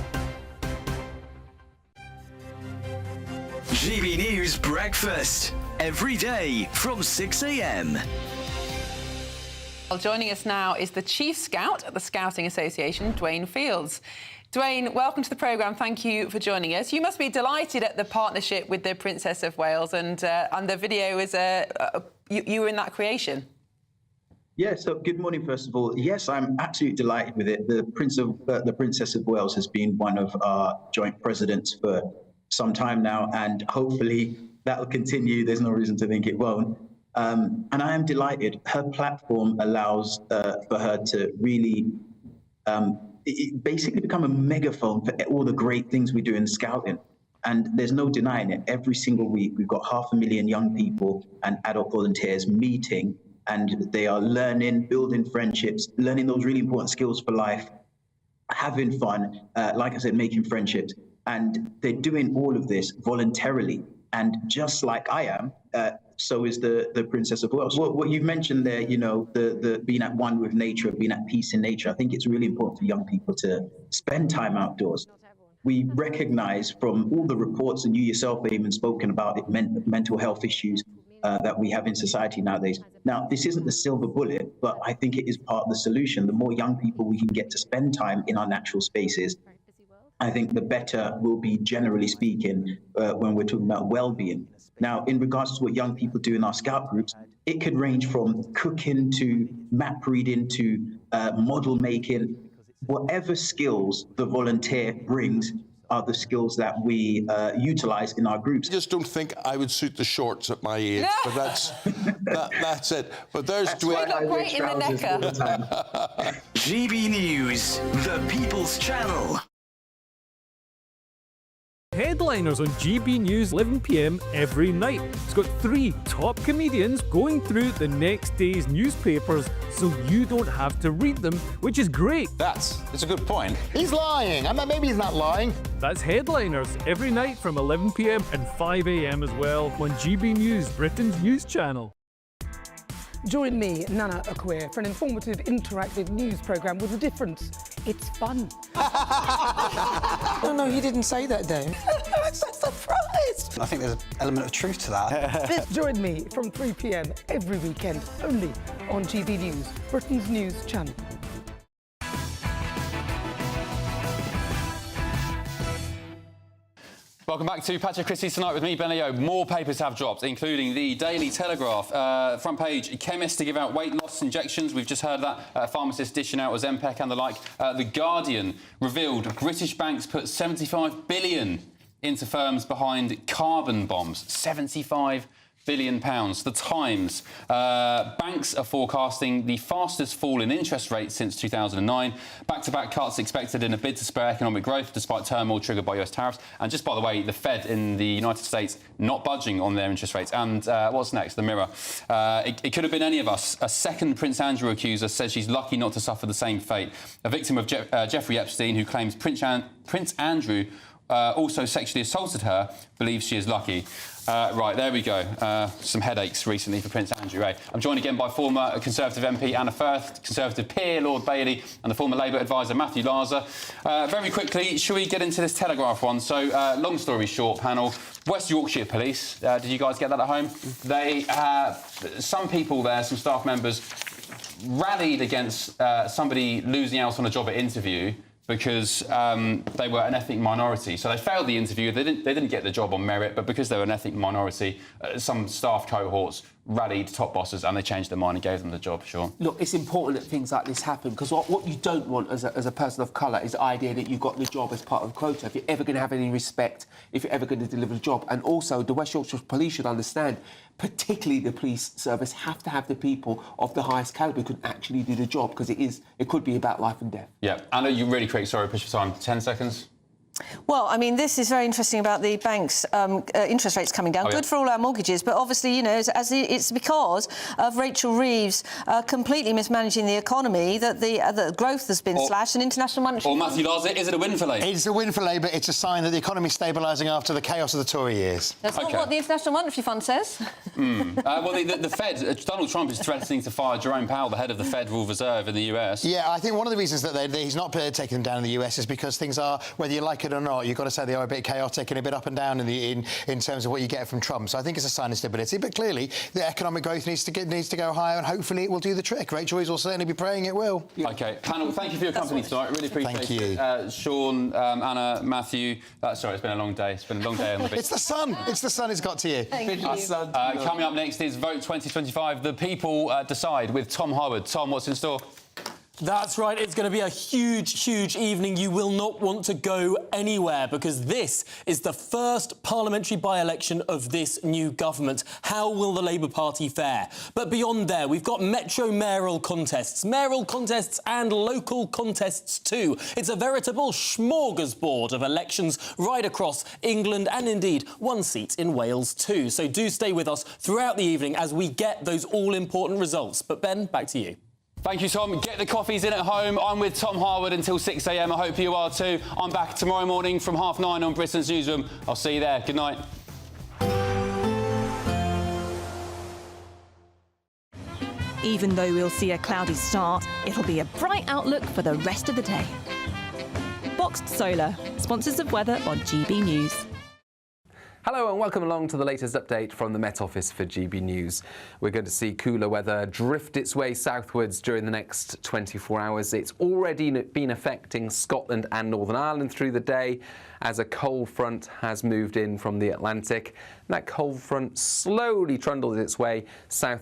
GB News Breakfast, every day from 6 a.m. Well, joining us now is the Chief Scout at the Scouting Association, Dwayne Fields. Dwayne, welcome to the programme. Thank you for joining us. You must be delighted at the partnership with the Princess of Wales, and the video is you were in that creation. Yeah, so good morning, first of all. Yes, I'm absolutely delighted with it. The Princess of Wales has been one of our joint presidents for some time now, and hopefully that will continue. There's no reason to think it won't. And I am delighted. Her platform allows for her to really basically become a megaphone for all the great things we do in scouting. And there's no denying it. Every single week, we've got 500,000 young people and adult volunteers meeting, and they are learning, building friendships, learning those really important skills for life, having fun, like I said, making friendships. And they're doing all of this voluntarily. And just like I am, so is the Princess of Wales. What you've mentioned there, you know, the being at one with nature, being at peace in nature, I think it's really important for young people to spend time outdoors. We recognize from all the reports, and you yourself have even spoken about it, mental health issues that we have in society nowadays. Now, this isn't the silver bullet, but I think it is part of the solution. The more young people we can get to spend time in our natural spaces, I think the better we'll be, generally speaking, when we're talking about well-being. Now, in regards to what young people do in our scout groups, it could range from cooking to map reading to model making. Whatever skills the volunteer brings are the skills that we utilize in our groups. I just don't think I would suit the shorts at my age, but that's it. But there's Dwayne. You look great in the necker. GB News, the People's Channel. Headliners on GB News 11 p.m. every night. It's got 3 top comedians going through the next day's newspapers so you don't have to read them, which is great. It's a good point. He's lying. I mean, maybe he's not lying. That's Headliners every night from 11 p.m. and 5 a.m. as well on GB News, Britain's news channel. Join me, Nana Akwe, for an informative, interactive news programme with a difference. It's fun. No, he didn't say that, though. I'm so surprised. I think there's an element of truth to that. Join me from 3 p.m. every weekend, only on GB News, Britain's news channel. Welcome back to Patrick Christys tonight with me, Ben Leo. More papers have dropped, including the Daily Telegraph. Front page, chemists to give out weight loss injections. We've just heard that. Pharmacists dishing out Ozempic and the like. The Guardian revealed British banks put £75 billion into firms behind carbon bombs. £75 billion. The Times. Banks are forecasting the fastest fall in interest rates since 2009. Back-to-back cuts expected in a bid to spur economic growth despite turmoil triggered by US tariffs. And just by the way, the Fed in the United States not budging on their interest rates. And what's next? The Mirror. It could have been any of us. A second Prince Andrew accuser says she's lucky not to suffer the same fate. A victim of Jeffrey Epstein, who claims Prince Andrew also sexually assaulted her, believes she is lucky. Right, there we go. Some headaches recently for Prince Andrew, eh? I'm joined again by former Conservative MP Anna Firth, Conservative peer Lord Bailey, and the former Labour advisor Matthew Larser. Very quickly, shall we get into this Telegraph one? So, long story short, panel, West Yorkshire Police, did you guys get that at home? They, some people there, some staff members, rallied against somebody losing out on a job at interview because they were an ethnic minority. So they failed the interview. They didn't get the job on merit, but because they were an ethnic minority, some staff cohorts rallied top bosses and they changed their mind and gave them the job, Sean. Look, it's important that things like this happen because what you don't want as a person of colour is the idea that you've got the job as part of the quota. If you're ever going to have any respect, if you're ever going to deliver the job. And also, the West Yorkshire Police should understand, particularly the police service, have to have the people of the highest calibre who can actually do the job because it could be about life and death. Yeah, Anna, you're really quick. Sorry, push your time. 10 seconds. Well, I mean, this is very interesting about the banks' interest rates coming down. Good for all our mortgages, but obviously, you know, it's because of Rachel Reeves completely mismanaging the economy that the growth has been slashed and international monetary... Or Matthew Larser, is it a win for Labour? It's a win for Labour. It's a sign that the economy's stabilising after the chaos of the Tory years. That's not what the International Monetary Fund says. Well, the Fed, Donald Trump is threatening to fire Jerome Powell, the head of the Federal Reserve in the US. Yeah, I think one of the reasons that he's not taking them down in the US is because things are, whether you like it it or not, you've got to say they are a bit chaotic and a bit up and down in terms of what you get from Trump. So I think it's a sign of stability. But clearly, the economic growth needs to go higher, and hopefully it will do the trick. Rachel Reeves will certainly be praying it will. OK, panel, thank you for your company tonight. Really appreciate Thank it. you. Sean, Anna, Matthew. Sorry, it's been a long day. It's been a long day on the beach. It's the sun. It's the sun. It's got to you. Thank you. Coming up next is Vote 2025. The people decide with Tom Harwood. Tom, what's in store? That's right, it's going to be a huge, huge evening. You will not want to go anywhere because this is the first parliamentary by-election of this new government. How will the Labour Party fare? But beyond there, we've got metro mayoral contests and local contests too. It's a veritable smorgasbord of elections right across England and indeed one seat in Wales too. So do stay with us throughout the evening as we get those all-important results. But Ben, back to you. Thank you, Tom. Get the coffees in at home. I'm with Tom Harwood until 6 a.m. I hope you are too. I'm back tomorrow morning from 9:30 on Britain's Newsroom. I'll see you there. Good night. Even though we'll see a cloudy start, it'll be a bright outlook for the rest of the day. Boxed Solar, sponsors of weather on GB News. Hello and welcome along to the latest update from the Met Office for GB News. We're going to see cooler weather drift its way southwards during the next 24 hours. It's already been affecting Scotland and Northern Ireland through the day as a cold front has moved in from the Atlantic. That cold front slowly trundles its way south